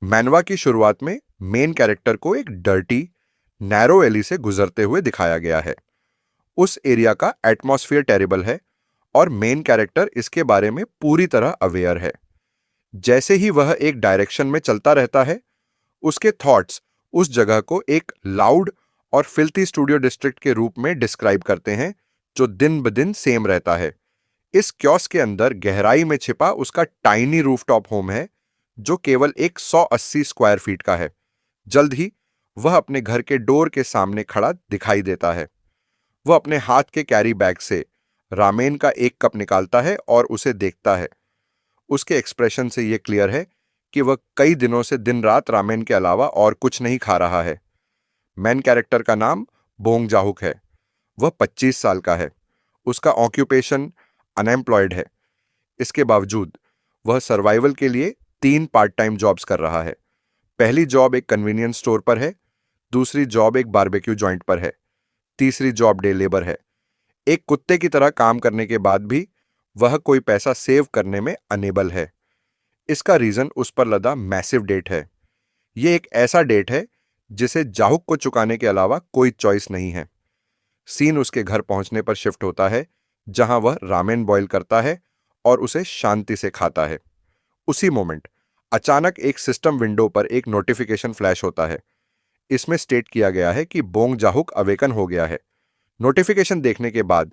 मैनवा की शुरुआत में मेन कैरेक्टर को एक डर्टी, नैरो एली से गुजरते हुए दिखाया गया है। उस एरिया का एटमॉस्फेयर टेरिबल है और मेन कैरेक्टर इसके बारे में पूरी तरह अवेयर है। जैसे ही वह एक डायरेक्शन में चलता रहता है, उसके थॉट्स उस जगह को एक लाउड और फिल्थी स्टूडियो डिस्ट्रिक्ट के रूप में डिस्क्राइब करते हैं, जो दिन ब दिन सेम रहता है। इस क्योस के अंदर गहराई में छिपा उसका टाइनी रूफटॉप होम है, जो केवल एक 180 स्क्वायर फीट का है। जल्द ही वह अपने घर के डोर के सामने खड़ा दिखाई देता है। वह अपने हाथ के कैरी बैग से रामेन का एक कप निकालता है और उसे देखता है। उसके एक्सप्रेशन से यह क्लियर है कि वह कई दिनों से दिन रात रामेन के अलावा और कुछ नहीं खा रहा है। मैन कैरेक्टर का नाम बोंग जाहुक है। वह 25 साल का है। उसका ऑक्यूपेशन अनएम्प्लॉयड है। इसके बावजूद वह सर्वाइवल के लिए 3 पार्ट टाइम जॉब्स कर रहा है। पहली जॉब एक कन्वीनियंस स्टोर पर है, दूसरी जॉब एक बारबेक्यू जॉइंट पर है, तीसरी जॉब डे लेबर है। एक कुत्ते की तरह काम करने के बाद भी वह कोई पैसा सेव करने में अनेबल है। इसका रीजन उस पर लदा मैसिव डेट है। यह एक ऐसा डेट है जिसे जाहुक को चुकाने के अलावा कोई चॉइस नहीं है। सीन उसके घर पहुंचने पर शिफ्ट होता है, जहां वह रामेन बॉयल करता है और उसे शांति से खाता है। उसी मोमेंट अचानक एक सिस्टम विंडो पर एक नोटिफिकेशन फ्लैश होता है। इसमें स्टेट किया गया है कि बोंग जाहुक अवेकन हो गया है। नोटिफिकेशन देखने के बाद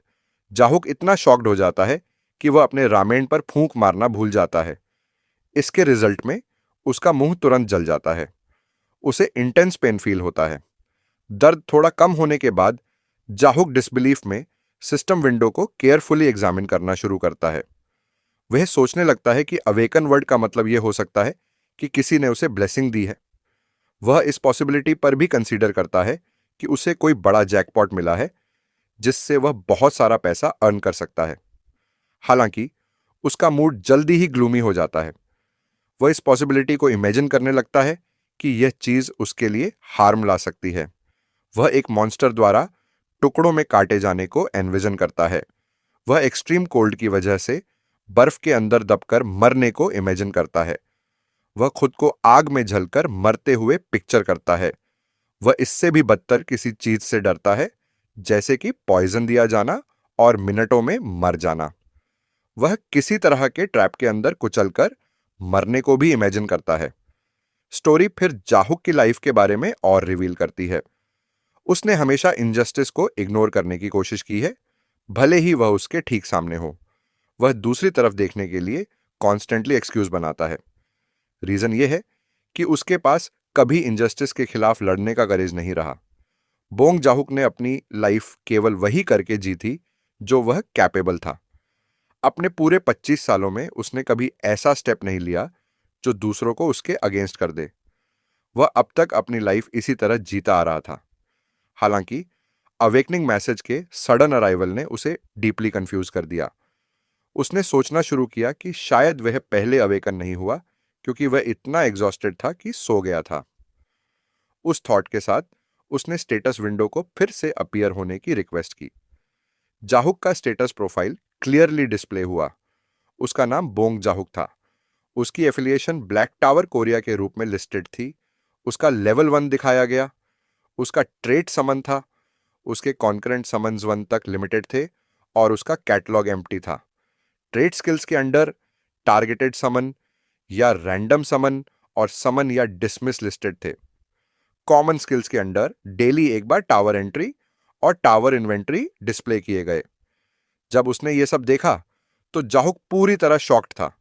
जाहुक इतना शॉक्ड हो जाता है कि वह अपने रामेन पर फूंक मारना भूल जाता है। इसके रिजल्ट में उसका मुंह तुरंत जल जाता है। उसे इंटेंस पेन फील होता है। दर्द थोड़ा कम होने के बाद जाहुक डिसबिलीफ में सिस्टम विंडो को केयरफुली एग्जामिन करना शुरू करता है। वह सोचने लगता है कि अवेकन वर्ड का मतलब यह हो सकता है कि किसी ने उसे ब्लेसिंग दी है। वह इस पॉसिबिलिटी पर भी कंसीडर करता है कि उसे कोई बड़ा जैकपॉट मिला है, जिससे वह बहुत सारा पैसा अर्न कर सकता है। हालांकि उसका मूड जल्दी ही ग्लूमी हो जाता है। वह इस पॉसिबिलिटी को इमेजिन करने लगता है कि यह चीज उसके लिए हार्म ला सकती है। वह एक मॉन्स्टर द्वारा टुकड़ों में काटे जाने को एनविजन करता है। वह एक्सट्रीम कोल्ड की वजह से बर्फ के अंदर दबकर मरने को इमेजिन करता है। वह खुद को आग में जलकर मरते हुए पिक्चर करता है। वह इससे भी बदतर किसी चीज से डरता है, जैसे कि पॉइजन दिया जाना और मिनटों में मर जाना। वह किसी तरह के ट्रैप के अंदर कुचलकर मरने को भी इमेजिन करता है। स्टोरी फिर जाहुक की लाइफ के बारे में और रिवील करती है। उसने हमेशा इनजस्टिस को इग्नोर करने की कोशिश की है, भले ही वह उसके ठीक सामने हो। वह दूसरी तरफ देखने के लिए कॉन्स्टेंटली एक्सक्यूज बनाता है। रीजन यह है कि उसके पास कभी इनजस्टिस के खिलाफ लड़ने का करेज नहीं रहा। बोंग जाहुक ने अपनी लाइफ केवल वही करके जी थी जो वह कैपेबल था। अपने पूरे 25 सालों में उसने कभी ऐसा स्टेप नहीं लिया जो दूसरों को उसके अगेंस्ट कर दे। वह अब तक अपनी लाइफ इसी तरह जीता आ रहा था। हालांकि अवेकनिंग मैसेज के सडन अराइवल ने उसे डीपली कंफ्यूज कर दिया। उसने सोचना शुरू किया कि शायद वह पहले अवेकन नहीं हुआ क्योंकि वह इतना एग्जॉस्टेड था कि सो गया था। उस थॉट के साथ उसने स्टेटस विंडो को फिर से अपीयर होने की रिक्वेस्ट की। जाहुक का स्टेटस प्रोफाइल क्लियरली डिस्प्ले हुआ। उसका नाम बोंग जाहुक था। उसकी एफिलिएशन ब्लैक टावर कोरिया के रूप में लिस्टेड थी। उसका लेवल 1 दिखाया गया। उसका ट्रेट समन था। उसके कॉन्करेंट समन्स 1 तक लिमिटेड थे और उसका कैटलॉग एम्प्टी था। ट्रेट स्किल्स के अंडर टारगेटेड समन या रैंडम समन और समन या डिसमिस लिस्टेड थे। कॉमन स्किल्स के अंडर डेली एक बार टावर एंट्री और टावर इन्वेंट्री डिस्प्ले किए गए। जब उसने ये सब देखा तो जाहुक पूरी तरह शॉक्ड था।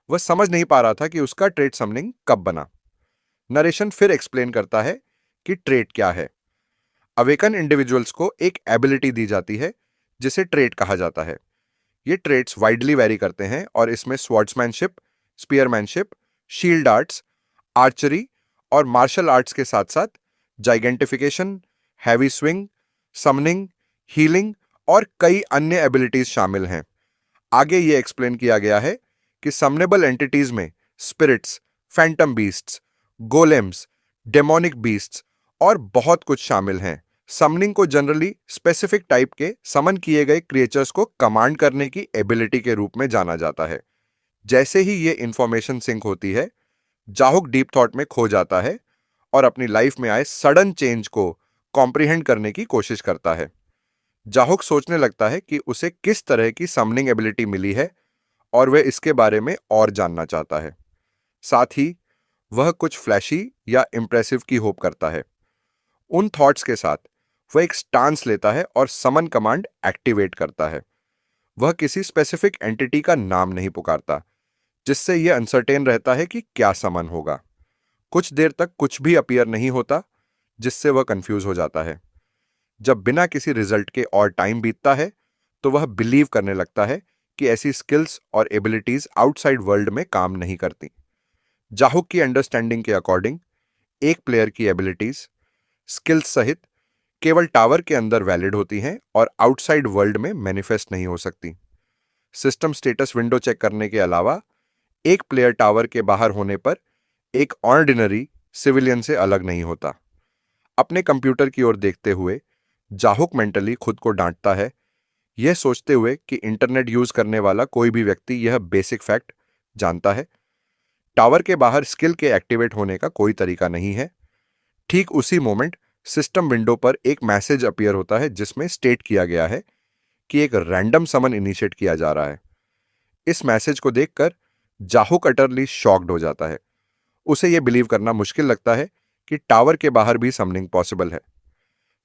वह समझ नहीं पा रहा था कि उसका ट्रेट समनिंग कब बना। नरेशन फिर एक्सप्लेन करता है कि ट्रेट क्या है। अवेकन इंडिविजुअल्स को एक एबिलिटी दी जाती है जिसे ट्रेट कहा जाता है। ये ट्रेट्स वाइडली वैरी करते हैं और इसमें स्वॉर्ड्समैनशिप, स्पीयरमैनशिप, शील्ड आर्ट्स, आर्चरी और मार्शल आर्ट्स के साथ साथ जाइगेंटिफिकेशन, हैवी स्विंग, समनिंग, हीलिंग और कई अन्य एबिलिटीज शामिल हैं। आगे ये एक्सप्लेन किया गया है कि समनेबल एंटिटीज में spirits, phantom beasts, golems, demonic beasts और बहुत कुछ शामिल हैं। समनिंग को जनरली स्पेसिफिक टाइप के समन किए गए क्रिएचर्स को कमांड करने की एबिलिटी के रूप में जाना जाता है। जैसे ही ये इंफॉर्मेशन सिंक होती है, जाहुक डीप थॉट में खो जाता है और अपनी लाइफ में आए सडन चेंज को कॉम्प्रिहेंड करने की कोशिश करता है। जाहुक सोचने लगता है कि उसे किस तरह की समनिंग एबिलिटी मिली है और वह इसके बारे में और जानना चाहता है। साथ ही वह कुछ फ्लैशी या इंप्रेसिव की होप करता है। उन थॉट्स के साथ वह एक स्टांस लेता है और समन कमांड एक्टिवेट करता है। वह किसी स्पेसिफिक एंटिटी का नाम नहीं पुकारता, जिससे यह अनसर्टेन रहता है कि क्या समन होगा। कुछ देर तक कुछ भी अपीयर नहीं होता, जिससे वह कंफ्यूज हो जाता है। जब बिना किसी रिजल्ट के और टाइम बीतता है, तो वह बिलीव करने लगता है कि ऐसी स्किल्स और एबिलिटीज आउटसाइड वर्ल्ड में काम नहीं करती। जाहुक की अंडरस्टैंडिंग के अकॉर्डिंग एक प्लेयर की एबिलिटीज स्किल्स सहित केवल टावर के अंदर वैलिड होती हैं और आउटसाइड वर्ल्ड में मैनिफेस्ट नहीं हो सकती। सिस्टम स्टेटस विंडो चेक करने के अलावा एक प्लेयर टावर के बाहर होने पर एक ऑर्डिनरी सिविलियन से अलग नहीं होता। अपने कंप्यूटर की ओर देखते हुए जाहुक मेंटली खुद को डांटता है, यह सोचते हुए कि इंटरनेट यूज करने वाला कोई भी व्यक्ति यह बेसिक फैक्ट जानता है। टावर के बाहर स्किल के एक्टिवेट होने का कोई तरीका नहीं है। ठीक उसी मोमेंट सिस्टम विंडो पर एक मैसेज अपीयर होता है जिसमें स्टेट किया गया है कि एक रैंडम समन इनिशिएट किया जा रहा है। इस मैसेज को देखकर जाहुक अटरली शॉक्ड हो जाता है। उसे यह बिलीव करना मुश्किल लगता है कि टावर के बाहर भी समनिंग पॉसिबल है।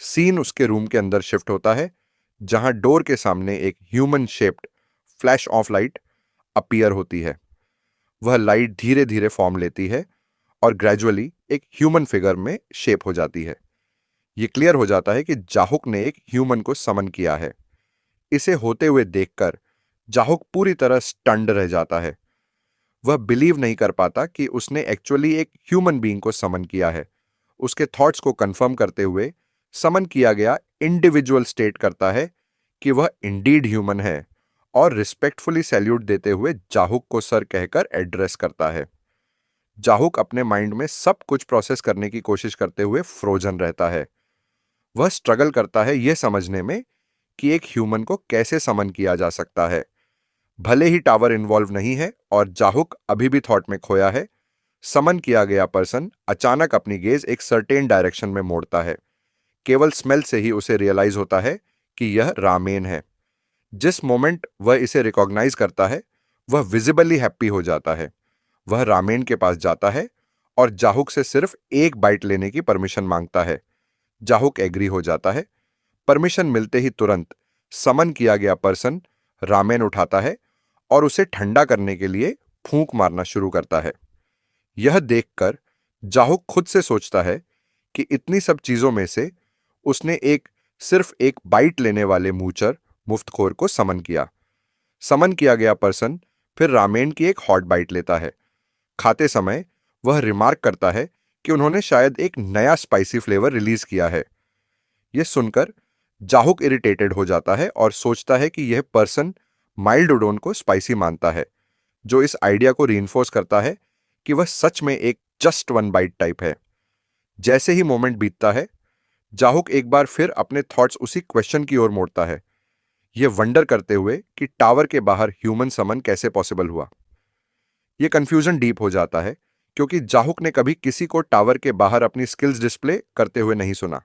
सीन उसके रूम के अंदर शिफ्ट होता है, जहां डोर के सामने एक human shaped flash of light appear होती है। वह लाइट धीरे धीरे फॉर्म लेती है और ग्रेजुअली एक ह्यूमन फिगर में शेप हो जाती है। यह क्लियर हो जाता है कि जाहुक ने एक ह्यूमन को समन किया है। इसे होते हुए देखकर जाहुक पूरी तरह स्टन्ड रह जाता है। वह बिलीव नहीं कर पाता कि उसने एक्चुअली एक ह्यूमन बीइंग को समन किया है। उसके थॉट्स को कंफर्म करते हुए समन किया गया इंडिविजुअल स्टेट करता है कि वह इंडीड ह्यूमन है और रिस्पेक्टफुली सैल्यूट देते हुए जाहुक को सर कहकर एड्रेस करता है। जाहुक अपने माइंड में सब कुछ प्रोसेस करने की कोशिश करते हुए फ्रोजन रहता है। वह स्ट्रगल करता है यह समझने में कि एक ह्यूमन को कैसे समन किया जा सकता है। भले ही टावर इन्वॉल्व नहीं है और जाहुक अभी भी थॉट में खोया है, समन किया गया पर्सन अचानक अपनी गेज एक सर्टेन डायरेक्शन में मोड़ता है। केवल स्मेल से ही उसे रियलाइज होता है कि यह रामेन है। जिस मोमेंट वह इसे रिकॉग्नाइज करता है, वह विजिबली हैप्पी हो जाता है। वह रामेन के पास जाता है और जाहुक से सिर्फ एक बाइट लेने की परमिशन मांगता है। जाहुक एग्री हो जाता है। परमिशन मिलते ही तुरंत समन किया गया पर्सन रामेन उठाता है और उसे ठंडा करने के लिए फूंक मारना शुरू करता है। यह देखकर जाहुक खुद से सोचता है कि इतनी सब चीजों में से उसने सिर्फ एक बाइट लेने वाले मूचर मुफ्तखोर को समन किया। समन किया गया पर्सन फिर रामेन की एक हॉट बाइट लेता है। खाते समय वह रिमार्क करता है कि उन्होंने शायद एक नया स्पाइसी फ्लेवर रिलीज किया है। यह सुनकर जाहुक इरिटेटेड हो जाता है और सोचता है कि यह पर्सन माइल्ड उडोन को स्पाइसी मानता है, जो इस आइडिया को रीइंफोर्स करता है कि वह सच में एक जस्ट वन बाइट टाइप है। जैसे ही मोमेंट बीतता है, जाहुक एक बार फिर अपने थॉट्स उसी क्वेश्चन की ओर मोड़ता है, यह वंडर करते हुए कि टावर के बाहर ह्यूमन समन कैसे पॉसिबल हुआ। यह कंफ्यूजन डीप हो जाता है क्योंकि जाहुक ने कभी किसी को टावर के बाहर अपनी स्किल्स डिस्प्ले करते हुए नहीं सुना।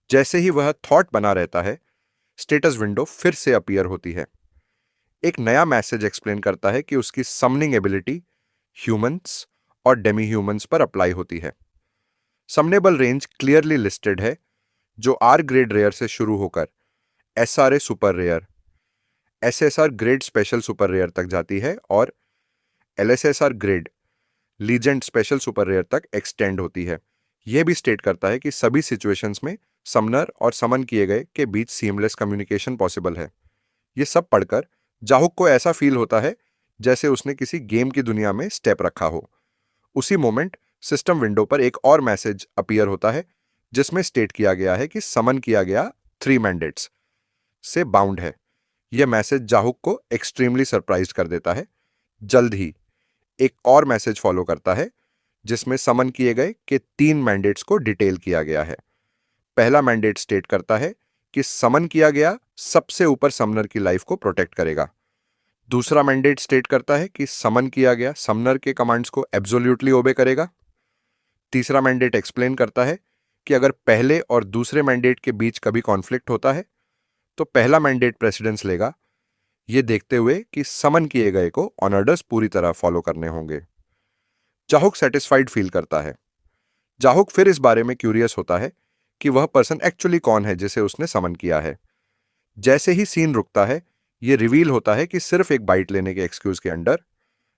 जैसे ही वह थॉट बना रहता है, स्टेटस विंडो फिर से अपीयर होती है। एक नया मैसेज एक्सप्लेन करता है कि उसकी समनिंग एबिलिटी ह्यूमंस और डेमी ह्यूमंस पर अप्लाई होती है। समनेबल रेंज क्लियरली लिस्टेड है, जो आर ग्रेड रेयर से शुरू होकर SRA super rare, SSR grade special super rare तक जाती है और LSSR grade legend special super rare तक एक्सटेंड होती है। यह भी स्टेट करता है कि सभी सिचुएशंस में समनर और समन किए गए के बीच सीमलेस कम्युनिकेशन पॉसिबल है। यह सब पढ़कर जाहुक को ऐसा फील होता है जैसे उसने किसी गेम की दुनिया में स्टेप रखा हो। उसी मोमेंट सिस्टम विंडो पर एक और मैसेज अपीयर होता है जिसमें स्टेट किया गया है कि समन किया गया 3 मैंडेट्स से बाउंड है। यह मैसेज जाहुक को एक्सट्रीमली सरप्राइज कर देता है। जल्द ही एक और मैसेज फॉलो करता है जिसमें समन किए गए के 3 मैंडेट्स को डिटेल किया गया है। पहला मैंडेट स्टेट करता है कि समन किया गया सबसे ऊपर समनर की लाइफ को प्रोटेक्ट करेगा। दूसरा मैंडेट स्टेट करता है कि समन किया गया समनर के कमांड्स को एब्सोल्यूटली ओबे करेगा। तीसरा मैंडेट एक्सप्लेन करता है कि अगर पहले और दूसरे मैंडेट के बीच कभी कॉन्फ्लिक्ट होता है तो पहला मैंडेट प्रेसिडेंस लेगा, यह देखते हुए कि समन किए गए को ऑन ऑर्डर्स पूरी तरह फॉलो करने होंगे। जाहुक सेटिस्फाइड फील करता है। जाहुक फिर इस बारे में क्यूरियस होता है कि वह पर्सन एक्चुअली कौन है जिसे उसने समन किया है। जैसे ही सीन रुकता है, यह रिवील होता है कि सिर्फ एक बाइट लेने के एक्सक्यूज के अंडर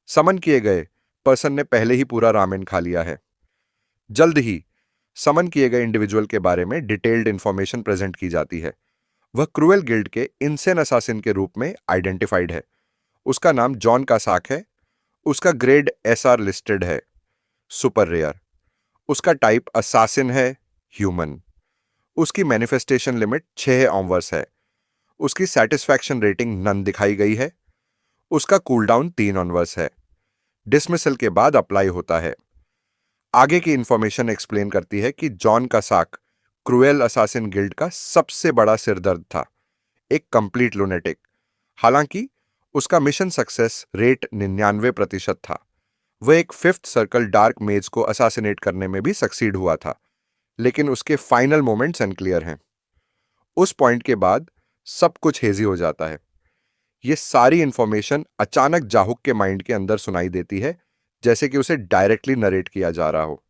समन किए गए पर्सन ने पहले ही पूरा रामेन खा लिया है। जल्द ही समन किए गए इंडिविजुअल के बारे में डिटेल्ड इंफॉर्मेशन प्रेजेंट की जाती है। वह क्रूएल गिल्ड के इनसेन असासिन के रूप में आइडेंटिफाइड है। उसका नाम जॉन कासाक है। उसका ग्रेड एसआर लिस्टेड है, सुपर रेयर। उसका टाइप असासिन है, ह्यूमन। उसकी मैनिफेस्टेशन लिमिट 6 ऑनवर्स है। उसकी सेटिस्फैक्शन रेटिंग नन दिखाई गई है। उसका कूलडाउन 3 ऑनवर्स है। डिसमिसल के बाद अप्लाई होता है। आगे की इंफॉर्मेशन एक्सप्लेन करती है कि जॉन कासाक क्रूएल असासिन गिल्ड का सबसे बड़ा सिरदर्द था, एक कंप्लीट लुनेटिक। हालांकि उसका मिशन सक्सेस रेट 99% था। वह एक 5th सर्कल डार्क मेज को असासिनेट करने में भी सक्सीड हुआ था, लेकिन उसके फाइनल मोमेंट्स अनक्लियर हैं। उस पॉइंट के बाद सब कुछ हेजी हो जाता है। यह सारी इंफॉर्मेशन अचानक जाहुक के माइंड के अंदर सुनाई देती है, जैसे कि उसे डायरेक्टली नरेट किया जा रहा हो।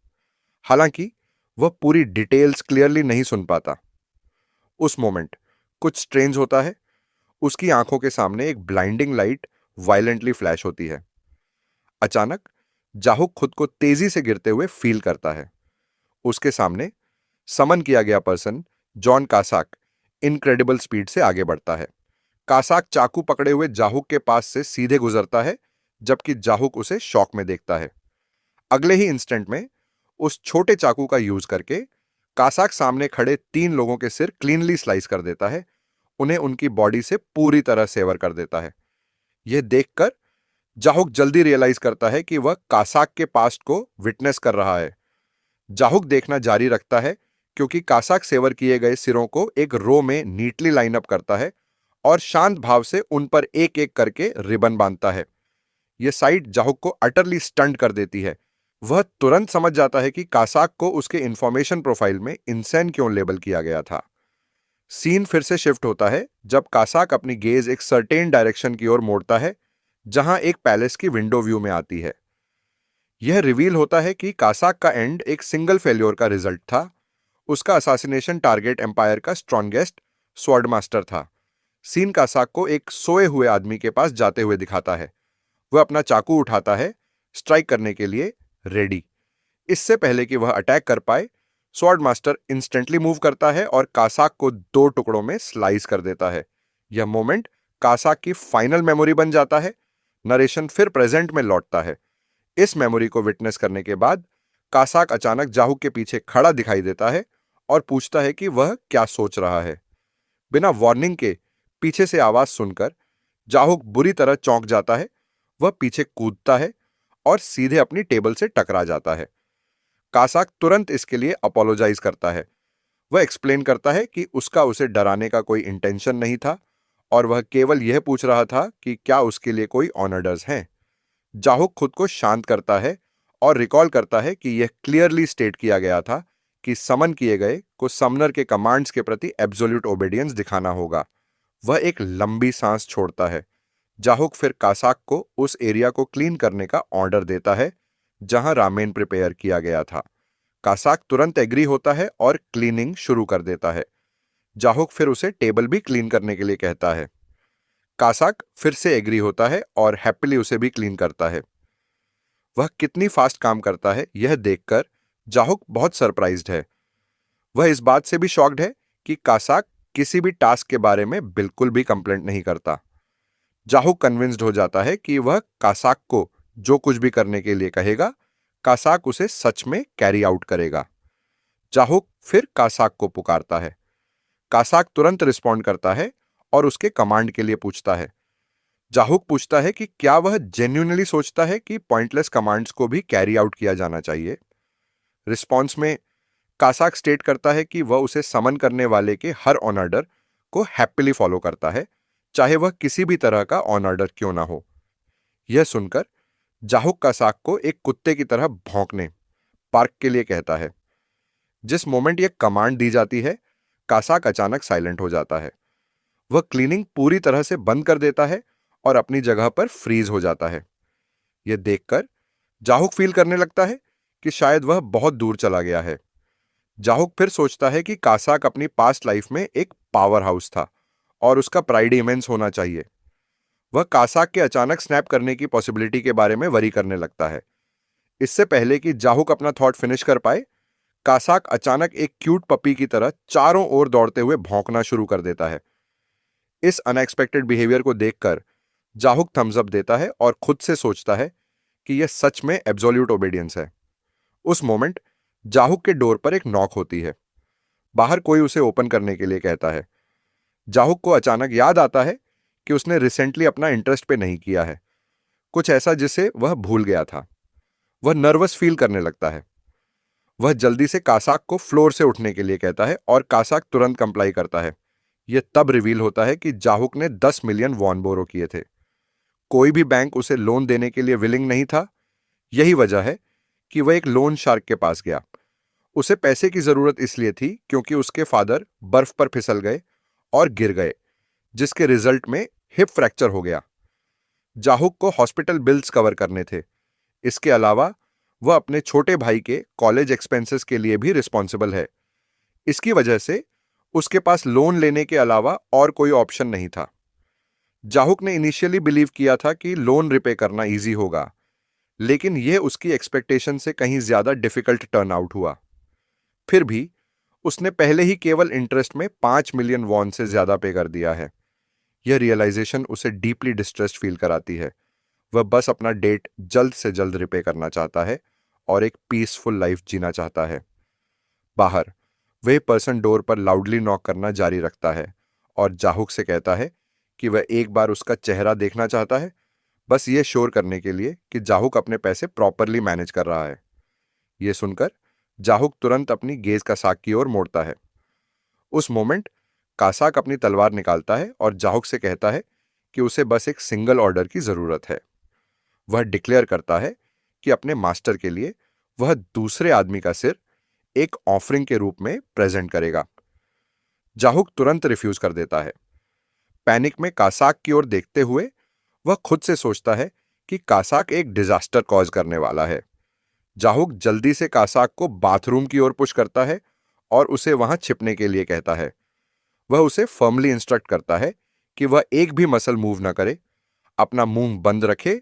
हालांकि वह पूरी डिटेल्स क्लियरली नहीं सुन पाता। उस मोमेंट कुछ स्ट्रेंज होता है। उसकी आंखों के सामने एक ब्लाइंडिंग लाइट वायलेंटली फ्लैश होती है। अचानक जाहुक खुद को तेजी से गिरते हुए फील करता है। उसके सामने समन किया गया पर्सन जॉन कासाक इनक्रेडिबल स्पीड से आगे बढ़ता है। कासाक चाकू पकड़े हुए जाहुक के पास से सीधे गुजरता है, जबकि जाहुक उसे शॉक में देखता है। अगले ही इंस्टेंट में उस छोटे चाकू का यूज करके कासाक सामने खड़े 3 लोगों के सिर क्लीनली स्लाइस कर देता है, उन्हें उनकी बॉडी से पूरी तरह सेवर कर देता है। यह देखकर जाहुक जल्दी रियलाइज करता है कि वह कासाक के पास्ट को विटनेस कर रहा है। जाहुक देखना जारी रखता है क्योंकि कासाक सेवर किए गए सिरों को एक रो में नीटली लाइन अप करता है और शांत भाव से उन पर एक एक करके रिबन बांधता है। यह साइट जाहुक को अटरली स्टंट कर देती है। वह तुरंत समझ जाता है कि कासाक को उसके इंफॉर्मेशन प्रोफाइल में इंसेन क्यों लेबल किया गया था। सीन फिर से शिफ्ट होता है जब कासाक अपनी गेज एक सर्टेन डायरेक्शन की ओर मोड़ता है, जहां एक पैलेस की विंडो व्यू में आती है। यह रिवील होता है कि कासाक का एंड एक सिंगल फेल्योर का रिजल्ट था। उसका असासिनेशन टारगेट एम्पायर का स्ट्रॉन्गेस्ट स्वॉर्ड मास्टर था। सीन कासाक को एक सोए हुए आदमी के पास जाते हुए दिखाता है। वह अपना चाकू उठाता है, स्ट्राइक करने के लिए रेडी। इससे पहले कि वह अटैक कर पाए, स्वॉर्ड मास्टर इंस्टेंटली मूव करता है और कासाक को 2 टुकड़ों में स्लाइस कर देता है। यह मोमेंट कासाक की फाइनल मेमोरी बन जाता है। नरेशन फिर प्रेजेंट में लौटता है। इस मेमोरी को विटनेस करने के बाद कासाक अचानक जाहुक के पीछे खड़ा दिखाई देता है और पूछता है कि वह क्या सोच रहा है। बिना वार्निंग के पीछे से आवाज सुनकर जाहुक बुरी तरह चौंक जाता है। वह पीछे कूदता है और सीधे अपनी टेबल से टकरा जाता है। कासाक तुरंत इसके लिए अपोलोजाइज करता है। वह एक्सप्लेन करता है कि उसका उसे डराने का कोई इंटेंशन नहीं था और वह केवल यह पूछ रहा था कि क्या उसके लिए कोई ऑनर्स हैं। जाहुक खुद को शांत करता है और रिकॉल करता है कि यह क्लियरली स्टेट किया गया था कि समन किए गए को समनर के कमांड्स के प्रति एब्सोल्यूट ओबेडियंस दिखाना होगा। वह एक लंबी सांस छोड़ता है। जाहुक फिर कासाक को उस एरिया को क्लीन करने का ऑर्डर देता है जहां रामेन प्रिपेयर किया गया था। कासाक तुरंत एग्री होता है और क्लीनिंग शुरू कर देता है। जाहुक फिर उसे टेबल भी क्लीन करने के लिए कहता है। कासाक फिर से एग्री होता है और हैप्पीली उसे भी क्लीन करता है। वह कितनी फास्ट काम करता है यह देखकर जाहुक बहुत सरप्राइज्ड है। वह इस बात से भी शॉक्ड है कि कासाक किसी भी टास्क के बारे में बिल्कुल भी कंप्लेंट नहीं करता। जाहुक कन्विंस्ड हो जाता है कि वह कासाक को जो कुछ भी करने के लिए कहेगा, कासाक उसे सच में कैरी आउट करेगा। जाहुक फिर कासाक को पुकारता है। कासाक तुरंत रिस्पॉन्ड करता है और उसके कमांड के लिए पूछता है। जाहुक पूछता है कि क्या वह जेन्युइनली सोचता है कि पॉइंटलेस कमांड्स को भी कैरी आउट किया जाना चाहिए। रिस्पॉन्स में कासाक स्टेट करता है कि वह उसे समन करने वाले के हर ऑन ऑर्डर को हैप्पीली फॉलो करता है, चाहे वह किसी भी तरह का ऑन ऑर्डर क्यों ना हो। यह सुनकर जाहुक कासाक को एक कुत्ते की तरह भौंकने पार्क के लिए कहता है। जिस मोमेंट यह कमांड दी जाती है, कासाक अचानक साइलेंट हो जाता है। वह क्लीनिंग पूरी तरह से बंद कर देता है और अपनी जगह पर फ्रीज हो जाता है। यह देखकर जाहुक फील करने लगता है कि शायद वह बहुत दूर चला गया है। जाहुक फिर सोचता है कि कासाक अपनी पास्ट लाइफ में एक पावर हाउस था और उसका प्राइड इमेंस होना चाहिए। वह कासाक के अचानक स्नैप करने की पॉसिबिलिटी के बारे में वरी करने लगता है। इससे पहले कि जाहुक अपना थॉट फिनिश कर पाए, कासाक अचानक एक क्यूट पपी की तरह चारों ओर दौड़ते हुए भौंकना शुरू कर देता है। इस अनएक्सपेक्टेड बिहेवियर को देखकर जाहुक थम्स अप देता है और खुद से सोचता है कि यह सच में एब्सोल्यूट ओबीडियंस है। उस मोमेंट जाहुक के डोर पर एक नॉक होती है। बाहर कोई उसे ओपन करने के लिए कहता है। जाहुक को अचानक याद आता है कि उसने रिसेंटली अपना इंटरेस्ट पे नहीं किया है, कुछ ऐसा जिसे वह भूल गया था। वह नर्वस फील करने लगता है। वह जल्दी से कासाक को फ्लोर से उठने के लिए कहता है और कासाक तुरंत कंप्लाई करता है। यह तब रिवील होता है कि जाहुक ने 10 मिलियन वॉन बोरो किए थे। कोई भी बैंक उसे लोन देने के लिए विलिंग नहीं था। यही वजह है कि वह एक लोन शार्क के पास गया। उसे पैसे की जरूरत इसलिए थी क्योंकि उसके फादर बर्फ पर फिसल गए और गिर गए, जिसके रिजल्ट में हिप फ्रैक्चर हो गया। जाहुक को हॉस्पिटल बिल्स कवर करने थे। इसके अलावा वह अपने छोटे भाई के कॉलेज एक्सपेंसेस के लिए भी रिस्पॉन्सिबल है। इसकी वजह से उसके पास लोन लेने के अलावा और कोई ऑप्शन नहीं था। जाहुक ने इनिशियली बिलीव किया था कि लोन रिपे करना इजी होगा, लेकिन यह उसकी एक्सपेक्टेशन से कहीं ज्यादा डिफिकल्ट टर्न आउट हुआ। फिर भी उसने पहले ही केवल इंटरेस्ट में 5 मिलियन वॉन से ज्यादा पे कर दिया है। यह रियलाइजेशन उसे डीपली डिस्ट्रेस्ड फील कराती है। वह बस अपना डेट जल्द से जल्द रिपे करना चाहता है और एक पीसफुल लाइफ जीना चाहता है। बाहर वह पर्सन डोर पर लाउडली नॉक करना जारी रखता है और जाहुक से कहता है कि वह एक बार उसका चेहरा देखना चाहता है, बस ये श्योर करने के लिए कि जाहुक अपने पैसे प्रॉपरली मैनेज कर रहा है। यह सुनकर जाहुक तुरंत अपनी गेज कासाक की ओर मोड़ता है। उस मोमेंट कासाक अपनी तलवार निकालता है और जाहुक से कहता है कि उसे बस एक सिंगल ऑर्डर की जरूरत है। वह डिक्लेयर करता है कि अपने मास्टर के लिए वह दूसरे आदमी का सिर एक ऑफरिंग के रूप में प्रेजेंट करेगा। जाहुक तुरंत रिफ्यूज कर देता है। पैनिक में कासाक की ओर देखते हुए वह खुद से सोचता है कि कासाक एक डिजास्टर कॉज करने वाला है। जाहुक जल्दी से कासाक को बाथरूम की ओर पुश करता है और उसे वहां छिपने के लिए कहता है। वह उसे फर्मली इंस्ट्रक्ट करता है कि वह एक भी मसल मूव न करे, अपना मुंह बंद रखे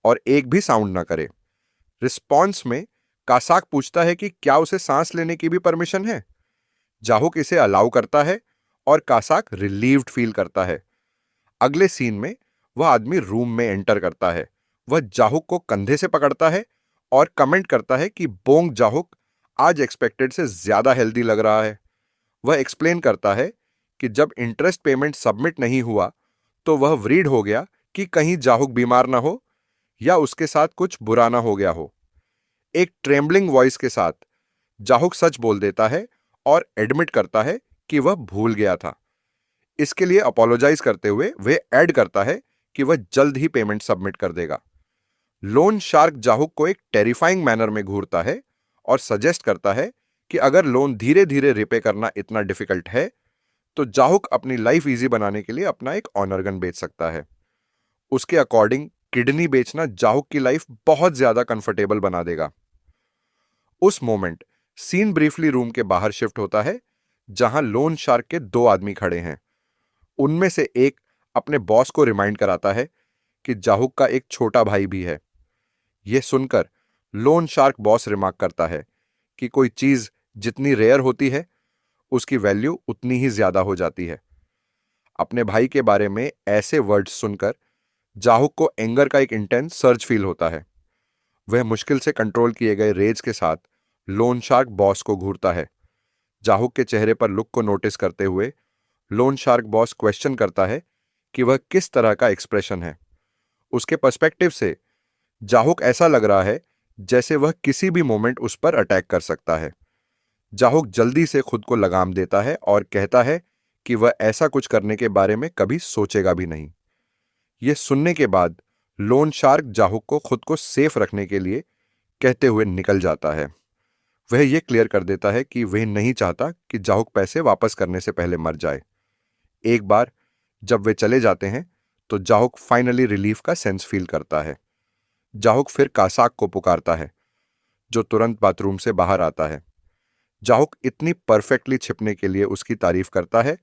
और एक भी साउंड न करे। रिस्पॉन्स में कासाक पूछता है कि क्या उसे सांस लेने की भी परमिशन है। जाहुक इसे अलाउ करता है और कासाक रिलीव्ड फील करता है। अगले सीन में वह आदमी रूम में एंटर करता है। वह जाहुक को कंधे से पकड़ता है और कमेंट करता है कि बोंग जाहुक आज एक्सपेक्टेड से ज्यादा हेल्दी लग रहा है। वह एक्सप्लेन करता है कि जब इंटरेस्ट पेमेंट सबमिट नहीं हुआ तो वह वरीड हो गया कि कहीं जाहुक बीमार ना हो या उसके साथ कुछ बुरा ना हो गया हो। एक ट्रेम्बलिंग वॉइस के साथ जाहुक सच बोल देता है और एडमिट करता है कि वह भूल गया था। इसके लिए अपोलोजाइज करते हुए वह ऐड करता है कि वह जल्द ही पेमेंट सबमिट कर देगा। लोन शार्क जाहुक को एक टेरिफाइंग मैनर में घूरता है और सजेस्ट करता है कि अगर लोन धीरे धीरे रिपे करना इतना डिफिकल्ट है तो जाहुक अपनी लाइफ इजी बनाने के लिए अपना एक ऑनर गन बेच सकता है। उसके अकॉर्डिंग किडनी बेचना जाहुक की लाइफ बहुत ज्यादा कंफर्टेबल बना देगा। उस मोमेंट सीन ब्रीफली रूम के बाहर शिफ्ट होता है जहां लोन शार्क के 2 आदमी खड़े हैं। उनमें से एक अपने बॉस को रिमाइंड कराता है कि जाहुक का एक छोटा भाई भी है। यह सुनकर लोन शार्क बॉस रिमार्क करता है कि कोई चीज जितनी रेयर होती है उसकी वैल्यू उतनी ही ज्यादा हो जाती है। अपने भाई के बारे में ऐसे वर्ड्स सुनकर जाहुक को एंगर का एक इंटेंस सर्ज फील होता है। वह मुश्किल से कंट्रोल किए गए रेज के साथ लोन शार्क बॉस को घूरता है। जाहुक के चेहरे पर लुक को नोटिस करते हुए लोन शार्क बॉस क्वेश्चन करता है कि वह किस तरह का एक्सप्रेशन है। उसके पर्सपेक्टिव से जाहुक ऐसा लग रहा है जैसे वह किसी भी मोमेंट उस पर अटैक कर सकता है। जाहुक जल्दी से खुद को लगाम देता है और कहता है कि वह ऐसा कुछ करने के बारे में कभी सोचेगा भी नहीं। यह सुनने के बाद लोन शार्क जाहुक को खुद को सेफ रखने के लिए कहते हुए निकल जाता है। वह यह क्लियर कर देता है कि वह नहीं चाहता कि जाहुक पैसे वापस करने से पहले मर जाए। एक बार जब वे चले जाते हैं तो जाहुक फाइनली रिलीफ का सेंस फील करता है। जाहुक फिर कासाक को पुकारता है, जो तुरंत बाथरूम से बाहर आता है। जाहुक इतनी परफेक्टली छिपने के लिए उसकी तारीफ करता है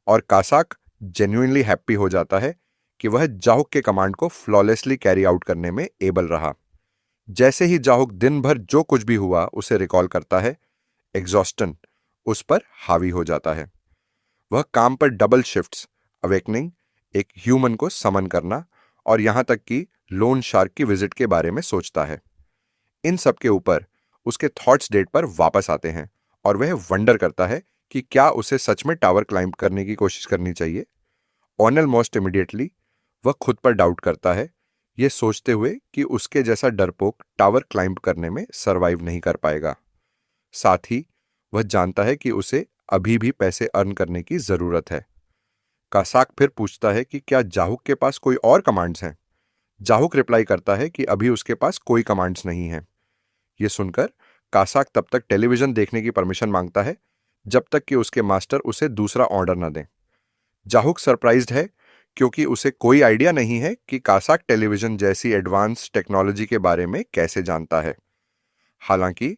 और कासाक जेन्युइनली हैप्पी हो जाता है कि वह जाहुक के कमांड को फ्लॉलेसली कैरी आउट करने में एबल रहा। जैसे ही जाहुक दिन भर जो कुछ भी हुआ उसे रिकॉल करता है, एग्जॉस्टन उस पर हावी हो जाता है। वह काम पर डबल शिफ्ट्स, अवेकनिंग, एक ह्यूमन को समन करना और यहां तक कि लोन शार्क की विजिट के बारे में सोचता है। इन सब के ऊपर उसके थॉट्स डेट पर वापस आते हैं और वह वंडर करता है कि क्या उसे सच में टावर क्लाइंब करने की कोशिश करनी चाहिए। ऑलमोस्ट इमीडिएटली वह खुद पर डाउट करता है, यह सोचते हुए कि उसके जैसा डरपोक टावर क्लाइंब करने में सरवाइव नहीं कर पाएगा। साथ ही वह जानता है कि उसे अभी भी पैसे अर्न करने की जरूरत है। कासाक फिर पूछता है कि क्या जाहुक के पास कोई और कमांड्स हैं। जाहुक रिप्लाई करता है कि अभी उसके पास कोई कमांड्स नहीं हैं। यह सुनकर कासाक तब तक टेलीविजन देखने की परमिशन मांगता है जब तक कि उसके मास्टर उसे दूसरा ऑर्डर न दें। जाहुक सरप्राइज्ड है क्योंकि उसे कोई आइडिया नहीं है कि कासाक टेलीविजन जैसी एडवांस टेक्नोलॉजी के बारे में कैसे जानता है। हालांकि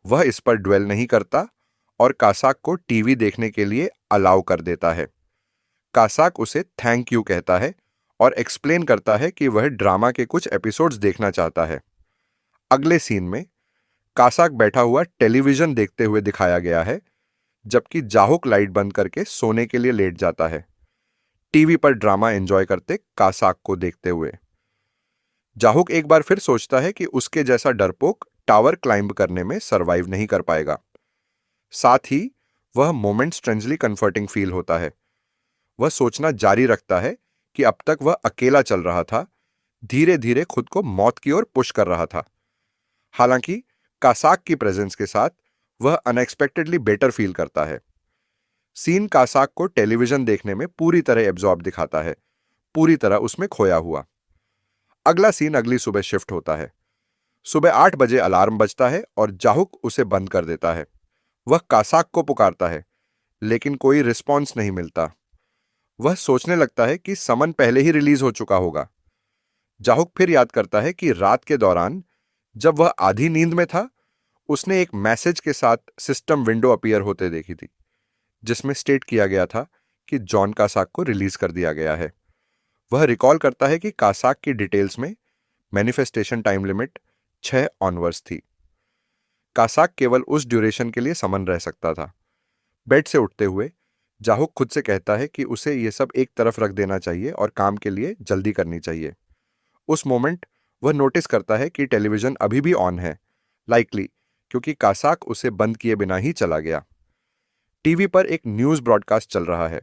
वह इस पर ड्वेल नहीं करता और कासाक को टीवी देखने के लिए अलाउ कर देता है। कासाक उसे थैंक यू कहता है और एक्सप्लेन करता है कि वह ड्रामा के कुछ एपिसोड्स देखना चाहता है। अगले सीन में कासाक बैठा हुआ टेलीविजन देखते हुए दिखाया गया है, जबकि जाहुक लाइट बंद करके सोने के लिए लेट जाता है, टीवी पर ड्रामा एंजॉय करते कासाक को देखते हुए। जाहुक एक बार फिर सोचता है कि उसके जैसा डरपोक टावर क्लाइंब करने में सरवाइव नहीं कर पाएगा। साथ ही वह मोमेंट स्ट्रेंजली कंफर्टिंग फील होता है। वह सोचना जारी रखता है कि अब तक वह अकेला चल रहा था, धीरे धीरे खुद को मौत की ओर पुश कर रहा था। हालांकि कासाक की प्रेजेंस के साथ वह अनएक्सपेक्टेडली बेटर फील करता है। सीन कासाक को टेलीविजन देखने में पूरी तरह एब्जॉर्ब दिखाता है, पूरी तरह उसमें खोया हुआ। अगला सीन अगली सुबह शिफ्ट होता है। सुबह 8 बजे अलार्म बजता है और जाहुक उसे बंद कर देता है। वह कासाक को पुकारता है, लेकिन कोई रिस्पॉन्स नहीं मिलता। वह सोचने लगता है कि समन पहले ही रिलीज हो चुका होगा। जाहुक फिर याद करता है कि रात के दौरान जब वह आधी नींद में था, उसने एक मैसेज के साथ सिस्टम विंडो अपीयर होते देखी थी, जिसमें स्टेट किया गया था कि जॉन कासाक को रिलीज कर दिया गया है। वह रिकॉल करता है कि कासाक की डिटेल्स में मैनिफेस्टेशन टाइम लिमिट 6 ऑनवर्स थी। कासाक केवल उस ड्यूरेशन के लिए समन रह सकता था। बेड से उठते हुए जाहुक खुद से कहता है कि उसे यह सब एक तरफ रख देना चाहिए और काम के लिए जल्दी करनी चाहिए। उस मोमेंट वह नोटिस करता है कि टेलीविजन अभी भी ऑन है, लाइकली क्योंकि कासाक उसे बंद किए बिना ही चला गया। टीवी पर एक न्यूज ब्रॉडकास्ट चल रहा है।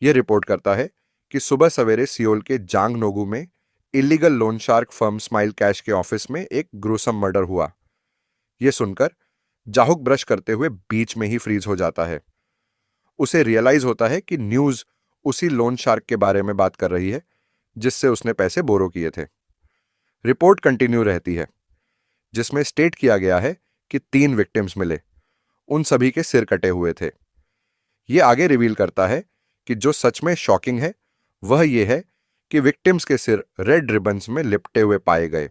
यह रिपोर्ट करता है कि सुबह सवेरे सियोल के जांग नोगू में illegal loan shark firm smile cash के ऑफिस में एक ग्रोसम मर्डर हुआ। यह सुनकर जाहुक ब्रश करते हुए बीच में ही फ्रीज हो जाता है। उसे रियलाइज होता है कि न्यूज उसी लोन शार्क के बारे में बात कर रही है जिससे उसने पैसे बोरो किए थे। रिपोर्ट कंटिन्यू रहती है, जिसमें स्टेट किया गया है कि 3 विक्टिम्स मिले। उन सभी के सिर कटे हुए थे। यह आगे रिवील करता है कि जो सच में शॉकिंग है वह यह है कि विक्टिम्स के सिर रेड रिबन्स में लिपटे हुए पाए गए।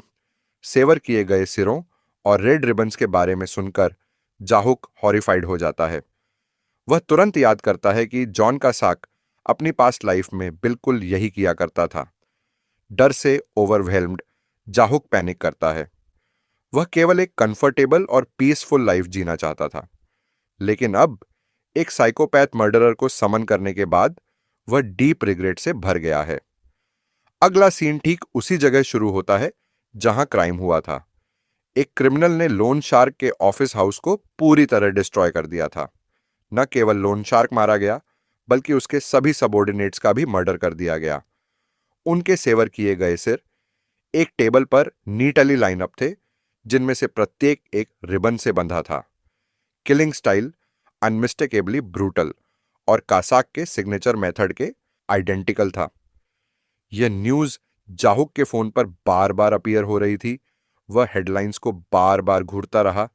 सेवर किए गए सिरों और रेड रिबन्स के बारे में सुनकर जाहुक हॉरिफाइड हो जाता है। वह तुरंत याद करता है कि जॉन कासाक अपनी पास्ट लाइफ में बिल्कुल यही किया करता था। डर से ओवरवेल्म्ड जाहुक पैनिक करता है। वह केवल एक कंफर्टेबल और पीसफुल लाइफ जीना चाहता था, लेकिन अब एक साइकोपैथ मर्डरर को समन करने के बाद वह डीप रिग्रेट से भर गया है। अगला सीन ठीक उसी जगह शुरू होता है जहां क्राइम हुआ था। एक क्रिमिनल ने लोन शार्क के ऑफिस हाउस को पूरी तरह डिस्ट्रॉय कर दिया था। न केवल लोन शार्क मारा गया, बल्कि उसके सभी सबऑर्डिनेट्स का भी मर्डर कर दिया गया। उनके सेवर किए गए सिर एक टेबल पर नीटली लाइनअप थे, जिनमें से प्रत्येक एक रिबन से बंधा था। किलिंग स्टाइल अनमिस्टेकेबली ब्रूटल और कासाक के सिग्नेचर मेथड के आइडेंटिकल था। यह न्यूज जाहुक के फोन पर बार बार अपीयर हो रही थी। वह हेडलाइंस को बार बार घूरता रहा,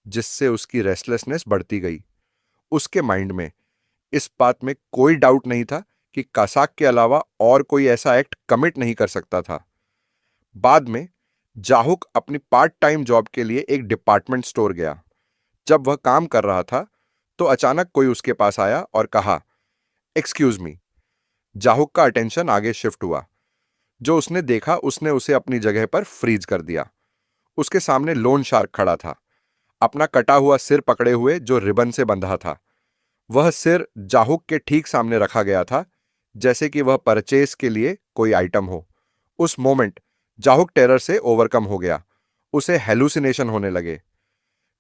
जिससे उसकी रेस्टलेसनेस बढ़ती गई। उसके माइंड में इस बात में कोई डाउट नहीं था कि कासाक के अलावा और कोई ऐसा एक्ट कमिट नहीं कर सकता था। बाद में जाहुक अपनी पार्ट टाइम जॉब के लिए एक डिपार्टमेंट स्टोर गया। जब वह काम कर रहा था तो अचानक कोई उसके पास आया और कहा, एक्सक्यूज मी। जाहुक का अटेंशन आगे शिफ्ट हुआ। जो उसने देखा उसने उसे अपनी जगह पर फ्रीज कर दिया। उसके सामने लोन शार्क खड़ा था, अपना कटा हुआ सिर पकड़े हुए जो रिबन से बंधा था। वह सिर जाहुक के ठीक सामने रखा गया था, जैसे कि वह परचेज के लिए कोई आइटम हो। उस मोमेंट जाहुक टेरर से ओवरकम हो गया। उसे हेलुसिनेशन होने लगे।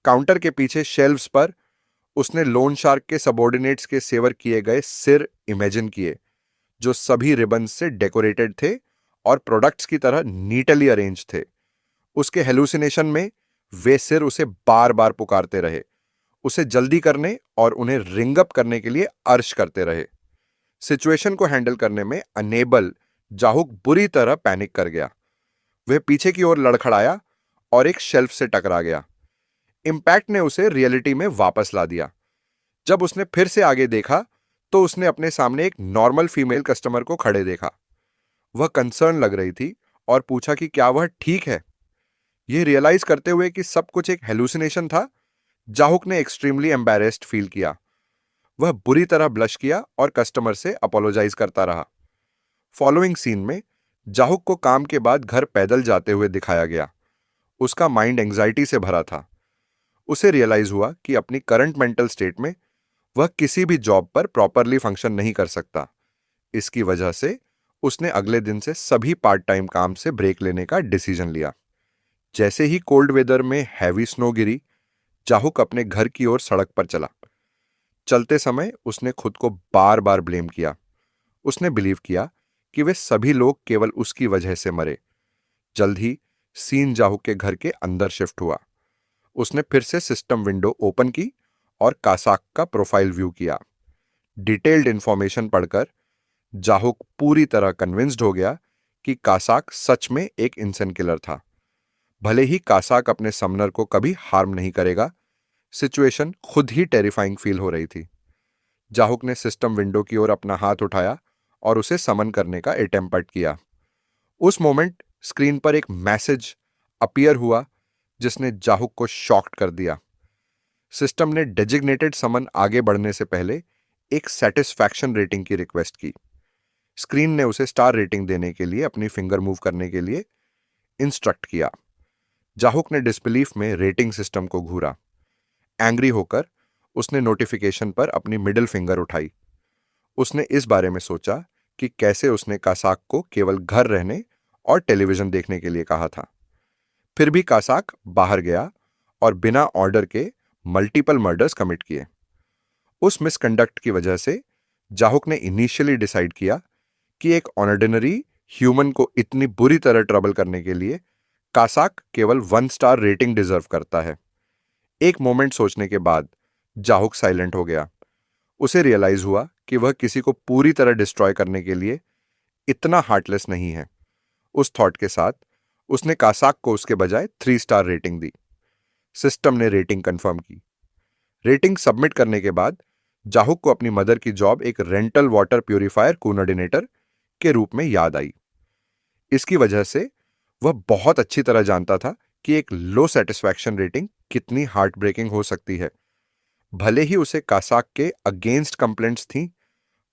काउंटर के पीछे शेल्व्स पर उसने लोन शार्क के सबॉर्डिनेट्स के सेवर किए गए सिर इमेजिन किए, जो सभी रिबन से डेकोरेटेड थे और प्रोडक्ट्स की तरह नीटली अरेंज थे। उसके हेलुसिनेशन में वे सिर उसे बार बार पुकारते रहे, उसे जल्दी करने और उन्हें रिंग अप करने के लिए अर्ज करते रहे। सिचुएशन को हैंडल करने में अनेबल जाहुक बुरी तरह पैनिक कर गया। वह पीछे की ओर लड़खड़ाया और एक शेल्फ से टकरा गया। इंपैक्ट ने उसे रियलिटी में वापस ला दिया। जब उसने फिर से आगे देखा तो उसने अपने सामने एक नॉर्मल फीमेल कस्टमर को खड़े देखा। वह कंसर्न लग रही थी और पूछा कि क्या वह ठीक है। यह रियलाइज करते हुए कि सब कुछ एक हेलुसिनेशन था, जाहुक ने एक्सट्रीमली एम्बैरेस्ड फील किया। वह बुरी तरह ब्लश किया और कस्टमर से अपोलोजाइज करता रहा। फॉलोइंग सीन में जाहुक को काम के बाद घर पैदल जाते हुए दिखाया गया। उसका माइंड एंजाइटी से भरा था। उसे रियलाइज हुआ कि अपनी करंट मेंटल स्टेट में वह किसी भी जॉब पर प्रॉपरली फंक्शन नहीं कर सकता। इसकी वजह से उसने अगले दिन से सभी पार्ट टाइम काम से ब्रेक लेने का डिसीजन लिया। जैसे ही कोल्ड वेदर में हैवी स्नो गिरी, जाहुक अपने घर की ओर सड़क पर चला। चलते समय उसने खुद को बार बार ब्लेम किया। उसने बिलीव किया कि वे सभी लोग केवल उसकी वजह से मरे। जल्द ही सीन जाहुक के घर के अंदर शिफ्ट हुआ। उसने फिर से सिस्टम विंडो ओपन की और कासाक का प्रोफाइल व्यू किया। डिटेल्ड इंफॉर्मेशन पढ़कर जाहुक पूरी तरह कन्विंस्ड हो गया कि कासाक सच में एक इंसान किलर था। भले ही कासाक अपने समनर को कभी हार्म नहीं करेगा, सिचुएशन खुद ही टेरिफाइंग फील हो रही थी। जाहुक ने सिस्टम विंडो की ओर अपना हाथ उठाया और उसे समन करने का अटेम्प्ट किया। उस मोमेंट स्क्रीन पर एक मैसेज अपीयर हुआ जिसने जाहुक को शॉक्ड कर दिया। सिस्टम ने डेजिग्नेटेड समन आगे बढ़ने से पहले एक सेटिस्फैक्शन रेटिंग की रिक्वेस्ट की। स्क्रीन ने उसे स्टार रेटिंग देने के लिए अपनी फिंगर मूव करने के लिए इंस्ट्रक्ट किया। जाहुक ने डिसबिलीफ में रेटिंग सिस्टम को घूरा। एंग्री होकर उसने नोटिफिकेशन पर अपनी मिडिल फिंगर उठाई। उसने इस बारे में सोचा कि कैसे उसने कासाक को केवल घर रहने और टेलीविजन देखने के लिए कहा था। फिर भी कासाक बाहर गया और बिना ऑर्डर के मल्टीपल मर्डर्स कमिट किए। उस मिसकंडक्ट की वजह से जाहुक ने इनिशियली डिसाइड किया कि एक ऑर्डिनरी ह्यूमन को इतनी बुरी तरह ट्रबल करने के लिए कासाक केवल 1 स्टार रेटिंग डिजर्व करता है। एक मोमेंट सोचने के बाद जाहुक साइलेंट हो गया। उसे रियलाइज हुआ कि वह किसी को पूरी तरह डिस्ट्रॉय करने के लिए इतना हार्टलेस नहीं है। उस थॉट के साथ उसने कासाक को उसके बजाय 3 स्टार रेटिंग दी। सिस्टम ने रेटिंग कंफर्म की। रेटिंग सबमिट करने के बाद जाहुक को अपनी मदर की जॉब एक रेंटल वाटर प्यूरिफायर कोऑर्डिनेटर के रूप में याद आई। इसकी वजह से वह बहुत अच्छी तरह जानता था कि एक लो सेटिस्फैक्शन रेटिंग कितनी हार्ट ब्रेकिंग हो सकती है। भले ही उसे कासाक के अगेंस्ट कंप्लेंट्स थीं,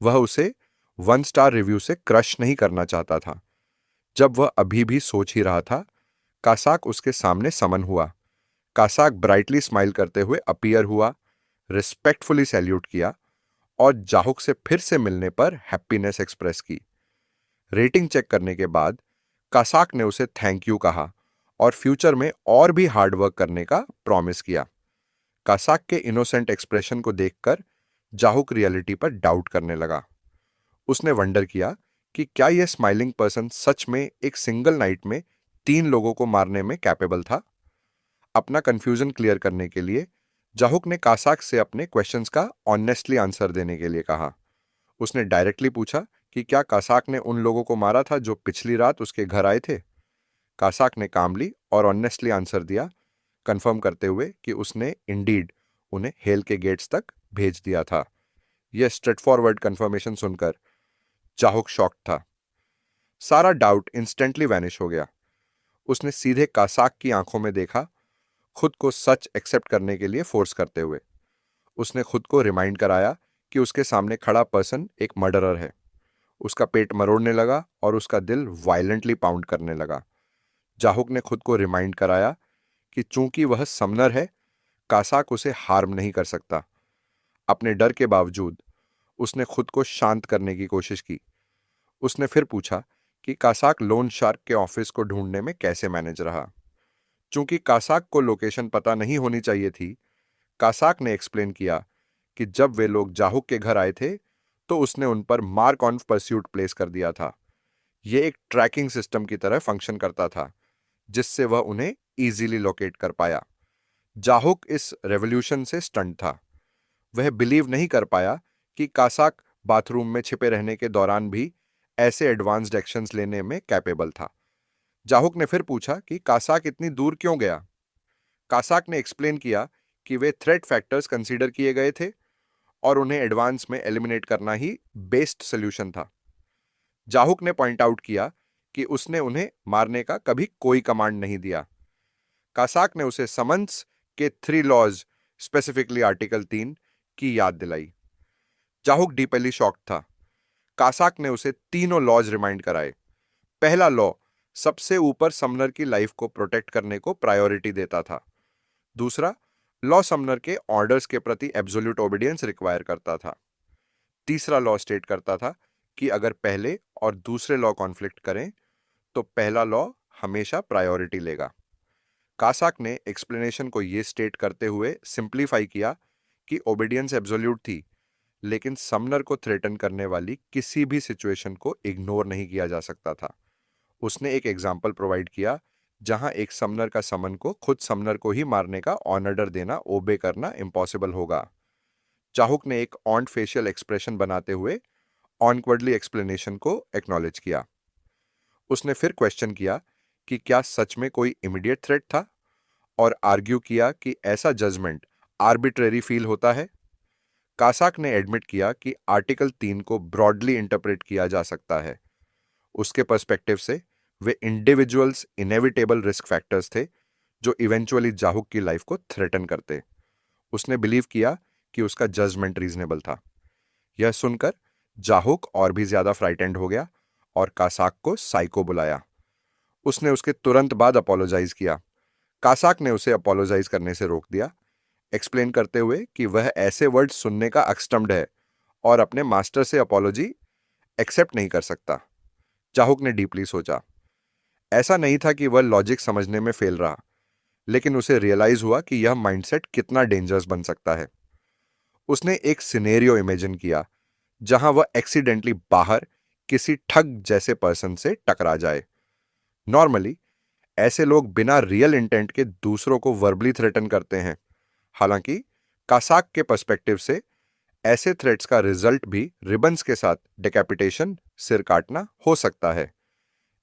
वह उसे 1 स्टार रिव्यू से क्रश नहीं करना चाहता था। जब वह अभी भी सोच ही रहा था, कासाक उसके सामने समन हुआ। कासाक ब्राइटली स्माइल करते हुए अपीयर हुआ, रिस्पेक्टफुली सैल्यूट किया और जाहुक से फिर से मिलने पर हैप्पीनेस एक्सप्रेस की। रेटिंग चेक करने के बाद कासाक ने उसे थैंक यू कहा और फ्यूचर में और भी हार्ड वर्क करने का प्रॉमिस किया। कासाक के इनोसेंट एक्सप्रेशन को देखकर जाहुक रियलिटी पर डाउट करने लगा। उसने वंडर किया कि क्या यह स्माइलिंग पर्सन सच में एक सिंगल नाइट में 3 लोगों को मारने में कैपेबल था। अपना कंफ्यूजन क्लियर करने के लिए जाहुक ने कासाक से अपने क्वेश्चंस का ऑनेस्टली आंसर देने के लिए कहा। उसने डायरेक्टली पूछा कि क्या कासाक ने उन लोगों को मारा था जो पिछली रात उसके घर आए थे। कासाक ने कामली और ऑनेस्टली आंसर दिया, कंफर्म करते हुए कि उसने इंडीड उन्हें हेल के गेट्स तक भेज दिया था। यह स्ट्रेट फॉरवर्ड कंफर्मेशन सुनकर जाहुक शॉक्ड था। सारा डाउट इंस्टेंटली वैनिश हो गया। उसने सीधे कासाक की आंखों में देखा, खुद को सच एक्सेप्ट करने के लिए फोर्स करते हुए। उसने खुद को रिमाइंड कराया कि उसके सामने खड़ा पर्सन एक मर्डरर है। उसका पेट मरोड़ने लगा और उसका दिल वायलेंटली पाउंड करने लगा। जाहुक ने खुद को रिमाइंड कराया कि चूंकि वह समनर है, कासाक उसे हार्म नहीं कर सकता। अपने डर के बावजूद उसने खुद को शांत करने की कोशिश की। उसने फिर पूछा कि कासाक लोन शार्क के ऑफिस को ढूंढने में कैसे मैनेज रहा। चूंकि कासाक को लोकेशन पता नहीं होनी चाहिए थी, कासाक ने एक्सप्लेन किया कि जब वे लोग जाहुक के घर आए थे तो उसने उन पर मार्क ऑन परस्यूट प्लेस कर दिया था। यह एक ट्रैकिंग सिस्टम की तरह फंक्शन करता था, जिससे वह उन्हें इजीली लोकेट कर पाया। जाहुक इस रेवोल्यूशन से स्टंट था। वह बिलीव नहीं कर पाया कि कासाक बाथरूम में छिपे रहने के दौरान भी ऐसे एडवांस्ड एक्शंस लेने में कैपेबल था। जाहुक ने फिर पूछा कि कासाक इतनी दूर क्यों गया। कासाक ने एक्सप्लेन किया कि वे थ्रेट फैक्टर्स कंसीडर किए गए थे और उन्हें एडवांस में एलिमिनेट करना ही बेस्ट सोल्यूशन था। जाहुक ने पॉइंट आउट किया कि उसने उन्हें मारने का कभी कोई कमांड नहीं दिया। कासाक ने उसे समन्स के 3 लॉज, स्पेसिफिकली आर्टिकल 3 की याद दिलाई। जाहुक डीपली शॉक्ड था। कासाक ने उसे तीनों लॉज रिमाइंड कराए। पहला लॉ सबसे ऊपर समनर की लाइफ को प्रोटेक्ट करने को प्रायोरिटी देता था। दूसरा लॉ समनर के ऑर्डर्स के प्रति एब्सोल्यूट ओबीडियंस रिक्वायर करता था। तीसरा लॉ स्टेट करता था कि अगर पहले और दूसरे लॉ कॉन्फ्लिक्ट करें तो पहला लॉ हमेशा प्रायोरिटी लेगा। कासाक ने एक्सप्लेनेशन को यह स्टेट करते हुए सिंप्लीफाई किया कि ओबीडियंस एब्सोल्यूट थी, लेकिन समनर को थ्रेटन करने वाली किसी भी सिचुएशन को इग्नोर नहीं किया जा सकता था। उसने एक एग्जाम्पल प्रोवाइड किया जहां एक समनर का समन को खुद समनर को ही मारने का ऑर्डर देना, ओबे करना इम्पॉसिबल होगा। जाहुक ने एक ऑन फेशियल एक्सप्रेशन बनाते हुए ऑनवर्डली एक्सप्लेनेशन को एक्नॉलेज किया। उसने फिर क्वेश्चन किया कि क्या सच में कोई इमीडिएट थ्रेट था, और आर्ग्यू किया कि ऐसा जजमेंट आर्बिट्रेरी फील होता है। कासाक ने एडमिट किया कि आर्टिकल 3 को ब्रॉडली इंटरप्रेट किया जा सकता है। उसके पर्सपेक्टिव से वे इंडिविजुअल्स इनेविटेबल रिस्क फैक्टर्स थे जो इवेंचुअली जाहुक की लाइफ को थ्रेटन करते। उसने बिलीव किया कि उसका जजमेंट रीजनेबल था। यह सुनकर जाहुक और भी ज्यादा फ्राइटेंड हो गया और कासाक को साइको बुलाया। उसने उसके तुरंत बाद अपोलोजाइज किया। कासाक ने उसे अपोलोजाइज करने से रोक दिया, एक्सप्लेन करते हुए कि वह ऐसे वर्ड सुनने का अकस्टम्ड है और अपने मास्टर से अपोलॉजी एक्सेप्ट नहीं कर सकता। जाहुक ने डीपली सोचा। ऐसा नहीं था कि वह लॉजिक समझने में फेल रहा, लेकिन उसे रियलाइज हुआ कि यह माइंडसेट कितना डेंजरस बन सकता है। उसने एक सिनेरियो इमेजिन किया जहां वह एक्सीडेंटली बाहर किसी ठग जैसे पर्सन से टकरा जाए। नॉर्मली ऐसे लोग बिना रियल इंटेंट के दूसरों को वर्बली थ्रेटन करते हैं। हालांकि कासाक के पर्सपेक्टिव से ऐसे थ्रेट्स का रिजल्ट भी रिबन्स के साथ डिकैपिटेशन, सिर काटना हो सकता है।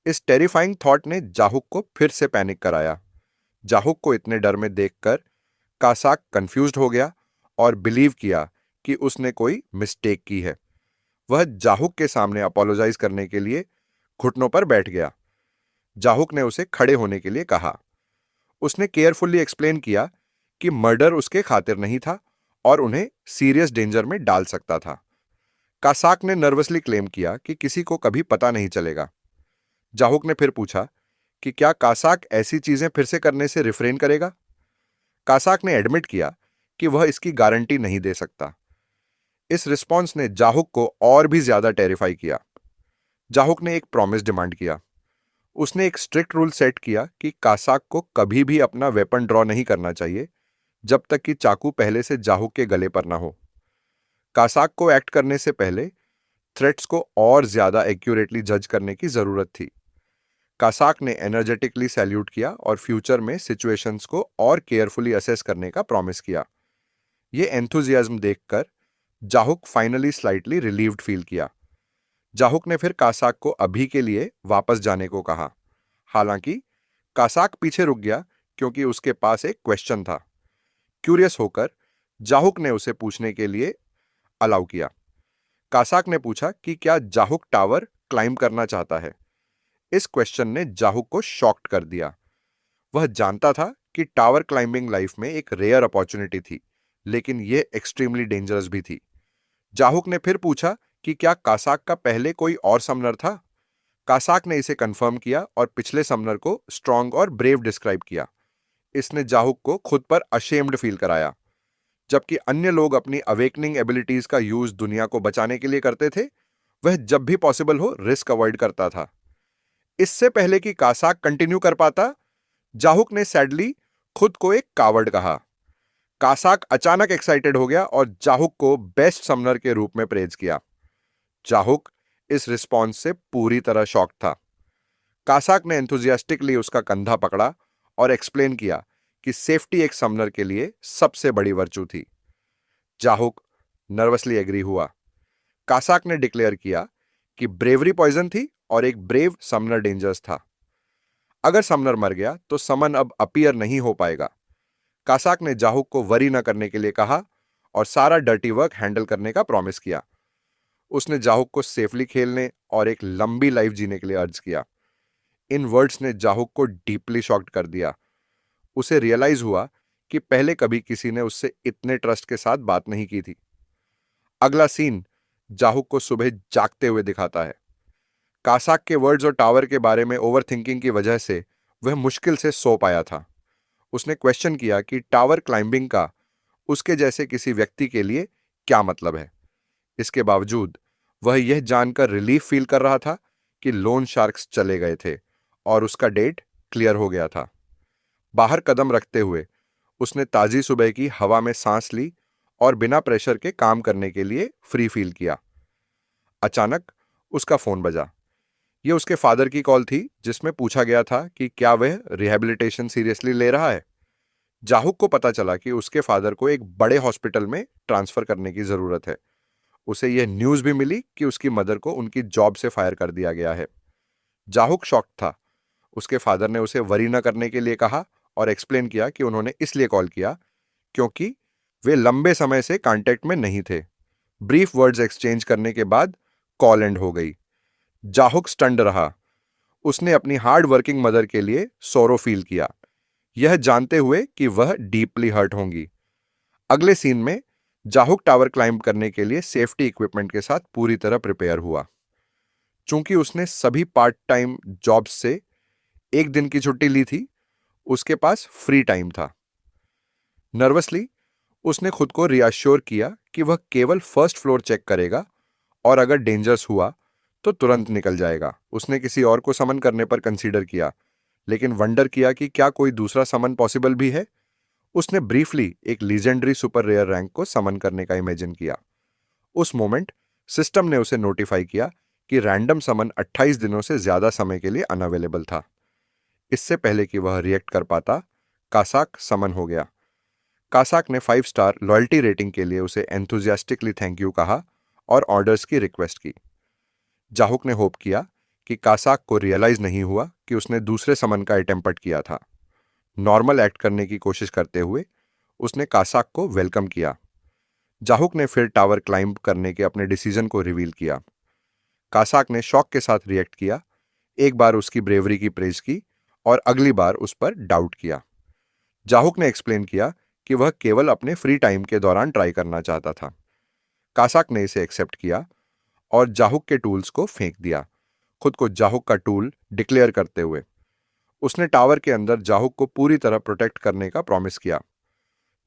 इस टेरिफाइंग थॉट ने जाहुक को फिर से पैनिक कराया। जाहुक को इतने डर में देखकर कासाक कंफ्यूज्ड हो गया और बिलीव किया कि उसने कोई मिस्टेक की है। वह जाहुक के सामने अपोलोजाइज करने के लिए घुटनों पर बैठ गया। जाहुक ने उसे खड़े होने के लिए कहा। उसने केयरफुली एक्सप्लेन किया कि मर्डर उसके खातिर नहीं था और उन्हें सीरियस डेंजर में डाल सकता था। कासाक ने नर्वसली क्लेम किया कि किसी को कभी पता नहीं चलेगा। जाहुक ने फिर पूछा कि क्या कासाक ऐसी चीजें फिर से करने से रिफ्रेन करेगा। कासाक ने एडमिट किया कि वह इसकी गारंटी नहीं दे सकता। इस रिस्पॉन्स ने जाहुक को और भी ज्यादा टेरिफाई किया। जाहुक ने एक प्रॉमिस डिमांड किया। उसने एक स्ट्रिक्ट रूल सेट किया कि कासाक को कभी भी अपना वेपन ड्रॉ नहीं करना चाहिए जब तक कि चाकू पहले से जाहुक के गले पर ना हो। कासाक को एक्ट करने से पहले थ्रेट्स को और ज्यादा एक्यूरेटली जज करने की जरूरत थी। कासाक ने एनर्जेटिकली सैल्यूट किया और फ्यूचर में सिचुएशंस को और केयरफुली असेस करने का प्रॉमिस किया। ये एंथुजियाज्म देखकर जाहुक फाइनली स्लाइटली रिलीव्ड फील किया। जाहुक ने फिर कासाक को अभी के लिए वापस जाने को कहा। हालांकि कासाक पीछे रुक गया क्योंकि उसके पास एक क्वेश्चन था। क्यूरियस होकर जाहुक ने उसे पूछने के लिए अलाउ किया। कासाक ने पूछा कि क्या जाहुक टावर क्लाइंब करना चाहता है। इस क्वेश्चन ने जाहुक को शॉक्ड कर दिया। वह जानता था कि टावर क्लाइंबिंग लाइफ में एक रेयर अपॉर्चुनिटी थी, लेकिन यह एक्सट्रीमली डेंजरस भी थी। जाहुक ने फिर पूछा कि क्या कासाक का पहले कोई और समनर था। कासाक ने इसे कंफर्म किया और पिछले समनर को स्ट्रांग और ब्रेव डिस्क्राइब किया। इसने जाहुक को खुद पर अशेम्ड फील कराया। जबकि अन्य लोग अपनी अवेकनिंग एबिलिटीज का यूज दुनिया को बचाने के लिए करते थे, वह जब भी पॉसिबल हो रिस्क अवॉइड करता था। इससे पहले कि कासाक कंटिन्यू कर पाता, जाहुक ने सैडली खुद को एक कावर्ड कहा। कासाक अचानक एक्साइटेड हो गया और जाहुक को बेस्ट समनर के रूप में प्रेज किया। जाहुक इस रिस्पॉन्स से पूरी तरह शॉक था। कासाक ने एंथुजियास्टिकली उसका कंधा पकड़ा और एक्सप्लेन किया कि सेफ्टी एक समनर के लिए सबसे बड़ी वर्चू थी। जाहुक नर्वसली एग्री हुआ। कासाक ने डिक्लेयर किया कि ब्रेवरी पॉइजन थी और एक ब्रेव समनर डेंजरस था। अगर समनर मर गया तो समन अब अपीयर नहीं हो पाएगा। कासाक ने जाहुक को वरी न करने के लिए कहा और सारा डर्टी वर्क हैंडल करने का प्रॉमिस किया। उसने जाहुक को सेफली खेलने और एक लंबी लाइफ जीने के लिए अर्ज किया। इन वर्ड्स ने जाहुक को डीपली शॉक्ड कर दिया। उसे रियलाइज हुआ कि पहले कभी किसी ने उससे इतने ट्रस्ट के साथ बात नहीं की थी। अगला सीन जाहुक को सुबह जागते हुए दिखाता है। कासाक के वर्ड्स और टावर के बारे में ओवरथिंकिंग की वजह से वह मुश्किल से सो पाया था। उसने क्वेश्चन किया कि टावर क्लाइंबिंग का उसके जैसे किसी व्यक्ति के लिए क्या मतलब है। इसके बावजूद वह यह जानकर रिलीफ फील कर रहा था कि लोन शार्क्स चले गए थे और उसका डेट क्लियर हो गया था। बाहर कदम रखते हुए उसने ताजी सुबह की हवा में सांस ली और बिना प्रेशर के काम करने के लिए फ्री फील किया। अचानक उसका फोन बजा। यह उसके फादर की कॉल थी, जिसमें पूछा गया था कि क्या वह रिहैबिलिटेशन सीरियसली ले रहा है। जाहुक को पता चला कि उसके फादर को एक बड़े हॉस्पिटल में ट्रांसफर करने की जरूरत है। उसे यह न्यूज भी मिली कि उसकी मदर को उनकी जॉब से फायर कर दिया गया है। जाहुक शॉक्ड था। उसके फादर ने उसे वरी न करने के लिए कहा और एक्सप्लेन किया कि उन्होंने इसलिए कॉल किया क्योंकि वे लंबे समय से कांटेक्ट में नहीं थे। ब्रीफ वर्ड्स एक्सचेंज करने के बाद कॉल एंड हो गई। जाहुक स्टन्ड रहा। उसने अपनी हार्ड वर्किंग मदर के लिए सोरो फील किया, यह जानते हुए कि वह डीपली हर्ट होंगी। अगले सीन में जाहुक टावर क्लाइंब करने के लिए सेफ्टी इक्विपमेंट के साथ पूरी तरह प्रिपेयर हुआ। चूंकि उसने सभी पार्ट टाइम जॉब्स से एक दिन की छुट्टी ली थी, उसके पास फ्री टाइम था। नर्वसली उसने खुद को रिअश्योर किया कि वह केवल फर्स्ट फ्लोर चेक करेगा और अगर डेंजरस हुआ तो तुरंत निकल जाएगा। उसने किसी और को समन करने पर कंसीडर किया, लेकिन वंडर किया कि क्या कोई दूसरा समन पॉसिबल भी है। उसने ब्रीफली एक लीजेंडरी सुपर रेयर रैंक को समन करने का इमेजिन किया। उस मोमेंट सिस्टम ने उसे नोटिफाई किया कि रैंडम समन 28 दिनों से ज्यादा समय के लिए अनअवेलेबल था। इससे पहले कि वह रिएक्ट कर पाता, कासाक समन हो गया। कासाक ने 5 स्टार लॉयल्टी रेटिंग के लिए उसे एंथुजियास्टिकली थैंक यू कहा और ऑर्डर्स की रिक्वेस्ट की। जाहुक ने होप किया कि कासाक को रियलाइज नहीं हुआ कि उसने दूसरे समन का अटेम्प्ट किया था। नॉर्मल एक्ट करने की कोशिश करते हुए उसने कासाक को वेलकम किया। जाहुक ने फिर टावर क्लाइंब करने के अपने डिसीजन को रिवील किया। कासाक ने शॉक के साथ रिएक्ट किया, एक बार उसकी ब्रेवरी की प्रेज की और अगली बार उस पर डाउट किया। जाहुक ने एक्सप्लेन किया कि वह केवल अपने फ्री टाइम के दौरान ट्राई करना चाहता था। कासाक ने इसे एक्सेप्ट किया और जाहुक के टूल्स को फेंक दिया, खुद को जाहुक का टूल डिक्लेयर करते हुए। उसने टावर के अंदर जाहुक को पूरी तरह प्रोटेक्ट करने का प्रॉमिस किया।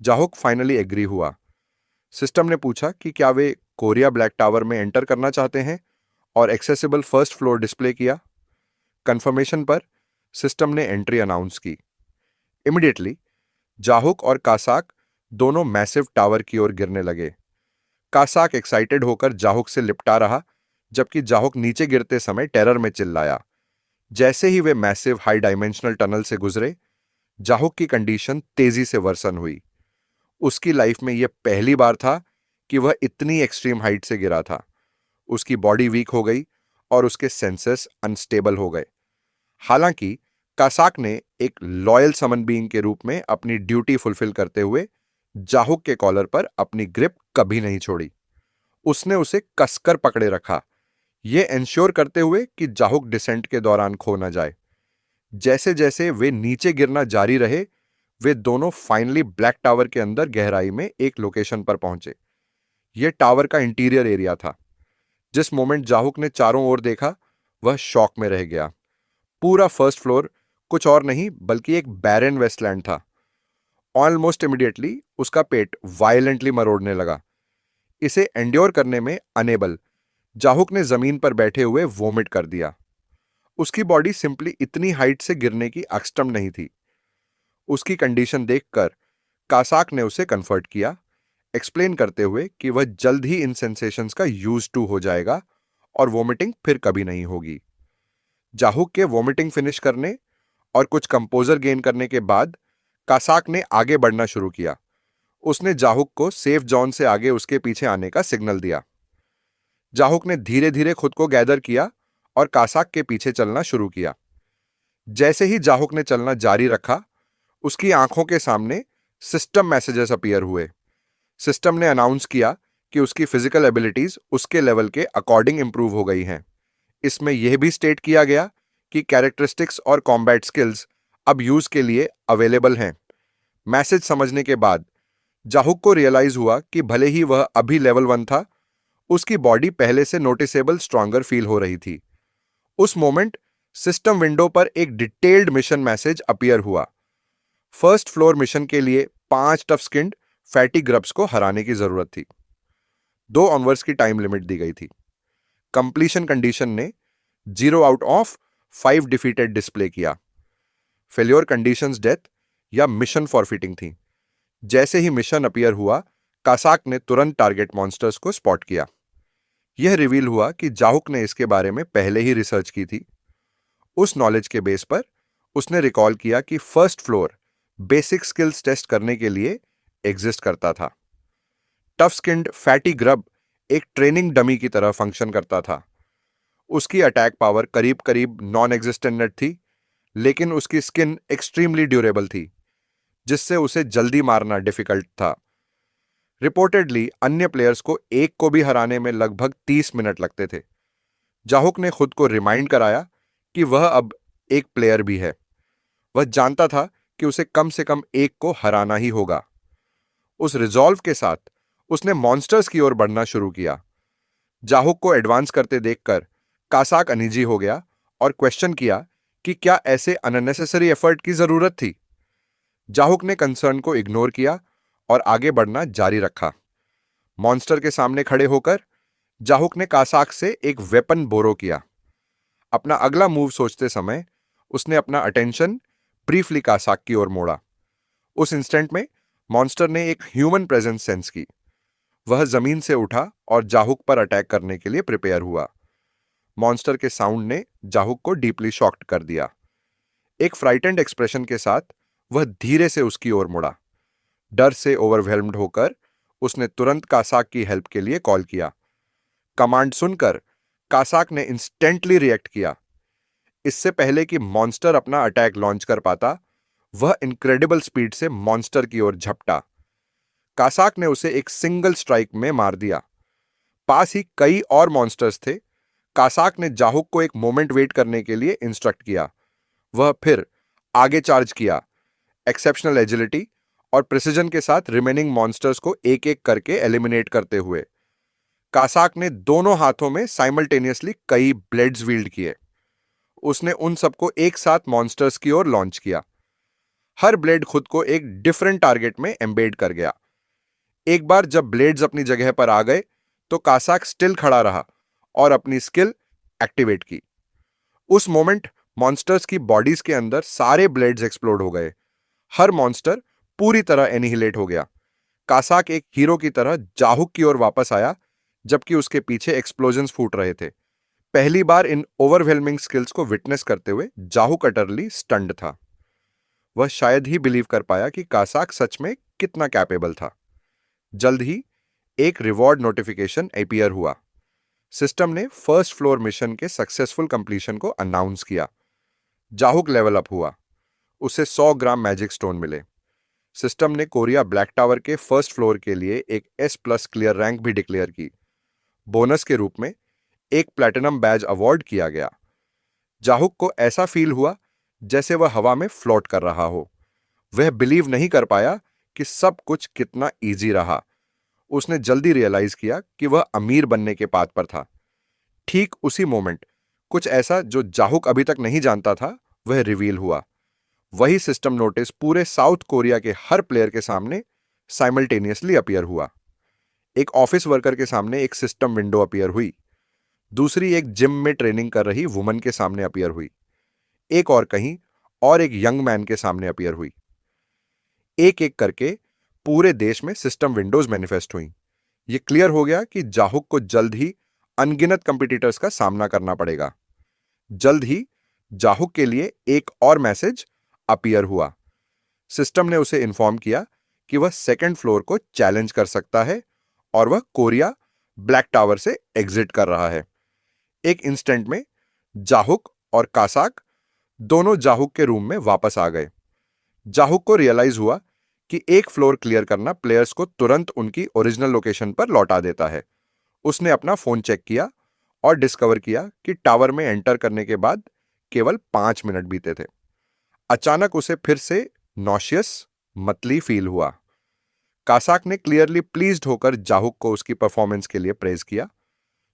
जाहुक फाइनली एग्री हुआ। सिस्टम ने पूछा कि क्या वे कोरिया ब्लैक टावर में एंटर करना चाहते हैं और एक्सेसिबल फर्स्ट फ्लोर डिस्प्ले किया। कंफर्मेशन पर सिस्टम ने एंट्री अनाउंस की। इमीडिएटली जाहुक और कासाक दोनों मैसिव टावर की ओर गिरने लगे। कासाक एक्साइटेड होकर जाहुक से लिपटा रहा, जबकि जाहुक नीचे गिरते समय टेरर में चिल्लाया। जैसे ही वे मैसिव हाई डायमेंशनल टनल से गुजरे, जाहुक की कंडीशन तेजी से वर्सन हुई। उसकी लाइफ में यह पहली बार था कि वह इतनी एक्सट्रीम हाइट से गिरा था। उसकी बॉडी वीक हो गई और उसके सेंसेस अनस्टेबल हो गए। हालांकि कासाक ने एक लॉयल समन बीइंग के रूप में अपनी ड्यूटी फुलफिल करते हुए जाहुक के कॉलर पर अपनी ग्रिप कभी नहीं छोड़ी। उसने उसे कसकर पकड़े रखा, यह एंश्योर करते हुए कि जाहुक डिसेंट के दौरान खो न जाए। जैसे जैसे वे नीचे गिरना जारी रहे, वे दोनों फाइनली ब्लैक टावर के अंदर गहराई में एक लोकेशन पर पहुंचे। यह टावर का इंटीरियर एरिया था। जिस मोमेंट जाहुक ने चारों ओर देखा, वह शॉक में रह गया। पूरा फर्स्ट फ्लोर कुछ और नहीं बल्कि एक बैरन वेस्टलैंड था। ऑलमोस्ट इमीडिएटली उसका पेट वायलेंटली मरोड़ने लगा। इसे एंड्योर करने में अनेबल, जाहुक ने जमीन पर बैठे हुए वोमिट कर दिया। उसकी बॉडी सिंपली इतनी हाइट से गिरने की अकस्टम नहीं थी। उसकी कंडीशन देखकर कासाक ने उसे कंफर्ट किया, एक्सप्लेन करते हुए कि वह जल्द ही इन सेंसेशंस का यूज टू हो जाएगा और वोमिटिंग फिर कभी नहीं होगी। जाहुक के वोमिटिंग फिनिश करने और कुछ कंपोजर गेन करने के बाद कासाक ने आगे बढ़ना शुरू किया। उसने जाहुक को सेफ जोन से आगे उसके पीछे आने का सिग्नल दिया। जाहुक ने धीरे धीरे खुद को गैदर किया और कासाक के पीछे चलना शुरू किया। जैसे ही जाहुक ने चलना जारी रखा, उसकी आंखों के सामने सिस्टम मैसेजेस अपीयर हुए। सिस्टम ने अनाउंस किया कि उसकी फिजिकल एबिलिटीज उसके लेवल के अकॉर्डिंग इंप्रूव हो गई हैं। इसमें यह भी स्टेट किया गया कि कैरेक्टरिस्टिक्स और कॉम्बैट स्किल्स अब यूज के लिए अवेलेबल हैं। मैसेज समझने के बाद जाहुक को रियलाइज हुआ कि भले ही वह अभी लेवल 1 था, उसकी बॉडी पहले से नोटिसेबल स्ट्रॉन्गर फील हो रही थी। उस मोमेंट सिस्टम विंडो पर एक डिटेल्ड मिशन मैसेज अपीयर हुआ। फर्स्ट फ्लोर मिशन के लिए 5 टफ स्किन्ड फैटी ग्रब्स को हराने की जरूरत थी। 2 ऑनवर्स की टाइम लिमिट दी गई थी। कंप्लीशन कंडीशन ने 0 आउट ऑफ 5 डिफीटेड डिस्प्ले किया। फेल्योर कंडीशंस डेथ या मिशन फॉरफिटिंग थी। जैसे ही मिशन अपीयर हुआ, कासाक ने तुरंत टारगेट मॉन्स्टर्स को स्पॉट किया। यह रिवील हुआ कि जाहुक ने इसके बारे में पहले ही रिसर्च की थी। उस नॉलेज के बेस पर उसने रिकॉल किया कि first floor basic skills test करने के लिए एग्जिस्ट करता था। टफ स्किन्ड फैटी ग्रब एक ट्रेनिंग डमी की तरह फंक्शन करता था। उसकी अटैक पावर करीब करीब नॉन एग्जिस्टेंट थी, लेकिन उसकी स्किन एक्सट्रीमली ड्यूरेबल थी, जिससे उसे जल्दी मारना डिफिकल्ट था। रिपोर्टेडली अन्य प्लेयर्स को एक को भी हराने में लगभग 30 मिनट लगते थे। जाहुक ने खुद को रिमाइंड कराया कि वह अब एक प्लेयर भी है। वह जानता था कि उसे कम से कम एक को हराना ही होगा। उस रिजॉल्व के साथ उसने मॉन्स्टर्स की ओर बढ़ना शुरू किया। जाहुक को एडवांस करते देखकर कासाक अनईजी हो गया और क्वेश्चन किया कि क्या ऐसे अननेसेसरी एफर्ट की जरूरत थी। जाहुक ने कंसर्न को इग्नोर किया और आगे बढ़ना जारी रखा। मॉन्स्टर के सामने खड़े होकर जाहुक ने कासाक से एक वेपन बोरो किया। अपना अगला मूव सोचते समय उसने अपना अटेंशन ब्रीफली कासाक की ओर मोड़ा। उस इंस्टेंट में मॉन्स्टर ने एक ह्यूमन प्रेजेंस सेंस की। वह जमीन से उठा और जाहुक पर अटैक करने के लिए प्रिपेयर हुआ। मॉन्स्टर के साउंड ने जाहुक को डीपली शॉक्ड कर दिया। एक फ्राइटेंड एक्सप्रेशन के साथ वह धीरे से उसकी ओर मुड़ा। डर से ओवरवेल्म्ड होकर उसने तुरंत कासाक की हेल्प के लिए कॉल किया। कमांड सुनकर कासाक ने इंस्टेंटली रिएक्ट किया। इससे पहले कि मॉन्स्टर अपना अटैक लॉन्च कर पाता, वह इनक्रेडिबल स्पीड से मॉन्स्टर की ओर झपटा। कासाक ने उसे एक सिंगल स्ट्राइक में मार दिया। पास ही कई और मॉन्स्टर्स थे। कासाक ने जाहुक को एक मोमेंट वेट करने के लिए इंस्ट्रक्ट किया। वह फिर आगे चार्ज किया, एक्सेप्शनल एजिलिटी और प्रिसिजन के साथ रिमेनिंग मॉन्स्टर्स को एक एक करके एलिमिनेट करते हुए। कासाक ने दोनों हाथों में साइमल्टेनियसली कई ब्लेड्स विल्ड किए। उसने उन सबको एक साथ मॉन्स्टर्स की ओर लॉन्च किया। हर ब्लेड खुद को एक डिफरेंट टारगेट में एम्बेड कर गया। एक बार जब ब्लेड्स अपनी जगह पर आ गए, तो कासाक स्टिल खड़ा रहा और अपनी स्किल एक्टिवेट की। उस मोमेंट मॉन्स्टर्स की बॉडीज के अंदर सारे ब्लेड्स एक्सप्लोड हो गए। हर मॉन्स्टर पूरी तरह एनिहिलेट हो गया। कासाक एक हीरो की तरह जाहुक की ओर वापस आया, जबकि उसके पीछे एक्सप्लोजन्स फूट रहे थे। पहली बार इन ओवरवेलमिंग स्किल्स को विटनेस करते हुए जाहुक अटरली स्टन्ड था। वह शायद ही बिलीव कर पाया कि कासाक सच में कितना कैपेबल था। जल्द ही एक रिवॉर्ड नोटिफिकेशन अपीयर हुआ। सिस्टम ने फर्स्ट फ्लोर मिशन के सक्सेसफुल कंप्लीशन को अनाउंस किया। जाहुक लेवल अप हुआ। उसे 100 ग्राम मैजिक स्टोन मिले। सिस्टम ने कोरिया ब्लैक टावर के फर्स्ट फ्लोर के लिए एक S+ क्लियर रैंक भी डिक्लेयर की। बोनस के रूप में एक प्लैटिनम बैज अवार्ड किया गया। जाहुक को ऐसा फील हुआ जैसे वह हवा में फ्लोट कर रहा हो। वह बिलीव नहीं कर पाया कि सब कुछ कितना इजी रहा। उसने जल्दी रियलाइज किया कि वह अमीर बनने के पाथ पर था। ठीक उसी मोमेंट कुछ ऐसा जो जाहुक अभी तक नहीं जानता था वह रिवील हुआ। वही सिस्टम नोटिस पूरे साउथ कोरिया के हर प्लेयर के सामने साइमल्टेनियसली अपीयर हुआ। एक ऑफिस वर्कर के सामने एक सिस्टम विंडो अपीयर हुई। दूसरी एक जिम में ट्रेनिंग कर रही वुमन के सामने अपीयर हुई। एक और कहीं और एक यंग मैन के सामने अपीयर हुई। एक एक करके पूरे देश में सिस्टम विंडोज मैनिफेस्ट हुई। यह क्लियर हो गया कि जाहुक को जल्द ही अनगिनत कंपटीटर्स का सामना करना पड़ेगा। जल्द ही जाहुक के लिए एक और मैसेज अपीयर हुआ। सिस्टम ने उसे इन्फॉर्म किया कि वह सेकंड फ्लोर को चैलेंज कर सकता है और वह कोरिया ब्लैक टावर से एग्जिट कर रहा है। एक इंस्टेंट में जाहुक और कासाक दोनों जाहुक के रूम में वापस आ गए। जाहुक को रियलाइज हुआ कि एक फ्लोर क्लियर करना प्लेयर्स को तुरंत उनकी ओरिजिनल लोकेशन पर लौटा देता है। उसने अपना फोन चेक किया और डिस्कवर किया कि टावर में एंटर करने के बाद केवल 5 मिनट बीते थे। अचानक उसे फिर से नॉशियस, मतली फील हुआ। कासाक ने क्लियरली प्लीज्ड होकर जाहुक को उसकी परफॉर्मेंस के लिए प्रेज किया।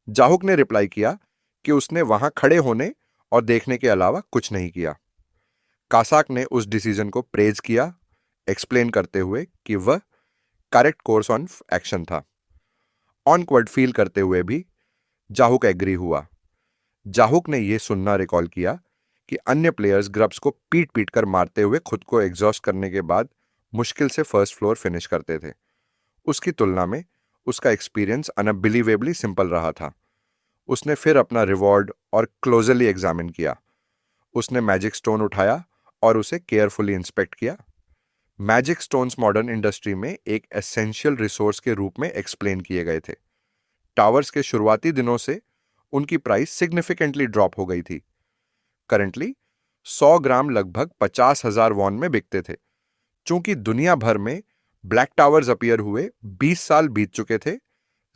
जाहुक ने रिप्लाई किया कि उसने वहां खड़े होने और देखने के अलावा कुछ नहीं किया। कासाक ने उस डिसीजन को प्रेज किया, एक्सप्लेन करते हुए कि वह करेक्ट कोर्स ऑफ एक्शन था। ऑनवर्ड फील करते हुए भी जाहुक एग्री हुआ। जाहुक ने यह सुनना रिकॉल किया कि अन्य प्लेयर्स ग्रब्स को पीट पीट कर मारते हुए खुद को एग्जॉस्ट करने के बाद मुश्किल से फर्स्ट फ्लोर फिनिश करते थे। उसकी तुलना में उसका एक्सपीरियंस अनबिलीवेबली सिंपल रहा था। उसने फिर अपना रिवॉर्ड और क्लोजली एग्जामिन किया। उसने मैजिक स्टोन उठाया और उसे केयरफुली इंस्पेक्ट किया। मैजिक स्टोन्स मॉडर्न इंडस्ट्री में एक एसेंशियल रिसोर्स के रूप में एक्सप्लेन किए गए थे। टावर्स के शुरुआती दिनों से उनकी प्राइस सिग्निफिकेंटली ड्रॉप हो गई थी। करंटली 100 ग्राम लगभग 50,000 वॉन में बिकते थे। चूंकि दुनिया भर में ब्लैक टावर्स अपीयर हुए 20 साल बीत चुके थे,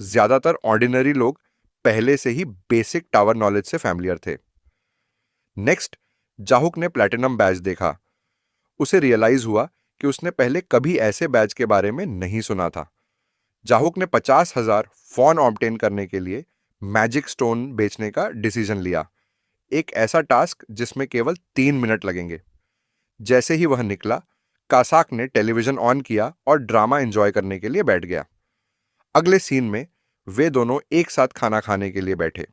ज्यादातर ऑर्डिनरी लोग पहले से ही बेसिक टावर नॉलेज से फैमिलियर थे। नेक्स्ट, जाहुक ने प्लैटिनम बैज देखा। उसे रियलाइज हुआ कि उसने पहले कभी ऐसे बैज के बारे में नहीं सुना था। जाहुक ने 50,000 फॉन ऑब्टेन करने के लिए मैजिक स्टोन बेचने का डिसीजन लिया, एक ऐसा टास्क जिसमें केवल 3 मिनट लगेंगे। जैसे ही वह निकला, कासाक ने टेलीविजन ऑन किया और ड्रामा एंजॉय करने के लिए बैठ गया। अगले सीन में वे दोनों एक साथ खाना खाने के लिए बैठे।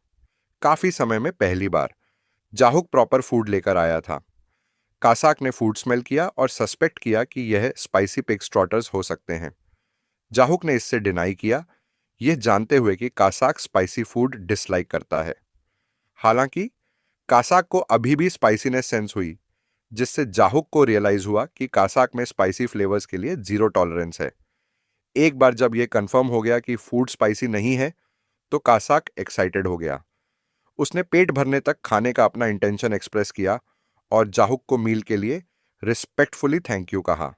काफी समय में पहली बार जाहुक प्रॉपर फूड लेकर आया था। कासाक ने फूड स्मेल किया और सस्पेक्ट किया कि यह स्पाइसी पिग स्ट्रॉटर्स हो सकते हैं। जाहुक ने इससे डिनाई किया, यह जानते हुए कि कासाक स्पाइसी फूड डिसलाइक करता है। हालांकि कासाक को अभी भी स्पाइसीनेस सेंस हुई, जिससे जाहुक को रियलाइज हुआ कि कासाक में स्पाइसी फ्लेवर्स के लिए जीरो टॉलरेंस है। एक बार जब यह कंफर्म हो गया कि फूड स्पाइसी नहीं है, तो कासाक एक्साइटेड हो गया। उसने पेट भरने तक खाने का अपना इंटेंशन एक्सप्रेस किया और जाहुक को मील के लिए रिस्पेक्टफुली थैंक यू कहा।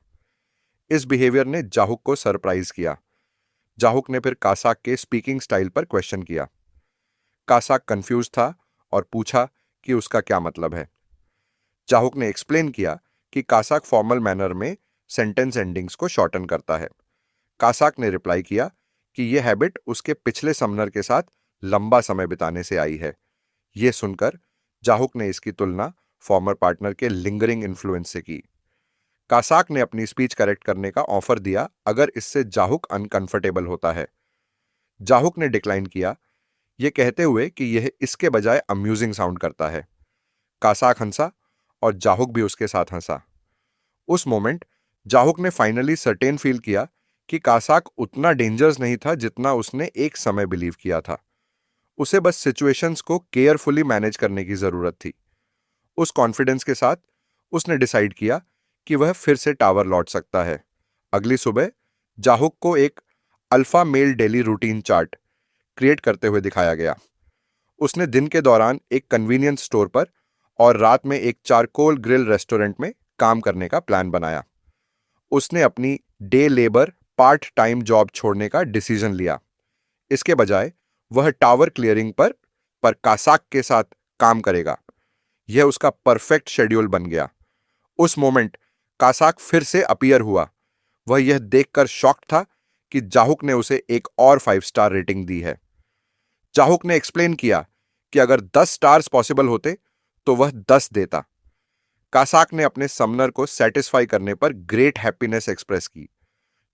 इस बिहेवियर ने जाहुक को सरप्राइज किया। जाहुक ने फिर कासाक के स्पीकिंग स्टाइल पर क्वेश्चन किया। कासाक कंफ्यूज था और पूछा कि उसका क्या मतलब है। जाहुक ने एक्सप्लेन किया कि कासाक फॉर्मल मैनर में सेंटेंस एंडिंग्स को शॉर्टन करता है। कासाक ने रिप्लाई किया कि यह हैबिट उसके पिछले समनर के साथ लंबा समय बिताने से आई है। यह सुनकर जाहुक ने इसकी तुलना फॉर्मर पार्टनर के लिंगरिंग इन्फ्लुएंस से की। कासाक ने अपनी स्पीच करेक्ट करने का ऑफर दिया अगर इससे जाहुक अनकंफर्टेबल होता है। जाहुक ने डिक्लाइन किया, यह कहते हुए कि यह इसके बजाय अम्यूजिंग साउंड करता है। कासाक हंसा और जाहुक भी उसके साथ हंसा। उस मोमेंट जाहुक ने फाइनली सर्टेन फील किया कि कासाक उतना डेंजरस नहीं था जितना उसने एक समय बिलीव किया था। उसे बस सिचुएशंस को केयरफुली मैनेज करने की जरूरत थी। उस कॉन्फिडेंस के साथ उसने डिसाइड किया कि वह फिर से टावर लौट सकता है, अगली सुबह जाहुक को एक alpha male daily routine chart create करते हुए दिखाया गया। उसने दिन के दौरान एक कन्वीनियंस स्टोर पर और रात में एक चारकोल ग्रिल रेस्टोरेंट में काम करने का प्लान बनाया। उसने अपनी day labour part time job छोड़ने का डिसीजन लिया। इसके बजाय वह टावर क्लियरिंग पर कासाक के साथ काम करेगा। यह उसका परफेक्ट शेड्यूल बन गया। उस मोमेंट कासाक फिर से अपीयर हुआ। वह यह देखकर शॉक्ड था कि जाहुक ने उसे एक और 5 स्टार रेटिंग दी है। जाहुक ने एक्सप्लेन किया कि अगर 10 स्टार्स पॉसिबल होते तो वह 10 देता। कासाक ने अपने समनर को सेटिस्फाई करने पर ग्रेट हैप्पीनेस एक्सप्रेस की।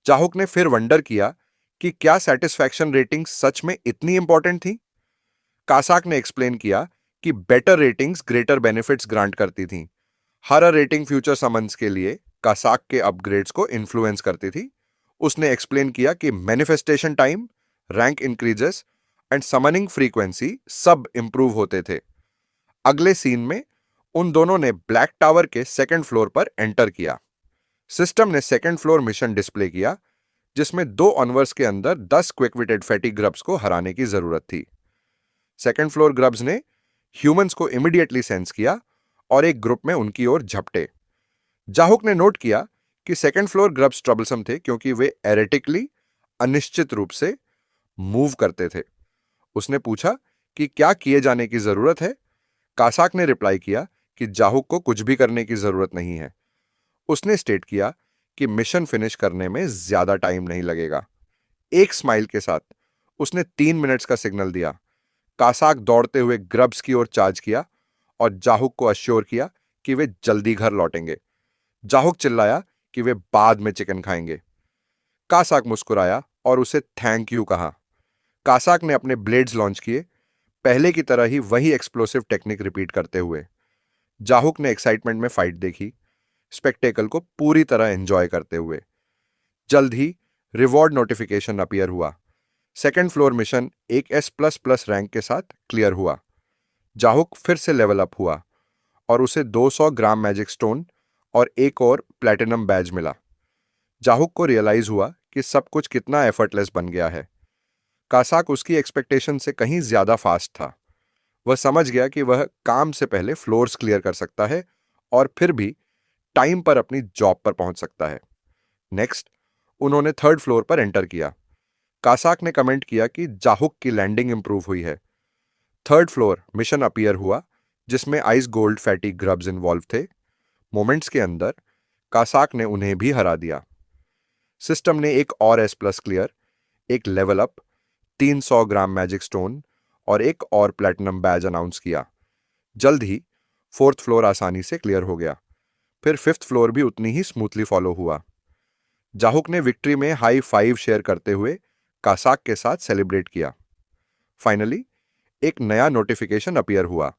जाहुक ने फिर वंडर किया कि क्या सेटिस्फैक्शन रेटिंग सच में इतनी इंपॉर्टेंट थी। कासाक ने एक्सप्लेन किया कि better ratings greater benefits grant करती थीं। हर रेटिंग फ्यूचर समन्स के लिए कासाक के अपग्रेड्स को इन्फ्लुएंस करती थी। उसने एक्सप्लेन किया कि manifestation time, rank increases and summoning frequency सब इंप्रूव होते थे। अगले सीन में उन दोनों ने ब्लैक टावर के सेकंड फ्लोर पर एंटर किया। सिस्टम ने सेकंड फ्लोर मिशन डिस्प्ले किया, जिसमें 2 ऑनवर्स के अंदर 10 क्विक-विटेड फैटी ग्रब्स को हराने की जरूरत थी। सेकंड फ्लोर ग्रब्स ने ह्यूमंस को इमीडिएटली सेंस किया और एक ग्रुप में उनकी ओर झपटे। जाहुक ने नोट किया कि सेकंड फ्लोर ग्रब्स ट्रबलसम थे क्योंकि वे एरेटिकली अनिश्चित रूप से मूव करते थे। उसने पूछा कि क्या किए जाने की जरूरत है। कासाक ने रिप्लाई किया कि जाहुक को कुछ भी करने की जरूरत नहीं है। उसने स्टेट किया कि मिशन फिनिश करने में ज्यादा टाइम नहीं लगेगा। एक स्माइल के साथ उसने 3 मिनट्स का सिग्नल दिया। कासाक दौड़ते हुए ग्रब्स की ओर चार्ज किया और जाहुक को अश्योर किया कि वे जल्दी घर लौटेंगे। जाहुक चिल्लाया कि वे बाद में चिकन खाएंगे। कासाक मुस्कुराया और उसे थैंक यू कहा। कासाक ने अपने ब्लेड्स लॉन्च किए, पहले की तरह ही वही एक्सप्लोसिव टेक्निक रिपीट करते हुए। जाहुक ने एक्साइटमेंट में फाइट देखी, स्पेक्टेकल को पूरी तरह एंजॉय करते हुए। जल्द ही रिवॉर्ड नोटिफिकेशन अपीयर हुआ। सेकंड फ्लोर मिशन एक S++ रैंक के साथ क्लियर हुआ। जाहुक फिर से लेवल अप हुआ और उसे 200 ग्राम मैजिक स्टोन और एक और प्लैटिनम बैज मिला। जाहुक को रियलाइज हुआ कि सब कुछ कितना एफर्टलेस बन गया है। कासाक उसकी एक्सपेक्टेशन से कहीं ज्यादा फास्ट था। वह समझ गया कि वह काम से पहले फ्लोर्स क्लियर कर सकता है और फिर भी टाइम पर अपनी जॉब पर पहुंच सकता है। नेक्स्ट, उन्होंने थर्ड फ्लोर पर एंटर किया। कासाक ने कमेंट किया कि जाहुक की लैंडिंग इंप्रूव हुई है। थर्ड फ्लोर मिशन अपीयर हुआ, जिसमें ice gold fatty grubs involve थे। मोमेंट्स के अंदर कासाक ने उन्हें भी हरा दिया। सिस्टम ने एक और S+ क्लियर, एक लेवल अप, 300 ग्राम मैजिक स्टोन और एक और प्लैटिनम बैज अनाउंस किया। जल्द ही फोर्थ फ्लोर आसानी से क्लियर हो गया। फिर फिफ्थ फ्लोर भी उतनी ही स्मूथली फॉलो हुआ। जाहुक ने विक्ट्री में हाई 5 शेयर करते हुए कासाक के साथ सेलिब्रेट किया। फाइनली एक नया नोटिफिकेशन अपीयर हुआ।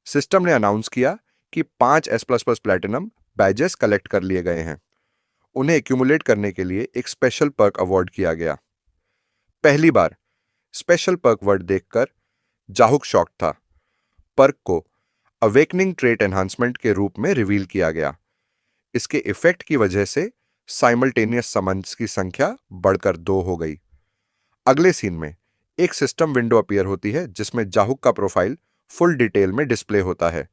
सिस्टम ने अनाउंस किया कि 5 S++ प्लैटिनम बैजेस कलेक्ट कर लिए गए हैं। उन्हें एक्यूमुलेट करने के लिए एक स्पेशल पर्क अवार्ड किया गया। पहली बार स्पेशल पर्क वर्ड देखकर जाहुक शॉक था। पर्क को अवेकनिंग ट्रेट एनहांसमेंट के रूप में रिवील किया गया। इसके इफेक्ट की वजह से साइमल्टेनियस समन्स की संख्या बढ़कर 2 हो गई। अगले सीन में एक सिस्टम विंडो अपीयर होती है, जिसमें जाहुक का प्रोफाइल फुल डिटेल में डिस्प्ले होता है।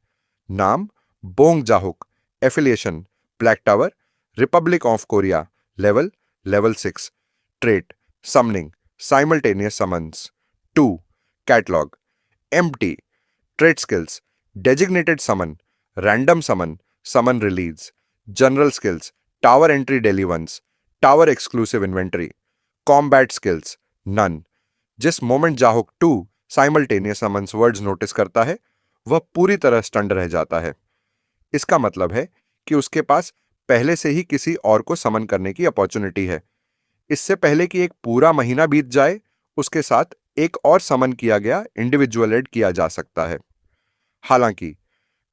नाम Bong Jahuk, affiliation Black Tower, Republic of Korea, level 6, trait summoning, simultaneous summons 2, catalogue empty, trait skills designated summon, random summon, summon release, general skills tower entry daily once, tower exclusive inventory, combat skills none. जिस moment Jahuk 2 simultaneous summons words notice करता है, वह पूरी तरह stunted रह जाता है। इसका मतलब है कि उसके पास पहले से ही किसी और को समन करने की अपॉर्चुनिटी है। इससे पहले कि एक पूरा महीना बीत जाए, उसके साथ एक और समन किया गया इंडिविजुअल ऐड किया जा सकता है। हालांकि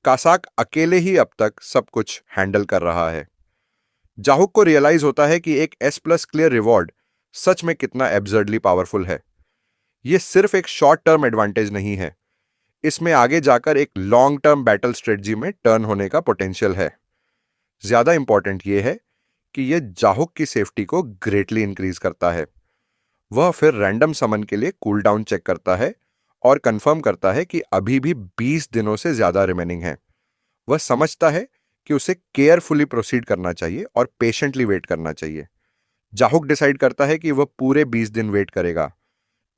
कासाक अकेले ही अब तक सब कुछ हैंडल कर रहा है। जाहुक को रियलाइज होता है कि एक S+ क्लियर रिवॉर्ड सच में कितना एब्सर्डली पावरफुल है। यह सिर्फ एक शॉर्ट टर्म एडवांटेज नहीं है, इसमें आगे जाकर एक लॉन्ग टर्म बैटल स्ट्रेटजी में टर्न होने का पोटेंशियल है। ज्यादा इंपॉर्टेंट यह है कि यह जाहुक की सेफ्टी को ग्रेटली इंक्रीज करता है। वह फिर रैंडम समन के लिए कूल डाउन चेक करता है और कंफर्म करता है कि अभी भी 20 दिनों से ज्यादा रिमेनिंग है। वह समझता है कि उसे केयरफुली प्रोसीड करना चाहिए और पेशेंटली वेट करना चाहिए। जाहुक डिसाइड करता है कि वह पूरे 20 दिन वेट करेगा।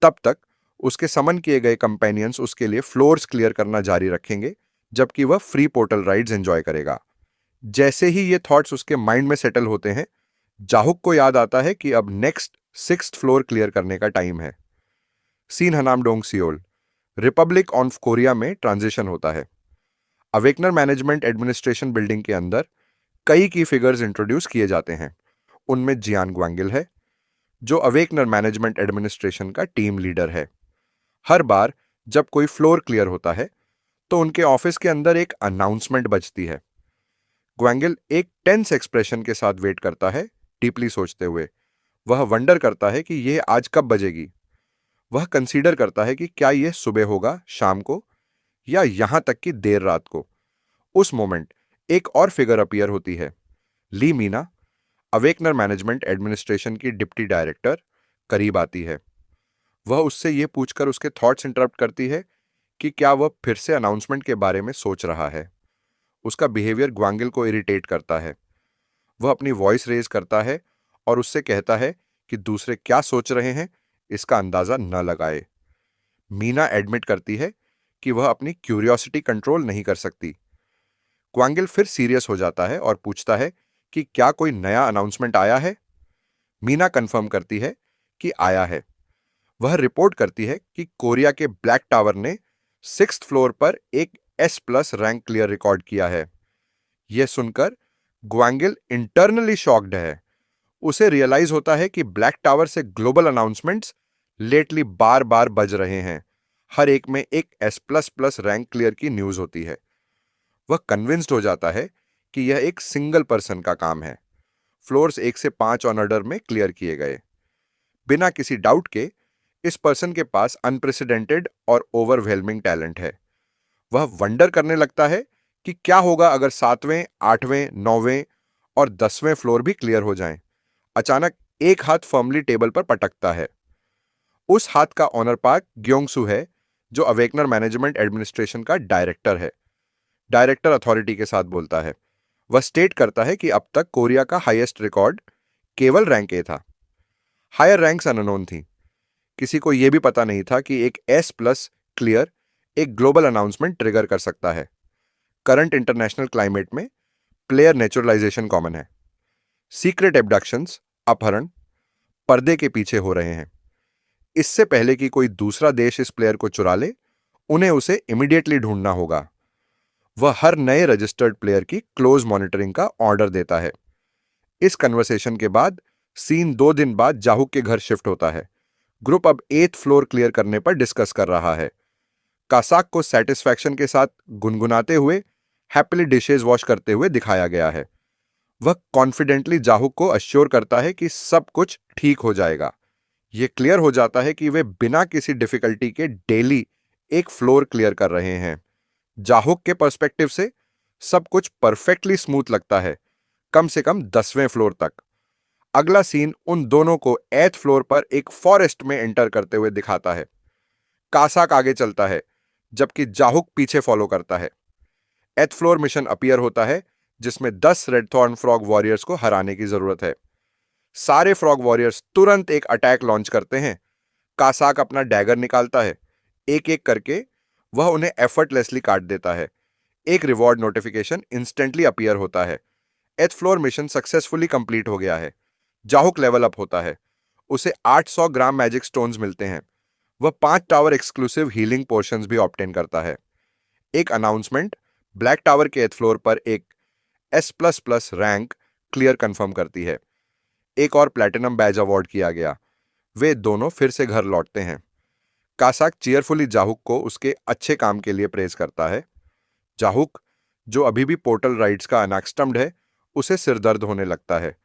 तब तक उसके समन किए गए कंपेनियंस उसके लिए फ्लोर्स क्लियर करना जारी रखेंगे, जबकि वह फ्री पोर्टल राइड्स एंजॉय करेगा। जैसे ही ये थॉट्स उसके माइंड में सेटल होते हैं, जाहुक को याद आता है कि अब नेक्स्ट 6th फ्लोर क्लियर करने का टाइम है। Scene Hannamdong Seoul, Republic of Korea में ट्रांजिशन होता है। अवेकनर मैनेजमेंट एडमिनिस्ट्रेशन बिल्डिंग के अंदर कई की फिगर्स इंट्रोड्यूस किए जाते हैं। उनमें जियान ग्वांगिल है, जो अवेकनर मैनेजमेंट एडमिनिस्ट्रेशन का टीम लीडर है। हर बार जब कोई फ्लोर क्लियर होता है, तो उनके ऑफिस के अंदर एक अनाउंसमेंट बजती है। ग्वांगिल एक टेंस एक्सप्रेशन के साथ वेट करता है, डीपली सोचते हुए। वह वंडर करता है कि यह आज कब बजेगी। वह कंसीडर करता है कि क्या यह सुबह होगा, शाम को, या यहां तक कि देर रात को। उस मोमेंट एक और फिगर अपीयर होती है। ली मीना, अवेकनर मैनेजमेंट एडमिनिस्ट्रेशन की डिप्टी डायरेक्टर, करीब आती है। वह उससे यह पूछकर उसके थॉट्स इंटरप्ट करती है कि क्या वह फिर से अनाउंसमेंट के बारे में सोच रहा है। उसका बिहेवियर ग्वांगिल को इरिटेट करता है। वह अपनी वॉइस रेज करता है और उससे कहता है कि दूसरे क्या सोच रहे हैं, इसका अंदाजा न लगाए। मीना एडमिट करती है कि वह अपनी क्यूरियोसिटी कंट्रोल नहीं कर सकती। ग्वांगिल फिर सीरियस हो जाता है और पूछता है कि क्या कोई नया अनाउंसमेंट आया है। मीना कंफर्म करती है कि आया है। वह रिपोर्ट करती है कि कोरिया के ब्लैक टावर ने 6th फ्लोर पर एक S+ रैंक क्लियर रिकॉर्ड किया है। यह सुनकर ग्वांगिल इंटरनली शॉक्ड है। उसे रियलाइज होता है कि ब्लैक टावर से ग्लोबल अनाउंसमेंट्स लेटली बार बार बज रहे हैं। हर एक में एक S++ रैंक क्लियर की न्यूज होती है। वह कन्विंस्ड हो जाता है कि यह एक सिंगल पर्सन का काम है। फ्लोर्स 1 से 5 ऑन ऑर्डर में क्लियर किए गए। बिना किसी डाउट के इस पर्सन के पास अनप्रेसिडेंटेड और ओवरवेलमिंग टैलेंट है। वह वंडर करने लगता है कि क्या होगा अगर 7वें, 8वें, 9वें और 10वें फ्लोर भी क्लियर हो जाएं। अचानक एक हाथ फर्मली टेबल पर पटकता है। उस हाथ का ऑनर पार्क ग्योंगसू है, जो अवेकनर मैनेजमेंट एडमिनिस्ट्रेशन का डायरेक्टर है। डायरेक्टर अथॉरिटी के साथ बोलता है। वह स्टेट करता है कि अब तक कोरिया का हाईएस्ट रिकॉर्ड केवल रैंक ए था। हायर रैंक्स अननोन थी। किसी को यह भी पता नहीं था कि एक S+ क्लियर एक ग्लोबल अनाउंसमेंट ट्रिगर कर सकता है। करंट इंटरनेशनल क्लाइमेट में प्लेयर नेचुरलाइजेशन कॉमन है। सीक्रेट एब्डक्शंस, अपहरण, पर्दे के पीछे हो रहे हैं। इससे पहले कि कोई दूसरा देश इस प्लेयर को चुरा ले, उन्हें उसे इमीडिएटली ढूंढना होगा। वह हर नए रजिस्टर्ड प्लेयर की क्लोज मॉनिटरिंग का ऑर्डर देता है। इस कन्वर्सेशन के बाद सीन 2 दिन बाद जाहुक के घर शिफ्ट होता है। ग्रुप अब 8th फ्लोर क्लियर करने पर डिस्कस कर रहा है। कासाक को सेटिस्फैक्शन के साथ गुनगुनाते हुए, हैप्पीली डिशेज वॉश करते हुए दिखाया गया है। वह कॉन्फिडेंटली जाहुक को अश्योर करता है कि सब कुछ ठीक हो जाएगा। यह क्लियर हो जाता है कि वे बिना किसी डिफिकल्टी के डेली एक फ्लोर क्लियर कर रहे हैं। जाहुक के पर्सपेक्टिव से सब कुछ परफेक्टली स्मूथ लगता है, कम से कम 10वें फ्लोर तक। अगला सीन उन दोनों को 8th फ्लोर पर एक फॉरेस्ट में एंटर करते हुए दिखाता है। कासाक आगे चलता है, जबकि जाहुक पीछे फॉलो करता है। 8th फ्लोर मिशन अपीयर होता है, जिसमें 10 रेड थॉर्न फ्रॉग वॉरियर्स को हराने की जरूरत है। सारे फ्रॉग वॉरियर्स तुरंत एक अटैक लॉन्च करते हैं। कासाक अपना डैगर निकालता है। एक एक करके वह उन्हें एफर्टलेसली काट देता है। एक रिवॉर्ड नोटिफिकेशन इंस्टेंटली अपीयर होता है। 8th floor mission successfully complete हो गया है। जाहुक लेवल अप होता है। उसे 800 ग्राम मैजिक स्टोन्स मिलते हैं। वह 5 टावर एक्सक्लूसिव हीलिंग पोर्शंस भी ऑब्टेन करता है। एक अनाउंसमेंट ब्लैक टावर के 8th फ्लोर पर एक S++ रैंक क्लियर कंफर्म करती है। एक और प्लैटिनम बैज अवार्ड किया गया। वे दोनों फिर से घर लौटते हैं। कासाक चीयरफुली जाहुक को उसके अच्छे काम के लिए प्रेज करता है। जाहुक, जो अभी भी पोर्टल राइड्स का अनएक्स्टम्ड है, उसे सिरदर्द होने लगता है।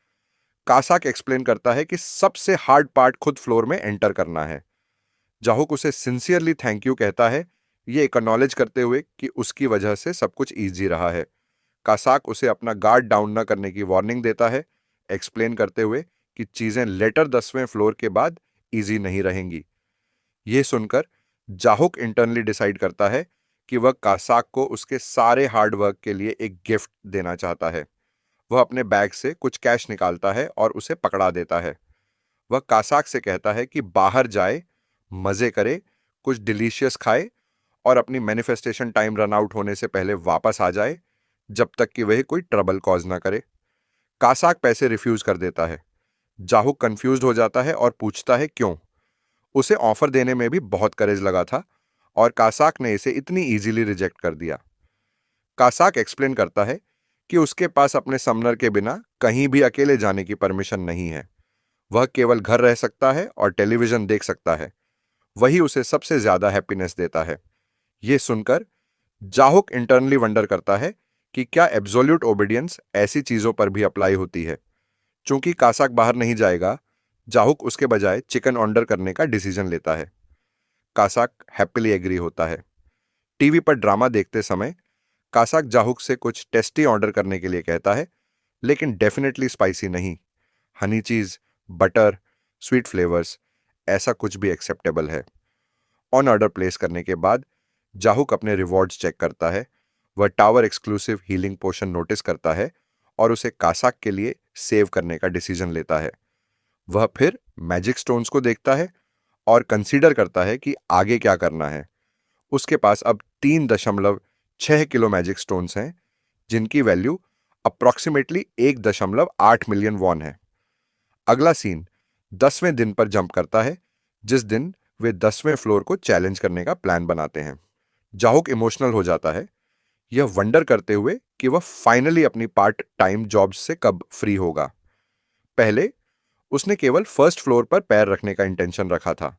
कासाक एक्सप्लेन करता है कि सबसे हार्ड पार्ट खुद फ्लोर में एंटर करना है। जाहुक उसे सिंसियरली थैंक यू कहता है, ये एक्नॉलेज करते हुए कि उसकी वजह से सब कुछ ईजी रहा है। कासाक उसे अपना गार्ड डाउन न करने की वार्निंग देता है, एक्सप्लेन करते हुए कि चीजें लेटर 10वें फ्लोर के बाद इजी नहीं रहेंगी। यह सुनकर जाहुक इंटरनली डिसाइड करता है कि वह कासाक को उसके सारे हार्ड वर्क के लिए एक गिफ्ट देना चाहता है। वह अपने बैग से कुछ कैश निकालता है और उसे पकड़ा देता है। वह कासाक से कहता है कि बाहर जाए, मजे करे, कुछ डिलीशियस खाए और अपनी मैनिफेस्टेशन टाइम रन आउट होने से पहले वापस आ जाए, जब तक कि वह कोई ट्रबल कॉज ना करे। कासाक पैसे रिफ्यूज कर देता है। जाहुक कंफ्यूज्ड हो जाता है और पूछता है क्यों। उसे ऑफर देने में भी बहुत करेज लगा था और कासाक ने इसे इतनी इजीली रिजेक्ट कर दिया। कासाक एक्सप्लेन करता है कि उसके पास अपने समनर के बिना कहीं भी अकेले जाने की परमिशन नहीं है। वह केवल घर रह सकता है और टेलीविजन देख सकता है। वही उसे सबसे ज्यादा हैप्पीनेस देता है। यह सुनकर जाहुक इंटरनली वंडर करता है कि क्या एब्सोल्यूट ओबीडियंस ऐसी चीजों पर भी अप्लाई होती है। चूंकि कासाक बाहर नहीं जाएगा, जाहुक उसके बजाय चिकन ऑर्डर करने का डिसीजन लेता है। कासाक हैप्पीली एग्री होता है। टीवी पर ड्रामा देखते समय कासाक जाहुक से कुछ टेस्टी ऑर्डर करने के लिए कहता है, लेकिन डेफिनेटली स्पाइसी नहीं। हनी चीज, बटर, स्वीट फ्लेवर्स, ऐसा कुछ भी एक्सेप्टेबल है। ऑन ऑर्डर प्लेस करने के बाद जाहुक अपने रिवॉर्ड्स चेक करता है। वह टावर एक्सक्लूसिव हीलिंग पोशन नोटिस करता है और उसे कासाक के लिए सेव करने का डिसीजन लेता है। वह फिर मैजिक स्टोन्स को देखता है और कंसीडर करता है कि आगे क्या करना है। उसके पास अब 3.6 किलो मैजिक स्टोन्स हैं, जिनकी वैल्यू अप्रॉक्सीमेटली 1.8 मिलियन वॉन है। अगला सीन 10वें दिन पर जंप करता है, जिस दिन वे 10वें फ्लोर को चैलेंज करने का प्लान बनाते हैं। जाहुक इमोशनल हो जाता है, यह वंडर करते हुए कि वह फाइनली अपनी पार्ट टाइम जॉब से कब फ्री होगा। पहले उसने केवल फर्स्ट फ्लोर पर पैर रखने का इंटेंशन रखा था।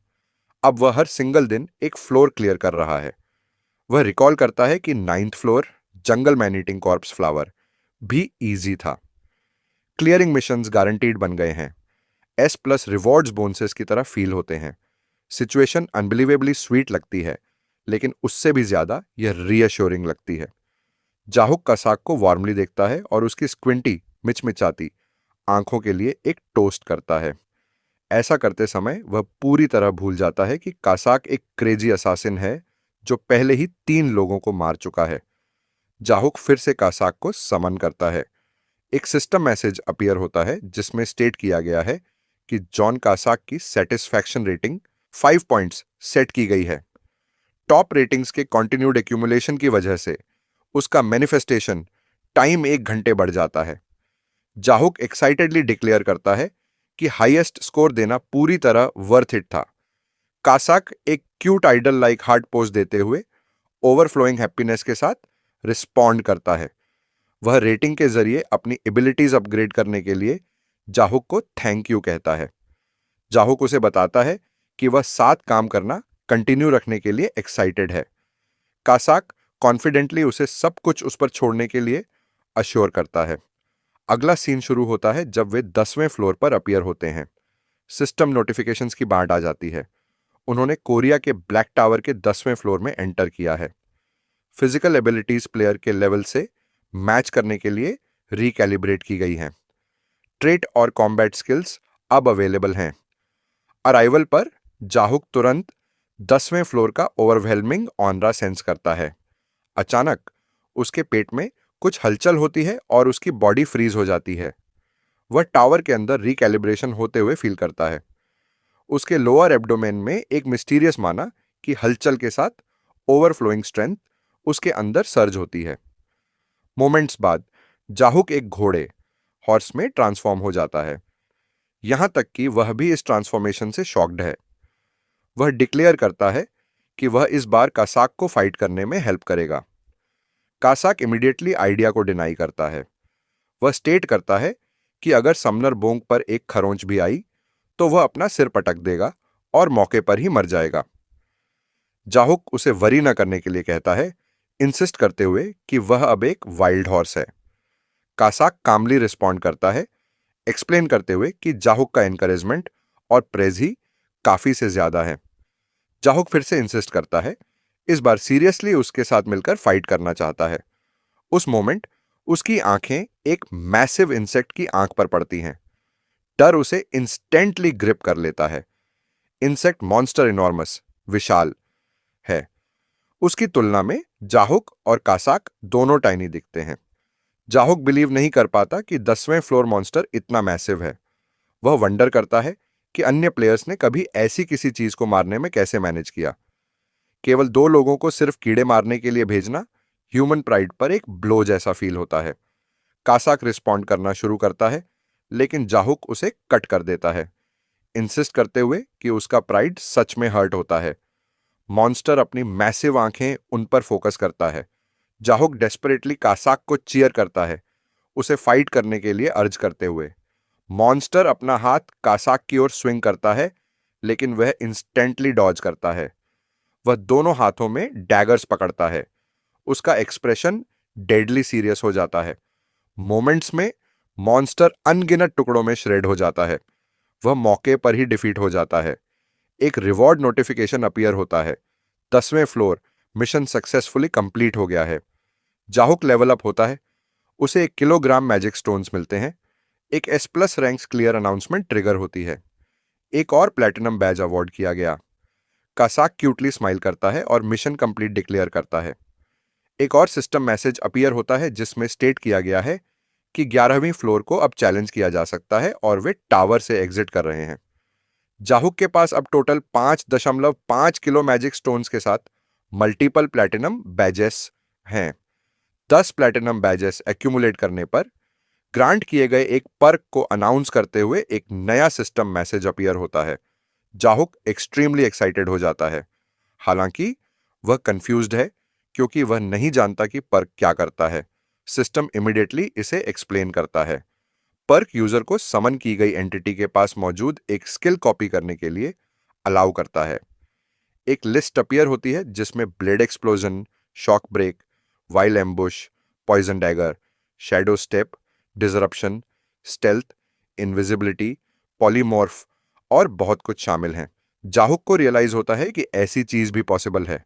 अब वह हर सिंगल दिन एक फ्लोर क्लियर कर रहा है। वह रिकॉल करता है कि 9th फ्लोर जंगल मैन ईटिंग कॉर्प्स फ्लावर भी इजी था। क्लियरिंग मिशंस गारंटीड बन गए हैं। एस प्लस रिवॉर्ड्स बोनसेस की तरह फील होते हैं। सिचुएशन अनबिलीवेबली स्वीट लगती है, लेकिन उससे भी ज्यादा यह रीअश्योरिंग लगती है। जाहुक कासाक को वार्मली देखता है और उसकी स्क्विंटी मिचमिचाती आंखों के लिए एक टोस्ट करता है। ऐसा करते समय वह पूरी तरह भूल जाता है कि कासाक एक क्रेजी असासिन है जो पहले ही 3 लोगों को मार चुका है। जाहुक फिर से कासाक को समन करता है। एक सिस्टम मैसेज अपीयर होता है जिसमें स्टेट किया गया है कि जॉन कासाक की सेटिस्फैक्शन रेटिंग 5 पॉइंट्स सेट की गई है। टॉप रेटिंग्स के कॉन्टिन्यूड एक्यूमुलेशन की वजह से उसका मैनिफेस्टेशन टाइम 1 घंटे बढ़ जाता है। जाहुक एक्साइटेडली डिक्लेयर करता है कि हाईएस्ट स्कोर देना पूरी तरह वर्थ इट था। कासाक एक cute idol like heart pose देते हुए ओवरफ्लोइंग हैप्पीनेस के साथ रिस्पॉन्ड करता है। वह रेटिंग के जरिए अपनी एबिलिटीज अपग्रेड करने के लिए जाहुक को थैंक यू कहता है। जाहुक उसे बताता है कि वह साथ काम करना कंटिन्यू रखने के लिए एक्साइटेड है। कासाक कॉन्फिडेंटली उसे सब कुछ उस पर छोड़ने के लिए अश्योर करता है। अगला सीन शुरू होता है जब वे 10वें फ्लोर पर अपीयर होते हैं। सिस्टम नोटिफिकेशंस की बाढ़ आ जाती है। उन्होंने कोरिया के ब्लैक टावर के 10वें फ्लोर में एंटर किया है। फिजिकल एबिलिटीज प्लेयर के लेवल से मैच करने के लिए रिकैलिब्रेट की गई हैं। ट्रेट और कॉम्बैट स्किल्स अब अवेलेबल हैं। अराइवल पर जाहुक तुरंत 10वें फ्लोर का ओवरवेलमिंग ऑनरा सेंस करता है। अचानक उसके पेट में कुछ हलचल होती है और उसकी बॉडी फ्रीज हो जाती है। वह टावर के अंदर रिकैलिब्रेशन होते हुए फील करता है। उसके लोअर एब्डोमेन में एक मिस्टीरियस माना कि हलचल के साथ ओवरफ्लोइंग स्ट्रेंथ उसके अंदर सर्ज होती है। मोमेंट्स बाद जाहुक एक घोड़े हॉर्स में ट्रांसफॉर्म हो जाता है। यहां तक कि वह भी इस ट्रांसफॉर्मेशन से शॉक्ड है। वह डिक्लेयर करता है कि वह इस बार कासाक को फाइट करने में हेल्प करेगा। कासाक इमीडिएटली आइडिया को डिनाई करता है। वह स्टेट करता है कि अगर समनर बोंग पर एक खरोंच भी आई तो वह अपना सिर पटक देगा और मौके पर ही मर जाएगा। जाहुक उसे वरी न करने के लिए कहता है, इंसिस्ट करते हुए कि वह अब एक वाइल्ड हॉर्स है। कासाक कामली रिस्पॉन्ड करता है, एक्सप्लेन करते हुए कि जाहुक का एनकरेजमेंट और प्रेज ही काफी से ज्यादा है। जाहुक फिर से इंसिस्ट करता है, इस बार सीरियसली उसके साथ मिलकर फाइट करना चाहता है। उस मोमेंट उसकी आंखें एक मैसिव इंसेक्ट की आंख पर पड़ती हैं। डर उसे इंस्टेंटली ग्रिप कर लेता है। इंसेक्ट मॉन्स्टर इनॉर्मस, विशाल है। उसकी तुलना में जाहुक और कासाक दोनों टाइनी दिखते हैं। जाहुक बिलीव नहीं कर पाता कि 10वें फ्लोर मॉन्स्टर इतना मैसिव है। वह वंडर करता है कि अन्य प्लेयर्स ने कभी ऐसी किसी चीज को मारने में कैसे मैनेज किया। केवल 2 लोगों को सिर्फ कीड़े मारने के लिए भेजना ह्यूमन प्राइड पर एक ब्लो जैसा फील होता है। कासाक रिस्पॉन्ड करना शुरू करता है, लेकिन जाहुक उसे कट कर देता है, इंसिस्ट करते हुए कि उसका प्राइड सच में हर्ट होता है। मॉन्स्टर अपनी मैसिव आंखें उन पर फोकस करता है। जाहुक डेस्परेटली कासाक को चीयर करता है, उसे फाइट करने के लिए अर्ज करते हुए। मॉन्स्टर अपना हाथ कासाक की ओर स्विंग करता है, लेकिन वह इंस्टेंटली डॉज करता है। वह दोनों हाथों में डैगर्स पकड़ता है। उसका एक्सप्रेशन डेडली सीरियस हो जाता है। मोमेंट्स में मॉन्स्टर अनगिनत टुकड़ों में श्रेड हो जाता है। वह मौके पर ही डिफीट हो जाता है। एक रिवॉर्ड नोटिफिकेशन अपीयर होता है। 10वें फ्लोर, मिशन सक्सेसफुली कंप्लीट हो गया है। जाहुक लेवल अप होता है। उसे 1 किलोग्राम मैजिक स्टोन्स मिलते हैं। एक S+ ranks clear announcement trigger होती है। एक और प्लैटिनम बैज अवार्ड किया गया। कासाक क्यूटली स्माइल करता है और मिशन कंप्लीट डिक्लेयर करता है। एक और सिस्टम मैसेज अपीयर होता है जिसमें स्टेट किया गया है कि 11वीं फ्लोर को अब चैलेंज किया जा सकता है और वे टावर से एग्जिट कर रहे हैं। जाहुक के पास अब टोटल 5.5 किलो मैजिक स्टोन्स के साथ मल्टीपल प्लैटिनम बैजेस हैं। 10 प्लैटिनम बैजेस एक्यूमुलेट करने पर ग्रांट किए गए एक पर्क को अनाउंस करते हुए एक नया सिस्टम मैसेज अपीयर होता है। जाहुक एक्सट्रीमली एक्साइटेड हो जाता है। हालांकि वह कंफ्यूज्ड है, क्योंकि वह नहीं जानता कि पर्क क्या करता है। सिस्टम इमीडिएटली इसे एक्सप्लेन करता है। पर्क यूजर को समन की गई एंटिटी के पास मौजूद एक स्किल कॉपी करने के लिए अलाउ करता है। एक लिस्ट अपीयर होती है जिसमें blade explosion, shock break, wild ambush, poison dagger, shadow step, disruption, stealth, invisibility, polymorph और बहुत कुछ शामिल हैं। जाहुक को रियलाइज होता है कि ऐसी चीज भी पॉसिबल है।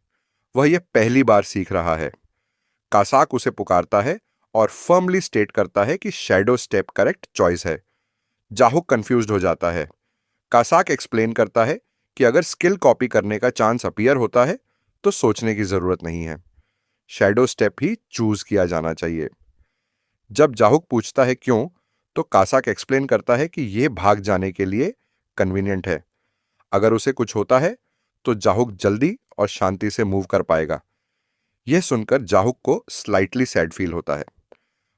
वह यह पहली बार सीख रहा है। कासाक उसे पुकारता है और फर्मली स्टेट करता है कि शैडो स्टेप करेक्ट चॉइस है। जाहुक कंफ्यूज्ड हो जाता है। कासाक एक्सप्लेन करता है कि अगर स्किल कॉपी करने का चांस अपीयर होता है तो सोचने की जरूरत नहीं है। शैडो स्टेप ही चूज किया जाना चाहिए। जब जाहुक पूछता है क्यों, तो कासाक एक्सप्लेन करता है कि यह भाग जाने के लिए कन्वीनियंट है। अगर उसे कुछ होता है तो जाहुक जल्दी और शांति से मूव कर पाएगा। यह सुनकर जाहुक को स्लाइटली सैड फील होता है।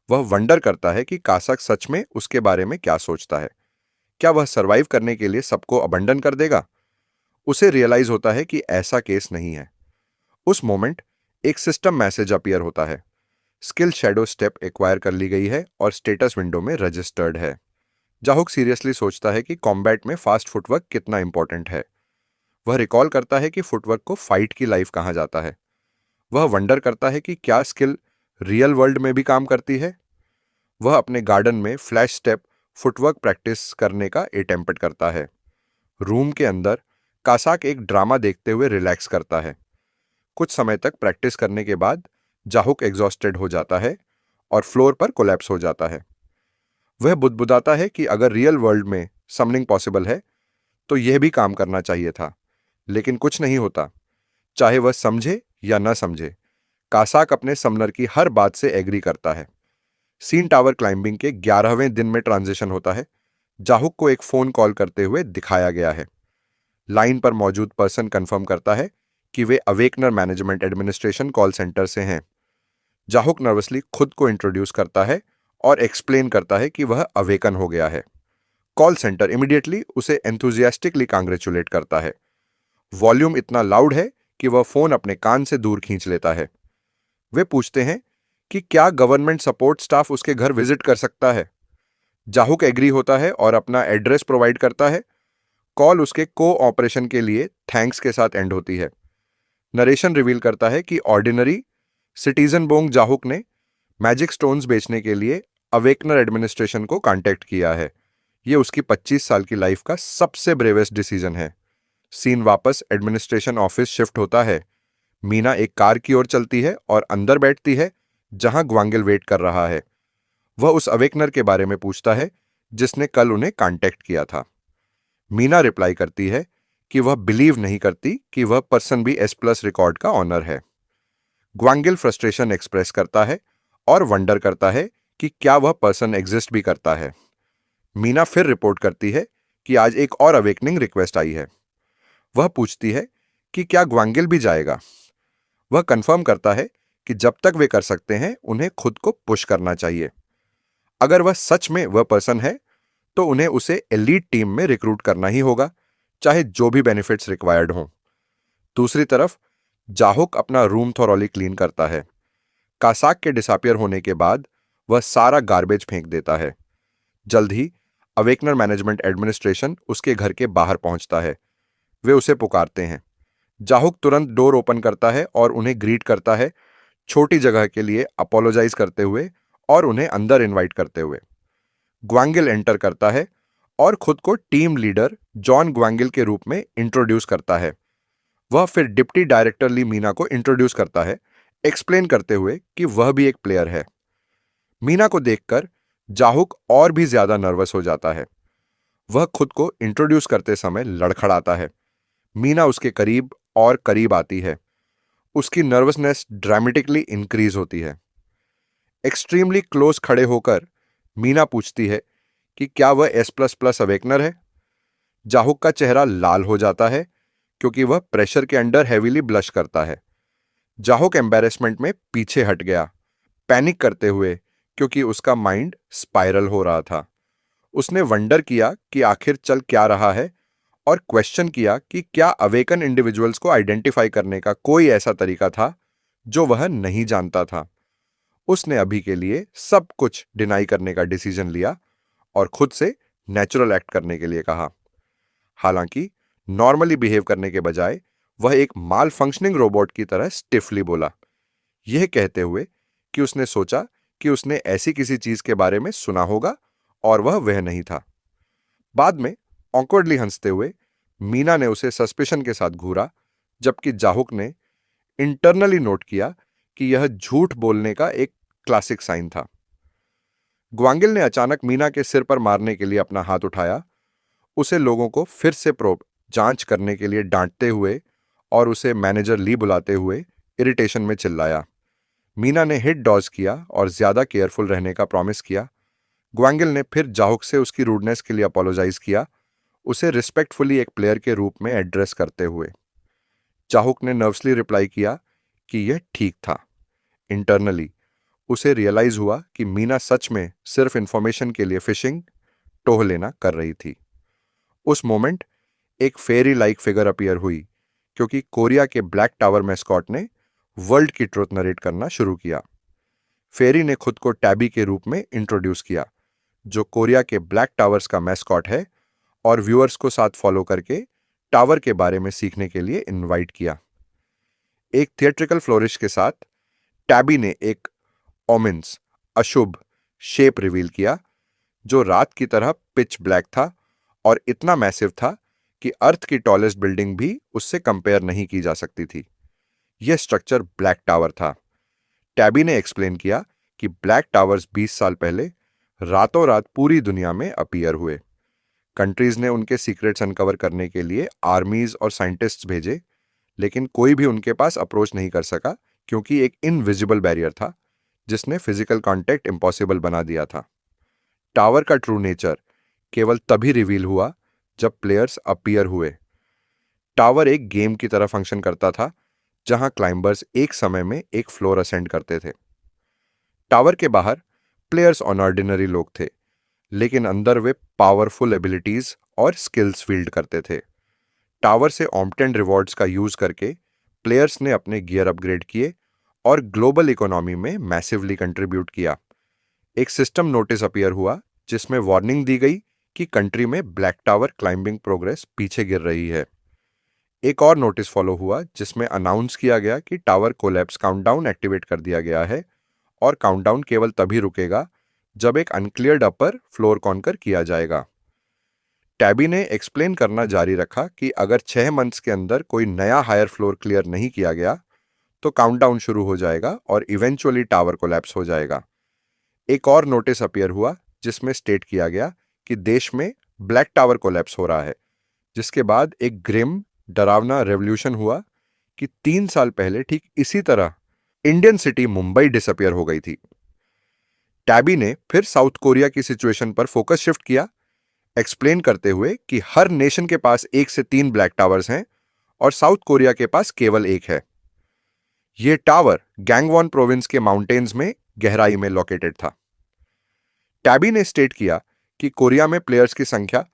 वह वंडर करता है कि कासाक सच में उसके बारे में क्या सोचता है। क्या वह सरवाइव करने के लिए सबको अबंडन कर देगा? उसे रियलाइज होता है कि ऐसा केस नहीं है। उस मोमेंट एक सिस्टम मैसेज अपीयर होता है। स्किल शैडो स्टेप एक्वायर कर ली गई है और स्टेटस विंडो में रजिस्टर्ड है। जाहुक सीरियसली सोचता है कि कॉम्बैट में फास्ट फुटवर्क कितना इंपॉर्टेंट है। वह रिकॉल करता है कि फुटवर्क को फाइट की लाइफ कहा जाता है। वह वंडर करता है कि क्या स्किल रियल वर्ल्ड में भी काम करती है। वह अपने गार्डन में फ्लैश स्टेप फुटवर्क प्रैक्टिस करने का अटेम्प्ट करता है। रूम के अंदर कासाक एक ड्रामा देखते हुए रिलैक्स करता है। कुछ समय तक प्रैक्टिस करने के बाद जाहुक एग्जॉस्टेड हो जाता है और फ्लोर पर कोलैप्स हो जाता है। वह बुदबुदाता है कि अगर रियल वर्ल्ड में समनिंग पॉसिबल है तो यह भी काम करना चाहिए था, लेकिन कुछ नहीं होता, चाहे वह समझे या न समझे। कासाक अपने समनर की हर बात से एग्री करता है। सीन टावर क्लाइंबिंग के 11वें दिन में ट्रांजिशन होता है। जाहुक को एक फोन कॉल करते हुए दिखाया गया है। लाइन पर मौजूद पर्सन कंफर्म करता है कि वे awakener management administration call centre से हैं। जाहुक नर्वसली खुद को इंट्रोड्यूस करता है और एक्सप्लेन करता है कि वह अवेकन हो गया है। कॉल सेंटर इमीडिएटली उसे एंथुजियास्टिकली कांग्रेचुलेट करता है। वॉल्यूम इतना लाउड है कि वह फोन अपने कान से दूर खींच लेता है। वे पूछते हैं कि क्या गवर्नमेंट सपोर्ट स्टाफ उसके घर विजिट कर सकता है। जाहुक एग्री होता है और अपना एड्रेस प्रोवाइड करता है। कॉल उसके कोऑपरेशन के लिए थैंक्स के साथ एंड होती है। नरेशन रिवील करता है कि ऑर्डिनरी सिटीजन बोंग जाहुक ने मैजिक स्टोन्स बेचने के लिए अवेकनर एडमिनिस्ट्रेशन को कांटेक्ट किया है। यह उसकी 25 साल की लाइफ का सबसे ब्रेवेस्ट डिसीजन है। सीन वापस एडमिनिस्ट्रेशन ऑफिस शिफ्ट होता है। मीना एक कार की ओर चलती है और अंदर बैठती है, जहां ग्वांगिल वेट कर रहा है। वह उस अवेकनर के बारे में पूछता है जिसने कल उन्हें कांटेक्ट किया था। मीना रिप्लाई करती है कि वह बिलीव नहीं करती कि वह पर्सन भी एस प्लस रिकॉर्ड का ऑनर है। ग्वांगिल फ्रस्ट्रेशन एक्सप्रेस करता है और वंडर करता है कि क्या वह पर्सन एग्जिस्ट भी करता है। मीना फिर रिपोर्ट करती है कि आज एक और अवेकनिंग रिक्वेस्ट आई है। वह पूछती है कि क्या ग्वांगिल भी जाएगा। वह कंफर्म करता है कि जब तक वे कर सकते हैं उन्हें खुद को पुश करना चाहिए। अगर वह सच में वह पर्सन है तो उन्हें उसे एलीट टीम में रिक्रूट करना ही होगा, चाहे जो भी बेनिफिट्स रिक्वायर्ड हों। दूसरी तरफ जाहुक अपना रूम थॉरोली क्लीन करता है। कासाक के डिसअपियर होने के बाद वह सारा गार्बेज फेंक देता है। जल्द ही अवेकनर मैनेजमेंट एडमिनिस्ट्रेशन उसके घर के बाहर पहुंचता है। वे उसे पुकारते हैं। जाहुक तुरंत डोर ओपन करता है और उन्हें ग्रीट करता है, छोटी जगह के लिए अपोलोजाइज करते हुए और उन्हें अंदर इनवाइट करते हुए। ग्वांगिल एंटर करता है और खुद को टीम लीडर जॉन ग्वांगिल के रूप में इंट्रोड्यूस करता है। वह फिर डिप्टी डायरेक्टर ली मीना को इंट्रोड्यूस करता है, एक्सप्लेन करते हुए कि वह भी एक प्लेयर है। मीना को देखकर जाहुक और भी ज्यादा नर्वस हो जाता है। वह खुद को इंट्रोड्यूस करते समय लड़खड़ाता है। मीना उसके करीब और करीब आती है। उसकी नर्वसनेस ड्रामेटिकली इंक्रीज होती है। एक्सट्रीमली क्लोज खड़े होकर मीना पूछती है कि क्या वह एस प्लस प्लस अवेकनर है। जाहुक का चेहरा लाल हो जाता है क्योंकि वह प्रेशर के अंडर हेवीली ब्लश करता है। जाहुक एम्बैरेसमेंट में पीछे हट गया, पैनिक करते हुए, क्योंकि उसका माइंड स्पाइरल हो रहा था। उसने वंडर किया कि आखिर चल क्या रहा है और क्वेश्चन किया कि क्या अवेकन इंडिविजुअल्स को आइडेंटिफाई करने का कोई ऐसा तरीका था जो वह नहीं जानता था। उसने अभी के लिए सब कुछ डिनाई करने का डिसीजन लिया और खुद से नेचुरल एक्ट करने के लिए कहा। हालांकि नॉर्मली बिहेव करने के बजाय वह एक माल फंक्शनिंग रोबोट की तरह स्टिफली बोला, यह कहते हुए कि उसने सोचा कि उसने ऐसी किसी चीज के बारे में सुना होगा और वह नहीं था। बाद में ऑकवर्डली हंसते हुए मीना ने उसे सस्पिशन के साथ घूरा, जबकि जाहुक ने इंटरनली नोट किया कि यह झूठ बोलने का एक क्लासिक साइन था। ग्वांगिल ने अचानक मीना के सिर पर मारने के लिए अपना हाथ उठाया, उसे लोगों को फिर से जांच करने के लिए डांटते हुए और उसे मैनेजर ली बुलाते हुए इरिटेशन में चिल्लाया। मीना ने हिट डॉज किया और ज्यादा केयरफुल रहने का प्रॉमिस किया। ग्वांगिल ने फिर जाहुक से उसकी रूडनेस के लिए अपोलोजाइज किया, उसे रिस्पेक्टफुली एक प्लेयर के रूप में एड्रेस करते हुए। जाहुक ने नर्वसली रिप्लाई किया कि यह ठीक था। इंटरनली उसे रियलाइज हुआ कि मीना सच में सिर्फ इंफॉर्मेशन के लिए फिशिंग, टोह लेना कर रही थी। उस मोमेंट एक फेरी लाइक फिगर अपीयर हुई, क्योंकि कोरिया के ब्लैक टावर मैस्कॉट ने वर्ल्ड की ट्रुथ नरेट करना शुरू किया। फेरी ने खुद को टैबी के रूप में इंट्रोड्यूस किया, जो कोरिया के ब्लैक टावर्स का मैस्कॉट है, और व्यूअर्स को साथ फॉलो करके टावर के बारे में सीखने के लिए इनवाइट किया। एक थिएट्रिकल फ्लोरिश के साथ टैबी ने एक ओमिन्स, अशुभ शेप रिवील किया, जो रात की तरह पिच ब्लैक था और इतना मैसिव था कि अर्थ की टॉलेस्ट बिल्डिंग भी उससे कंपेयर नहीं की जा सकती थी। यह स्ट्रक्चर ब्लैक टावर था। टैबी ने एक्सप्लेन किया कि ब्लैक टावर्स 20 साल पहले रातों रात पूरी दुनिया में अपीयर हुए। कंट्रीज ने उनके सीक्रेट्स अनकवर करने के लिए आर्मीज और साइंटिस्ट्स भेजे, लेकिन कोई भी उनके पास अप्रोच नहीं कर सका, क्योंकि एक इनविजिबल बैरियर था जिसने फिजिकल कांटेक्ट इम्पॉसिबल बना दिया था। टावर का ट्रू नेचर केवल तभी रिवील हुआ जब प्लेयर्स अपीयर हुए। टावर एक गेम की तरह फंक्शन करता था, जहां क्लाइंबर्स एक समय में एक फ्लोर असेंड करते थे। टावर के बाहर प्लेयर्स ऑर्डिनरी लोग थे, लेकिन अंदर वे पावरफुल एबिलिटीज और स्किल्स फील्ड करते थे। टावर से ऑम्प्टेंड रिवॉर्ड्स का यूज करके प्लेयर्स ने अपने गियर अपग्रेड किए और ग्लोबल इकोनॉमी में मैसिवली कंट्रीब्यूट किया। एक सिस्टम नोटिस अपीयर हुआ जिसमें वार्निंग दी गई कि कंट्री में ब्लैक टावर क्लाइंबिंग प्रोग्रेस पीछे गिर रही है। एक और नोटिस फॉलो हुआ जिसमें अनाउंस किया गया कि टावर कोलैप्स काउंटडाउन एक्टिवेट कर दिया गया है और काउंटडाउन केवल तभी रुकेगा जब एक अनक्लियर्ड अपर फ्लोर कॉन्कर किया जाएगा। टैबी ने एक्सप्लेन करना जारी रखा कि अगर 6 मंथ्स के अंदर कोई नया हायर फ्लोर क्लियर नहीं किया गया तो काउंटडाउन शुरू हो जाएगा और इवेंचुअली टावर कोलैप्स हो जाएगा। एक और नोटिस अपीयर हुआ जिसमें स्टेट किया गया कि देश में ब्लैक टावर कोलैप्स हो रहा है, जिसके बाद एक ग्रिम डरावना रेवोल्यूशन हुआ कि 3 साल पहले ठीक इसी तरह इंडियन सिटी मुंबई डिसअपियर हो गई थी। टैबी ने फिर साउथ कोरिया की सिचुएशन पर फोकस शिफ्ट किया, एक्सप्लेन करते हुए कि हर नेशन के पास 1 से 3 ब्लैक टावर्स हैं और साउथ कोरिया के पास केवल एक है। यह टावर गैंगवॉन प्रोविंस के माउंटेन्स में गहराई में लोकेटेड था। टैबी ने स्टेट किया कि कोरिया में प्लेयर्स की संख्या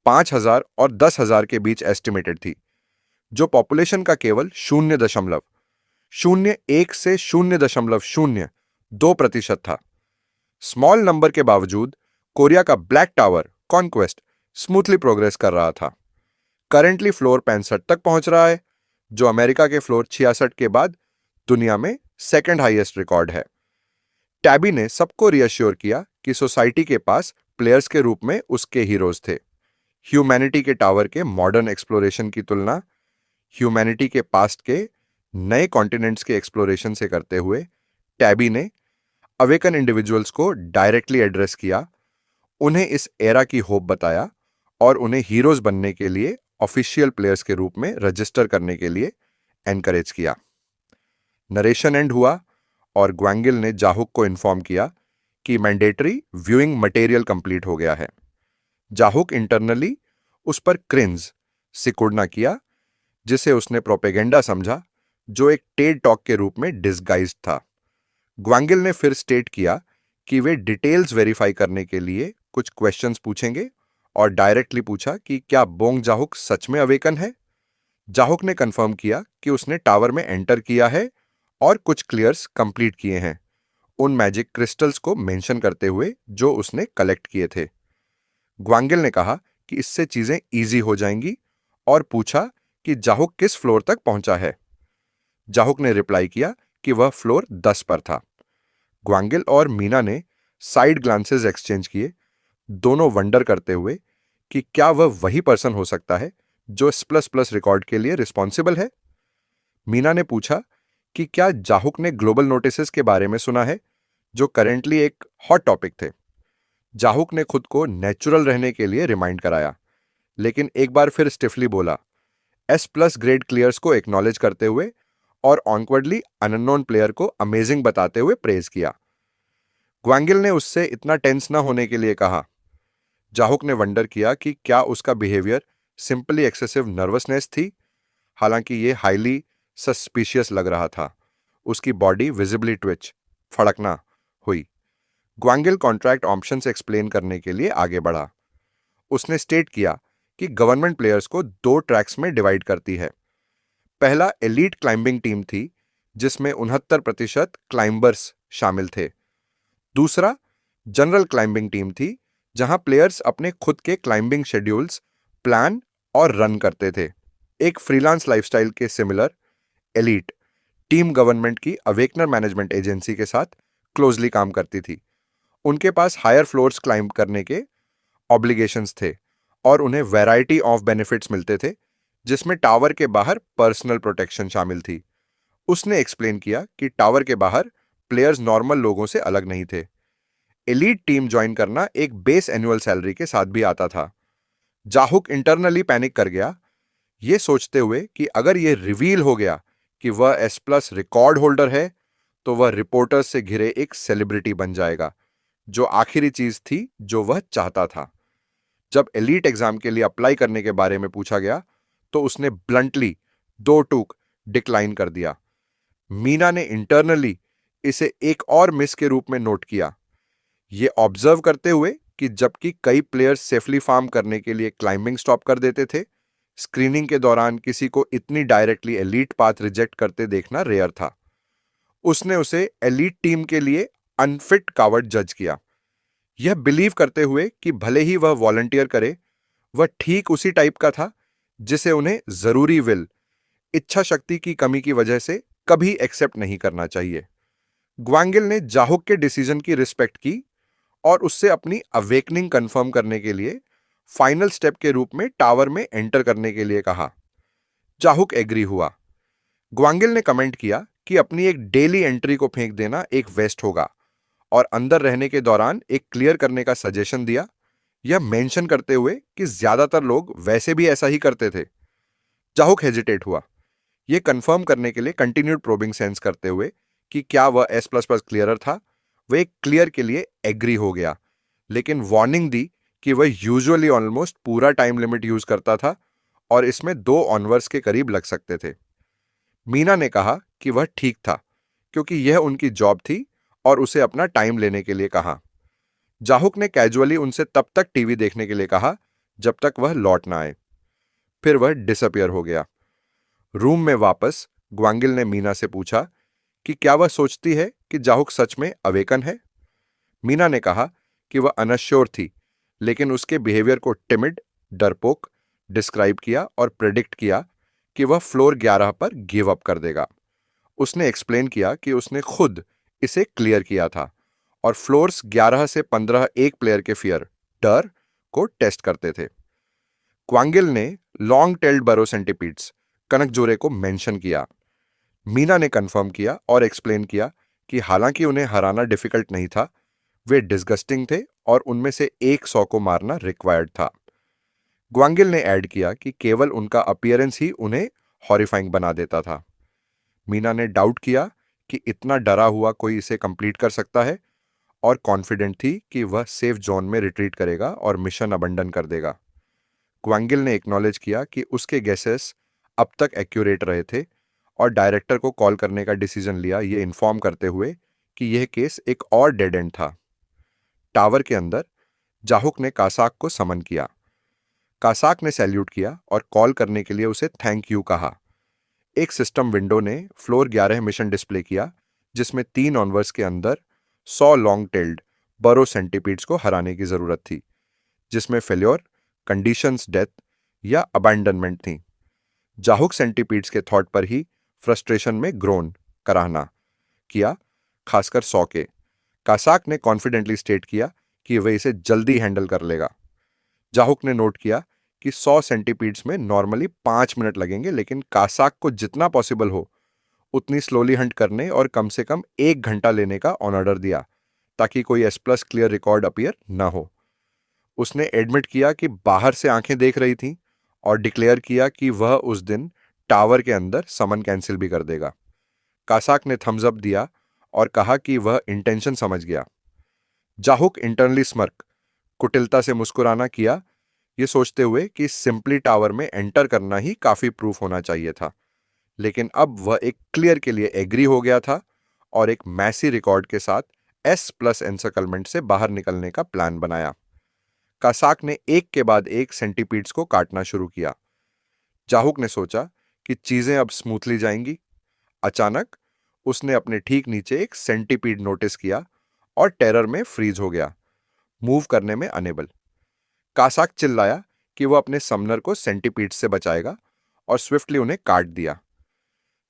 5,000 और 10,000 के बीच एस्टिमेटेड थी, जो पॉपुलेशन का केवल 0.01 से 0.02% था। स्मॉल नंबर के बावजूद कोरिया का black tower conquest smoothly progress कर रहा था। करेंटली फ्लोर 65 तक पहुंच रहा है, जो अमेरिका के फ्लोर 66 के बाद दुनिया में सेकंड हाईएस्ट रिकॉर्ड है। टैबी ने सबको रियश्योर किया कि सोसाइटी के पास प्लेयर्स के रूप में उसके हीरोज थे। ह्यूमैनिटी के टावर के मॉडर्न एक्सप्लोरेशन की तुलना ह्यूमैनिटी के पास्ट के नए कॉन्टिनेंट्स के एक्सप्लोरेशन से करते हुए टैबी ने अवेकन इंडिविजुअल्स को डायरेक्टली एड्रेस किया, उन्हें इस एरा की होप बताया और उन्हें हीरोज बनने के लिए ऑफिशियल प्लेयर्स के रूप में रजिस्टर करने के लिए एनकरेज किया। नरेशन एंड हुआ और ग्वांगिल ने जाहुक को इन्फॉर्म किया कि मैंडेटरी व्यूइंग मटेरियल कंप्लीट हो गया है। जाहुक इंटरनली उस पर क्रिंज सिकुड़ना किया, जिसे उसने प्रोपेगेंडा समझा, जो एक टेड टॉक के रूप में डिस्गाइज्ड था। ग्वांगिल ने फिर स्टेट किया कि वे डिटेल्स वेरीफाई करने के लिए कुछ क्वेश्चंस पूछेंगे और डायरेक्टली पूछा कि क्या बोंग जाहुक सच में अवेकन है। जाहुक ने कंफर्म किया कि उसने टावर में एंटर किया है और कुछ क्लियर्स कंप्लीट किए हैं, उन मैजिक क्रिस्टल्स को मेंशन करते हुए जो उसने कलेक्ट किए थे। ग्वांगिल ने कहा कि इससे चीजें इजी हो जाएंगी और पूछा कि जाहुक किस फ्लोर तक पहुंचा है। जाहुक ने रिप्लाई किया कि वह फ्लोर 10 पर था। ग्वांगिल और मीना ने साइड ग्लांसेस एक्सचेंज किए, दोनों वंडर करते हुए कि क्या वह वही पर्सन हो सकता है जो S++ रिकॉर्ड के लिए रिस्पॉन्सिबल है। मीना ने पूछा कि क्या जाहुक ने ग्लोबल नोटिसेस के बारे में सुना है, जो करेंटली एक हॉट टॉपिक थे। जाहुक ने खुद को नेचुरल रहने के लिए रिमाइंड कराया, लेकिन एक बार फिर स्टिफली बोला, S+ ग्रेड क्लियर्स को एक्नॉलेज करते हुए और ऑनवर्डली अननोन प्लेयर को अमेजिंग बताते हुए प्रेज किया। ग्वांगिल ने उससे इतना टेंस ना होने के लिए कहा। जाहुक ने वंडर किया कि क्या उसका बिहेवियर सिंपली एक्सेसिव नर्वसनेस थी, हालांकि यह हाईली सस्पिशियस लग रहा था। उसकी बॉडी विजिबली ट्विच फड़कना हुई। ग्वांगिल कॉन्ट्रैक्ट ऑप्शंस एक्सप्लेन करने के लिए आगे बढ़ा। उसने स्टेट किया कि गवर्नमेंट प्लेयर्स को 2 ट्रैक्स में डिवाइड करती है। पहला एलीट क्लाइंबिंग टीम थी, जिसमें 69% क्लाइंबर्स शामिल थे। दूसरा जनरल क्लाइंबिंग टीम थी, जहां प्लेयर्स अपने खुद के क्लाइंबिंग शेड्यूल्स प्लान और रन करते थे। एक फ्रीलांस लाइफस्टाइल के सिमिलर एलीट टीम गवर्नमेंट की अवेकनर मैनेजमेंट एजेंसी के साथ क्लोजली काम करती थी। उनके पास हायर फ्लोर्स क्लाइंब करने के ऑब्लिगेशंस थे और उन्हें वैरायटी ऑफ बेनिफिट्स मिलते थे, जिसमें टावर के बाहर पर्सनल प्रोटेक्शन शामिल थी। उसने एक्सप्लेन किया कि टावर के बाहर प्लेयर्स नॉर्मल लोगों से अलग नहीं थे। एलीट टीम ज्वाइन करना एक बेस एनुअल सैलरी के साथ भी आता था। जाहुक इंटरनली पैनिक कर गया, यह सोचते हुए कि अगर यह रिवील हो गया कि वह S+ रिकॉर्ड होल्डर है, तो वह रिपोर्टर्स से घिरे एक सेलिब्रिटी बन जाएगा, जो आखिरी चीज थी जो वह चाहता था। जब एलीट एग्जाम के लिए अप्लाई करने के बारे में पूछा गया, तो उसने ब्लंटली 2 टूक डिक्लाइन कर दिया। मीना ने इंटरनली इसे एक और मिस के रूप में नोट किया, यह ऑब्जर्व करते हुए कि जबकि कई प्लेयर्स सेफली फार्म करने के लिए क्लाइंबिंग स्टॉप कर देते थे, स्क्रीनिंग के दौरान किसी को इतनी डायरेक्टली एलीट पाथ रिजेक्ट करते देखना रेयर था। उसने उसे एलीट टीम के लिए अनफिट कावर्ड जज किया, यह बिलीव करते हुए कि भले ही वह वॉलंटियर करे, वह ठीक उसी टाइप का था जिसे उन्हें जरूरी विल, इच्छा शक्ति की कमी की वजह से कभी एक्सेप्ट नहीं करना चाहिए। ग्वांगिल ने जाहुक के डिसीजन की रिस्पेक्ट की और उससे अपनी अवेकनिंग कंफर्म करने के लिए फाइनल स्टेप के रूप में टावर में एंटर करने के लिए कहा। जाहुक एग्री हुआ। ग्वांगिल ने कमेंट किया कि अपनी एक डेली एंट्री को फेंक देना एक वेस्ट होगा और अंदर रहने के दौरान एक क्लियर करने का सजेशन दिया, यह मेंशन करते हुए कि ज्यादातर लोग वैसे भी ऐसा ही करते थे। जाहुक हेजिटेट हुआ, यह कंफर्म करने के लिए कंटिन्यूड प्रोबिंग सेंस करते हुए कि क्या वह S++ क्लियरर था। वह एक क्लियर के लिए एग्री हो गया, लेकिन वार्निंग दी कि वह यूजुअली ऑलमोस्ट पूरा टाइम लिमिट यूज करता था और इसमें 2 ऑनवर्स के करीब लग सकते थे। मीना ने कहा कि वह ठीक था क्योंकि यह उनकी जॉब थी और उसे अपना टाइम लेने के लिए कहा। जाहुक ने कैजुअली उनसे तब तक टीवी देखने के लिए कहा जब तक वह लौट ना आए। फिर वह डिसअपियर हो गया। रूम में वापस ग्वांगिल ने मीना से पूछा कि क्या वह सोचती है कि जाहुक सच में अवेकन है। मीना ने कहा कि वह अनश्योर थी, लेकिन उसके बिहेवियर को टिमिड, डरपोक डिस्क्राइब किया और प्रेडिक्ट किया कि वह फ्लोर 11 पर गिव अप कर देगा। उसने एक्सप्लेन किया कि उसने खुद इसे क्लियर किया था और फ्लोर्स 11 से 15 एक प्लेयर के फियर, डर को टेस्ट करते थे। क्वांगिल ने लॉन्ग टेल्ड बरो सेंटिपीड्स, कनकजोरे को मेंशन किया। मीना ने कंफर्म किया और एक्सप्लेन किया कि हालांकि उन्हें हराना डिफिकल्ट नहीं था, वे डिस्गस्टिंग थे और उनमें से 100 को मारना रिक्वायर्ड था। ग्वांगिल ने ऐड किया कि केवल उनका अपीयरेंस ही उन्हें हॉरिफाइंग बना देता था। मीना ने डाउट किया कि इतना डरा हुआ कोई इसे कंप्लीट कर सकता है और कॉन्फिडेंट थी कि वह सेफ जोन में रिट्रीट करेगा और मिशन अबंडन कर देगा। ग्वांगिल ने एक्नॉलेज किया कि उसके गेसेस अब तक एक्यूरेट रहे थे और डायरेक्टर को कॉल करने का डिसीजन लिया, ये इन्फॉर्म करते हुए कि यह केस एक और डेड एंड था। टावर के अंदर जाहुक ने कासाक को समन किया। कासाक ने सैल्यूट किया और कॉल करने के लिए उसे थैंक यू कहा। एक सिस्टम विंडो ने फ्लोर 11 मिशन डिस्प्ले किया, जिसमें 3 ऑनवर्स के अंदर 100 लॉन्ग टेल्ड बरो सेंटिपीड्स को हराने की जरूरत थी, जिसमें फेल्योर, कंडीशंस डेथ या अबैंडनमेंट थी। जाहुक सेंटिपीड्स के थॉट पर ही फ्रस्ट्रेशन में ग्रोन कराहना किया, खासकर 100 के। कासाक ने कॉन्फिडेंटली स्टेट किया कि वह इसे जल्दी हैंडल कर लेगा। जाहुक ने नोट किया कि 100 सेंटीपीड्स में नॉर्मली 5 मिनट लगेंगे, लेकिन कासाक को जितना पॉसिबल हो उतनी स्लोली हंट करने और कम से कम 1 घंटा लेने का ऑन ऑर्डर दिया, ताकि कोई S+ क्लियर रिकॉर्ड अपीयर न हो। उसने एडमिट किया कि बाहर से आंखें देख रही थीं और डिक्लेयर किया कि वह उस दिन टावर के अंदर समन कैंसिल भी कर देगा। कासाक ने थम्स अप दिया और कहा कि वह इंटेंशन समझ गया। जाहुक इंटरनली स्मर्क, कुटिलता से मुस्कुराना किया, ये सोचते हुए कि सिंपली टावर में एंटर करना ही काफी प्रूफ होना चाहिए था, लेकिन अब वह एक क्लियर के लिए एग्री हो गया था और एक मैसी रिकॉर्ड के साथ S+ एनसर्कलमेंट से बाहर निकलने का प्लान बनाया। कासाक ने एक के बाद एक सेंटीपीड्स को काटना शुरू किया। जाहुक ने सोचा कि चीजें अब स्मूथली जाएंगी। अचानक उसने अपने ठीक नीचे एक सेंटीपीड नोटिस किया और टेरर में फ्रीज हो गया, मूव करने में अनेबल। कासाक चिल्लाया कि वह अपने समनर को सेंटीपीड्स से बचाएगा और स्विफ्टली उन्हें काट दिया।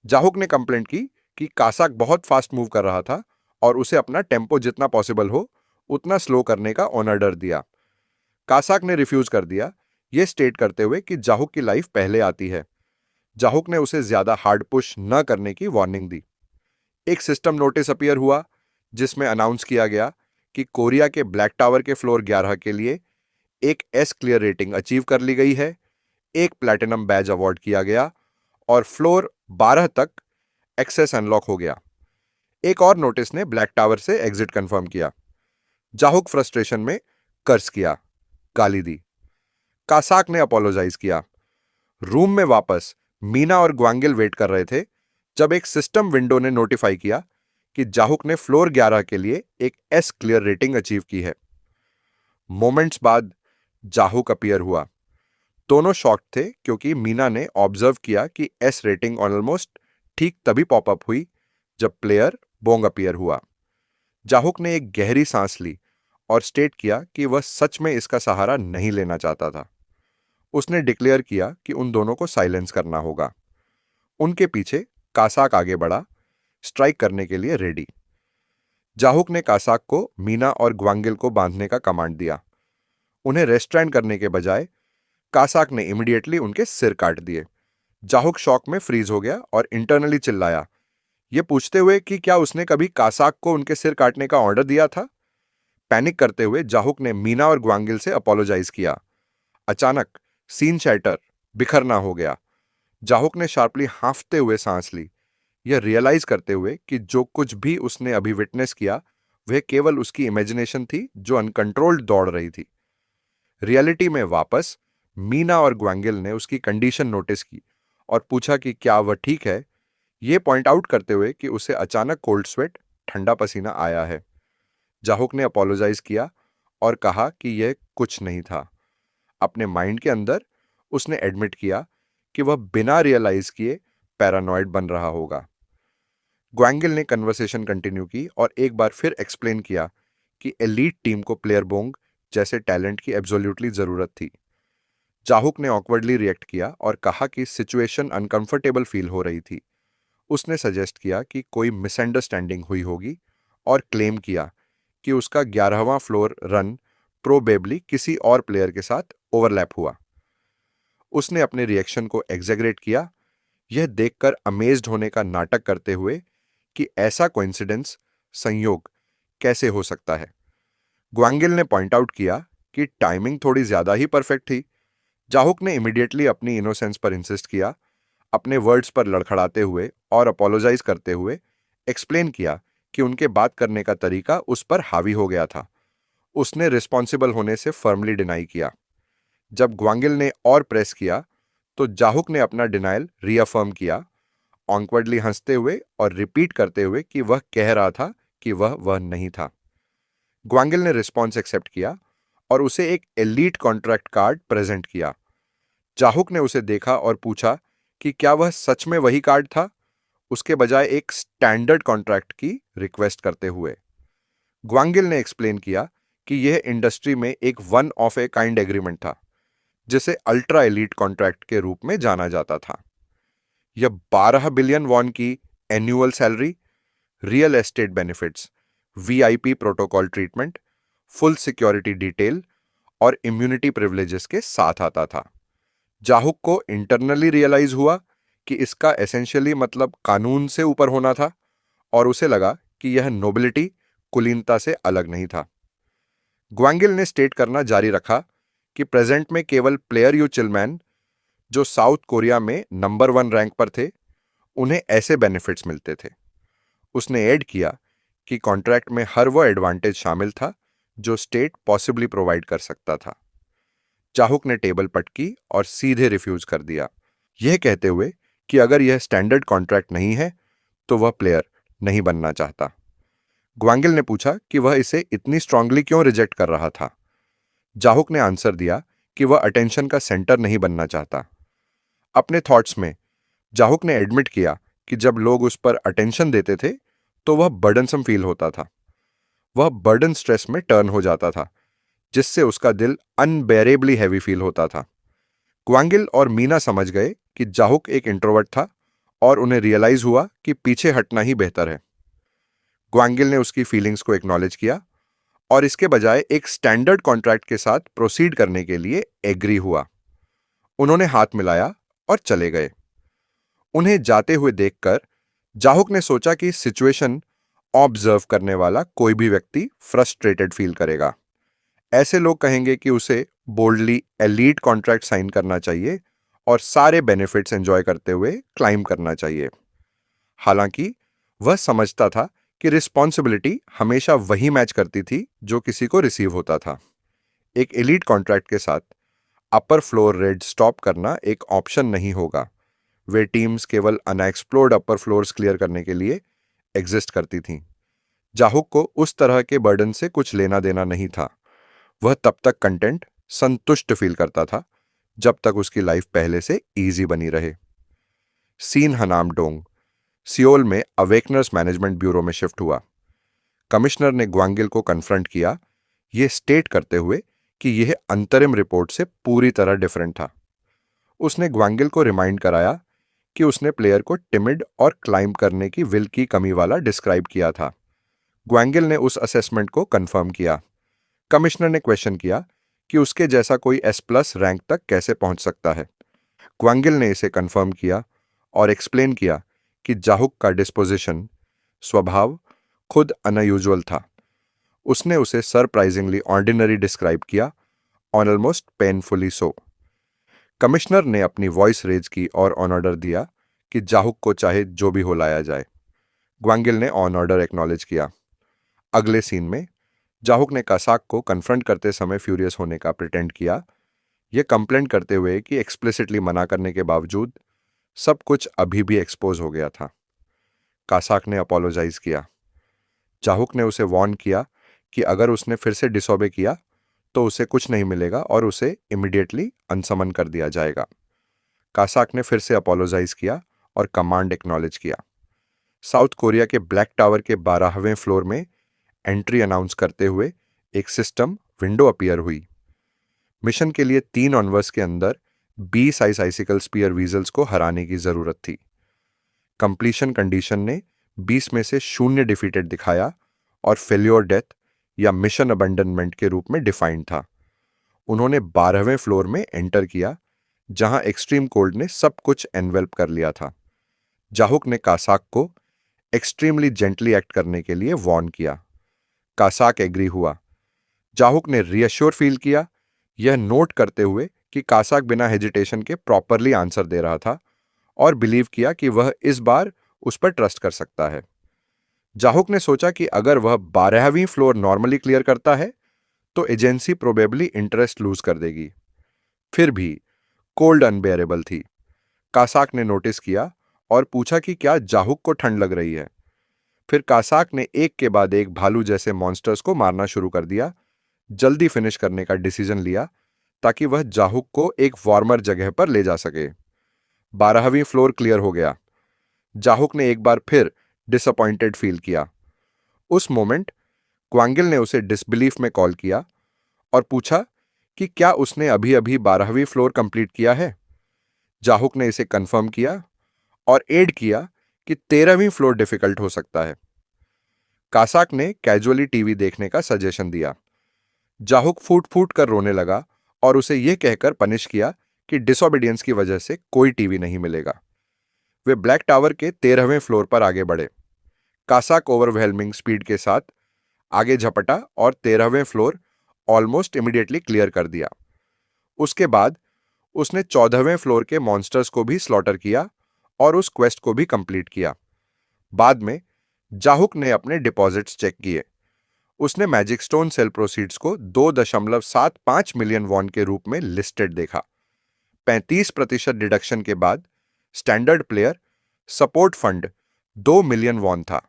जाहुक ने कंप्लेंट की कि कासाक बहुत फास्ट मूव कर रहा था और उसे अपना टेम्पो जितना पॉसिबल हो उतना स्लो करने का ऑन ऑर्डर दिया। कासाक ने रिफ्यूज कर दिया, यह स्टेट करते हुए कि जाहुक की लाइफ पहले आती है। जाहुक ने उसे ज्यादा हार्ड पुश न करने की वार्निंग दी। एक सिस्टम नोटिस अपीयर हुआ, जिसमें अनाउंस किया गया कि कोरिया के ब्लैक टावर के फ्लोर 11 के लिए एक S क्लियर रेटिंग अचीव कर ली गई है, एक प्लैटिनम बैज अवार्ड किया गया और फ्लोर 12 तक एक्सेस अनलॉक हो गया। एक और नोटिस ने ब्लैक टावर से एग्जिट कंफर्म किया। जाहुक फ्रस्ट्रेशन में कर्स किया, गाली दी। कासाक ने अपोलोजाइज किया। रूम में वापस मीना और ग्वांगिल वेट कर रहे थे जब एक सिस्टम विंडो ने नोटिफाई किया कि जाहुक ने फ्लोर 11 के लिए एक S क्लियर रेटिंग अचीव की है। मोमेंट्स बाद जाहुक अपीयर हुआ। दोनों शॉक्ड थे क्योंकि मीना ने ऑब्जर्व किया कि S रेटिंग ऑलमोस्ट ठीक तभी पॉपअप हुई जब प्लेयर बोंग अपीयर हुआ। जाहुक ने एक गहरी सांस ली और स्टेट किया कि वह सच में इसका सहारा नहीं लेना चाहता था। उसने डिक्लेयर किया कि उन दोनों को साइलेंस करना होगा। उनके पीछे कासाक आगे बढ़ा, स्ट्राइक करने के लिए रेडी। जाहुक ने कासाक को मीना और ग्वांगिल को बांधने का कमांड दिया। उन्हें रेस्ट्रेंट करने के बजाय कासाक ने इमीडिएटली उनके सिर काट दिए। जाहुक शॉक में फ्रीज हो गया और इंटरनली चिल्लाया, ये पूछते हुए कि क्या उसने कभी कासाक को उनके सिर काटने का ऑर्डर दिया था। पैनिक करते हुए जाहुक ने मीना और ग्वांगिल से अपोलोजाइज किया। अचानक सीन शैटर, बिखरना हो गया। जाहुक ने शार्पली हांफते हुए सांस ली, यह रियलाइज करते हुए कि जो कुछ भी उसने अभी विटनेस किया वह केवल उसकी इमेजिनेशन थी जो अनकंट्रोल्ड दौड़ रही थी। रियलिटी में वापस मीना और ग्वांगिल ने उसकी कंडीशन नोटिस की और पूछा कि क्या वह ठीक है, यह पॉइंट आउट करते हुए कि उसे अचानक कोल्ड स्वेट, ठंडा पसीना आया है। जाहुक ने अपोलोजाइज किया और कहा कि यह कुछ नहीं था। अपने माइंड के अंदर उसने एडमिट किया कि वह बिना रियलाइज किए पैरानॉइड बन रहा होगा। ग्वांगिल ने कन्वर्सेशन कंटिन्यू की और एक बार फिर एक्सप्लेन किया कि एलीट टीम को प्लेयर बोंग जैसे टैलेंट की एब्सोल्युटली जरूरत थी। जाहुक ने ऑकवर्डली रिएक्ट किया और कहा कि सिचुएशन अनकंफर्टेबल फील हो रही थी। उसने सजेस्ट किया कि कोई मिसअंडरस्टैंडिंग हुई होगी और क्लेम किया कि उसका 11वां फ्लोर रन प्रोबेबली किसी और प्लेयर के साथ ओवरलैप हुआ। उसने अपने रिएक्शन को एग्जेगरेट किया, यह देखकर अमेज्ड होने का नाटक करते हुए कि ऐसा कोइंसिडेंस, संयोग कैसे हो सकता है। ग्वांगिल ने पॉइंट आउट किया कि टाइमिंग थोड़ी ज्यादा ही परफेक्ट थी। जाहुक ने इमीडिएटली अपनी इनोसेंस पर इंसिस्ट किया, अपने वर्ड्स पर लड़खड़ाते हुए और अपोलोजाइज करते हुए एक्सप्लेन किया कि उनके बात करने का तरीका उस पर हावी हो गया था। उसने रिस्पॉन्सिबल होने से फर्मली डिनाई किया। जब ग्वांगिल ने और प्रेस किया तो जाहुक ने अपना डिनायल रीअफर्म किया, ऑकवर्डली हंसते हुए और रिपीट करते हुए कि वह कह रहा था कि वह नहीं था। ग्वांगिल ने रिस्पॉन्स एक्सेप्ट किया और उसे एक एलीट कॉन्ट्रैक्ट कार्ड प्रेजेंट किया। जाहुक ने उसे देखा और पूछा कि क्या वह सच में वही कार्ड था, उसके बजाय एक स्टैंडर्ड कॉन्ट्रैक्ट की रिक्वेस्ट करते हुए। ग्वांगिल ने एक्सप्लेन किया कि यह इंडस्ट्री में एक one of a kind agreement था, जिसे अल्ट्रा एलीट कॉन्ट्रैक्ट के रूप में जाना जाता था। यह 12 बिलियन वॉन की annual salary, real estate benefits, VIP protocol treatment, full security detail और इम्यूनिटी प्रिविलेजेस के साथ आता था। जाहुक को इंटरनली रियलाइज हुआ कि इसका एसेंशियली मतलब कानून से ऊपर होना था और उसे लगा कि यह नोबिलिटी, कुलीनता से अलग नहीं था। ग्वांगिल ने स्टेट करना जारी रखा कि प्रेजेंट में केवल प्लेयर यू चिलमैन, जो साउथ कोरिया में नंबर 1 रैंक पर थे, उन्हें ऐसे बेनिफिट्स मिलते थे। उसने ऐड किया कि कॉन्ट्रैक्ट में हर वह एडवांटेज शामिल था जो स्टेट पॉसिबली प्रोवाइड कर सकता था। जाहुक ने टेबल पटकी और सीधे रिफ्यूज कर दिया, यह कहते हुए कि अगर यह स्टैंडर्ड कॉन्ट्रैक्ट नहीं है तो वह प्लेयर नहीं बनना चाहता। ग्वांगिल ने पूछा कि वह इसे इतनी स्ट्रांगली क्यों रिजेक्ट कर रहा था। जाहुक ने आंसर दिया कि वह अटेंशन का सेंटर नहीं बनना चाहता। अपने थॉट्स में जाहुक ने एडमिट किया कि जब लोग उस पर अटेंशन देते थे तो वह बर्डनसम फील होता था। वह बर्डन स्ट्रेस में टर्न हो जाता था, जिससे उसका दिल अनबेरेबली हैवी फील होता था। ग्वांगिल और मीना समझ गए कि जाहुक एक इंट्रोवर्ट था और उन्हें रियलाइज हुआ कि पीछे हटना ही बेहतर है। ग्वांगिल ने उसकी फीलिंग्स को एक्नॉलेज किया और इसके बजाय एक स्टैंडर्ड कॉन्ट्रैक्ट के साथ प्रोसीड करने के लिए एग्री हुआ। उन्होंने हाथ मिलाया और चले गए। उन्हें जाते हुए देखकर जाहुक ने सोचा कि सिचुएशन ऑब्जर्व करने वाला कोई भी व्यक्ति फ्रस्ट्रेटेड फील करेगा। ऐसे लोग कहेंगे कि उसे बोल्डली एलीट कॉन्ट्रैक्ट साइन करना चाहिए और सारे बेनिफिट्स एंजॉय करते हुए क्लाइम करना चाहिए। हालांकि वह समझता था कि रिस्पॉन्सिबिलिटी हमेशा वही मैच करती थी जो किसी को रिसीव होता था। एक एलीट कॉन्ट्रैक्ट के साथ अपर फ्लोर रेड स्टॉप करना एक ऑप्शन नहीं होगा। वे टीम्स केवल अनएक्सप्लोर्ड अपर फ्लोर्स क्लियर करने के लिए एग्जिस्ट करती थीं। जाहुक को उस तरह के बर्डन से कुछ लेना देना नहीं था। वह तब तक कंटेंट, संतुष्ट फील करता था जब तक उसकी लाइफ पहले से इजी बनी रहे। सीन हनाम डोंग सियोल में अवेकनर्स मैनेजमेंट ब्यूरो में शिफ्ट हुआ। कमिश्नर ने ग्वांगिल को कन्फ्रंट किया, यह स्टेट करते हुए कि यह अंतरिम रिपोर्ट से पूरी तरह डिफरेंट था। उसने ग्वांगिल को रिमाइंड कराया कि उसने प्लेयर को टिमिड और क्लाइंब करने की विल की कमी वाला डिस्क्राइब किया था। ग्वांगिल ने उस असेसमेंट को कंफर्म किया। कमिश्नर ने क्वेश्चन किया कि उसके जैसा कोई S+ रैंक तक कैसे पहुंच सकता है। ग्वांगिल ने इसे कंफर्म किया और एक्सप्लेन किया कि जाहुक का डिस्पोजिशन स्वभाव खुद अनयूजुअल था। उसने उसे सरप्राइजिंगली ऑर्डिनरी डिस्क्राइब किया, ऑलमोस्ट पेनफुली सो। कमिश्नर ने अपनी वॉइस रेज की और ऑन ऑर्डर दिया कि जाहुक को चाहे जो भी हो लाया जाए। ग्वांगिल ने ऑन ऑर्डर एक्नॉलेज किया। अगले सीन में जाहुक ने कासाक को कन्फ्रंट करते समय फ्यूरियस होने का प्रिटेंड किया, यह कंप्लेंट करते हुए कि एक्सप्लिसिटली मना करने के बावजूद सब कुछ अभी भी एक्सपोज हो गया था। कासाक ने अपोलोजाइज किया। जाहुक ने उसे वार्न किया कि अगर उसने फिर से डिसोबे किया तो उसे कुछ नहीं मिलेगा और उसे इमीडिएटली अनसमन कर दिया जाएगा। कासाक ने फिर से अपोलोजाइज किया और कमांड एक्नॉलेज किया। साउथ कोरिया के ब्लैक टावर के 12वें फ्लोर में एंट्री अनाउंस करते हुए एक सिस्टम विंडो अपीयर हुई। मिशन के लिए 3 ऑनवर्स के अंदर 20 आइसिकल स्पीयर वीजल्स को हराने की जरूरत थी। कंप्लीशन कंडीशन ने 20 में से 0 डिफीटेड दिखाया और फेल्योर डेथ या मिशन अबंडनमेंट के रूप में डिफाइंड था। उन्होंने 12वें फ्लोर में एंटर किया, जहां एक्सट्रीम कोल्ड ने सब कुछ एनवेल्प कर लिया था। जाहुक ने कासाक को एक्सट्रीमली जेंटली एक्ट करने के लिए वार्न किया। कासाक एग्री हुआ। जाहुक ने रीअश्योर फील किया, यह नोट करते हुए कि कासाक बिना हेजिटेशन के प्रॉपरली आंसर दे रहा था और बिलीव किया कि वह इस बार उस पर ट्रस्ट कर सकता है। जाहुक ने सोचा कि अगर वह 12वीं फ्लोर नॉर्मली क्लियर करता है तो एजेंसी प्रोबेबली इंटरेस्ट लूज कर देगी। फिर भी कोल्ड अनबेयरेबल थी। कासाक ने नोटिस किया और पूछा कि क्या जाहुक को ठंड लग रही है। फिर कासाक ने एक के बाद एक भालू जैसे मॉन्स्टर्स को मारना शुरू कर दिया, जल्दी फिनिश करने का डिसीजन लिया ताकि वह जाहुक को एक वार्मर जगह पर ले जा सके। 12वीं फ्लोर क्लियर हो गया। जाहुक ने एक बार फिर डिसअपॉइंटेड फील किया। उस मोमेंट ग्वांगिल ने उसे डिसबिलीफ में कॉल किया और पूछा कि क्या उसने अभी अभी 12वीं फ्लोर कंप्लीट किया है। जाहुक ने इसे कंफर्म किया और एड किया कि 13वीं फ्लोर डिफिकल्ट हो सकता है। कासाक ने कैजुअली टीवी देखने का सजेशन दिया। जाहुक फूट फूट कर रोने लगा और उसे यह कहकर पनिश किया कि डिसोबीडियंस की वजह से कोई टीवी नहीं मिलेगा। वे ब्लैक टावर के 13वें फ्लोर पर आगे बढ़े। कासाक ओवरवेलमिंग स्पीड के साथ आगे झपटा और 13वें फ्लोर ऑलमोस्ट इमीडिएटली क्लियर कर दिया। उसके बाद उसने 14वें फ्लोर के मॉन्स्टर्स को भी स्लॉटर किया और उस क्वेस्ट को भी कंप्लीट किया। बाद में जाहुक ने अपने डिपॉजिट्स चेक किए। उसने मैजिक स्टोन सेल प्रोसीड्स को 2.75 मिलियन वॉन के रूप में लिस्टेड देखा। 35% डिडक्शन के बाद standard player support fund 2 million won था।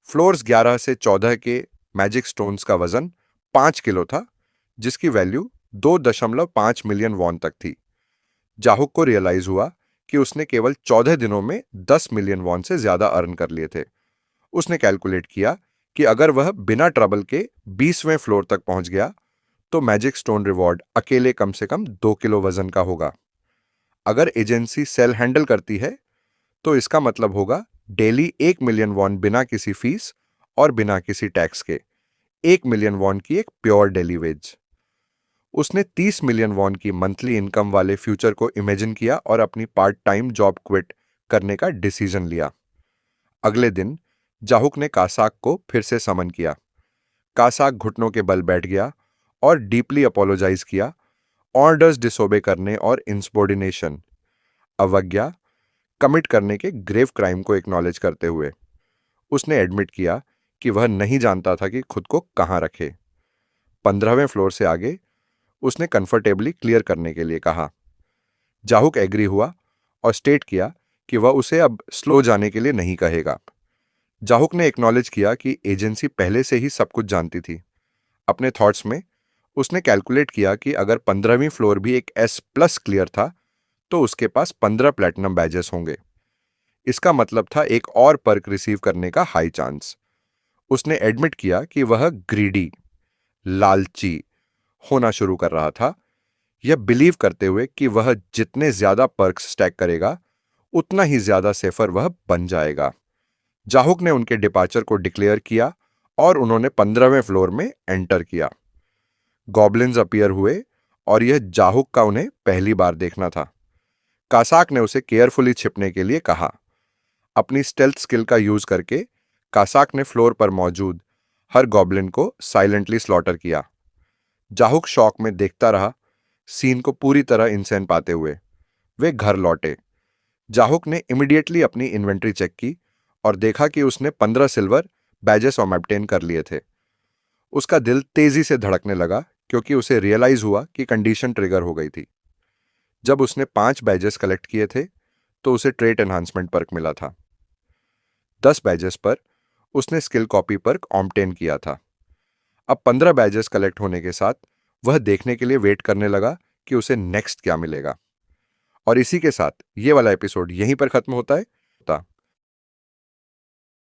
फ्लोर्स 11 से 14 के मैजिक स्टोन्स का वजन 5 किलो था, जिसकी वैल्यू 2.5 मिलियन वॉन तक थी। जाहुक को रियलाइज हुआ कि उसने केवल 14 दिनों में 10 मिलियन वॉन से ज्यादा अर्न कर लिए थे। उसने कैलकुलेट किया कि अगर वह बिना ट्रबल के 20वें फ्लोर तक पहुंच गया तो मैजिक स्टोन रिवॉर्ड अकेले कम से कम 2 किलो वजन का होगा। अगर एजेंसी सेल हैंडल करती है तो इसका मतलब होगा डेली 1 मिलियन वॉन बिना किसी फीस और बिना किसी टैक्स के 1 मिलियन वॉन की एक प्योर डेली वेज। उसने 30 मिलियन वॉन की मंथली इनकम वाले फ्यूचर को इमेजिन किया और अपनी पार्ट टाइम जॉब क्विट करने का डिसीजन लिया। अगले दिन जाहुक ने कासाक को फिर से समन किया। कासाक घुटनों के बल बैठ गया और डीपली अपोलोजाइज किया, ऑर्डर्स डिसोबे करने और इंसबॉर्डिनेशन अवज्ञा कमिट करने के ग्रेव क्राइम को एक्नॉलेज करते हुए। उसने एडमिट किया कि वह नहीं जानता था कि खुद को कहां रखे। 15वें फ्लोर से आगे उसने कंफर्टेबली क्लियर करने के लिए कहा। जाहुक एग्री हुआ और स्टेट किया कि वह उसे अब स्लो जाने के लिए नहीं कहेगा। जाहुक ने एक्नॉलेज किया कि एजेंसी पहले से ही सब कुछ जानती थी। अपने थॉट्स में उसने कैलकुलेट किया कि अगर 15वीं फ्लोर भी एक S+ क्लियर था तो उसके पास 15 प्लैटिनम बैजेस होंगे। इसका मतलब था एक और पर्क रिसीव करने का हाई चांस। उसने एडमिट किया कि वह ग्रीडी, लालची होना शुरू कर रहा था, यह बिलीव करते हुए कि वह जितने ज्यादा पर्क्स स्टैक करेगा उतना ही ज्यादा सेफर वह बन जाएगा। जाहुक ने उनके डिपार्चर को डिक्लेयर किया और उन्होंने 15वें फ्लोर में एंटर किया। गॉब्लिन्स अपीयर हुए और यह जाहुक का उन्हें पहली बार देखना था। कासाक ने उसे केयरफुली छिपने के लिए कहा। अपनी स्टेल्थ स्किल का यूज करके कासाक ने फ्लोर पर मौजूद हर गॉब्लिन को साइलेंटली स्लॉटर किया। जाहुक शॉक में देखता रहा, सीन को पूरी तरह इंसेन पाते हुए। वे घर लौटे। जाहुक ने इमीडिएटली अपनी इन्वेंट्री चेक की और देखा कि उसने 15 सिल्वर बैजेस ऑब्टेन कर लिए थे। उसका दिल तेजी से धड़कने लगा क्योंकि उसे रियलाइज हुआ कि कंडीशन ट्रिगर हो गई थी। जब उसने 5 बैजेस कलेक्ट किए थे तो उसे ट्रेट एनहांसमेंट पर्क मिला था। 10 बैजेस पर उसने स्किल कॉपी पर्क ऑब्टेन किया था। अब 15 बैजेस कलेक्ट होने के साथ वह देखने के लिए वेट करने लगा कि उसे नेक्स्ट क्या मिलेगा। और इसी के साथ ये वाला एपिसोड यहीं पर खत्म होता है।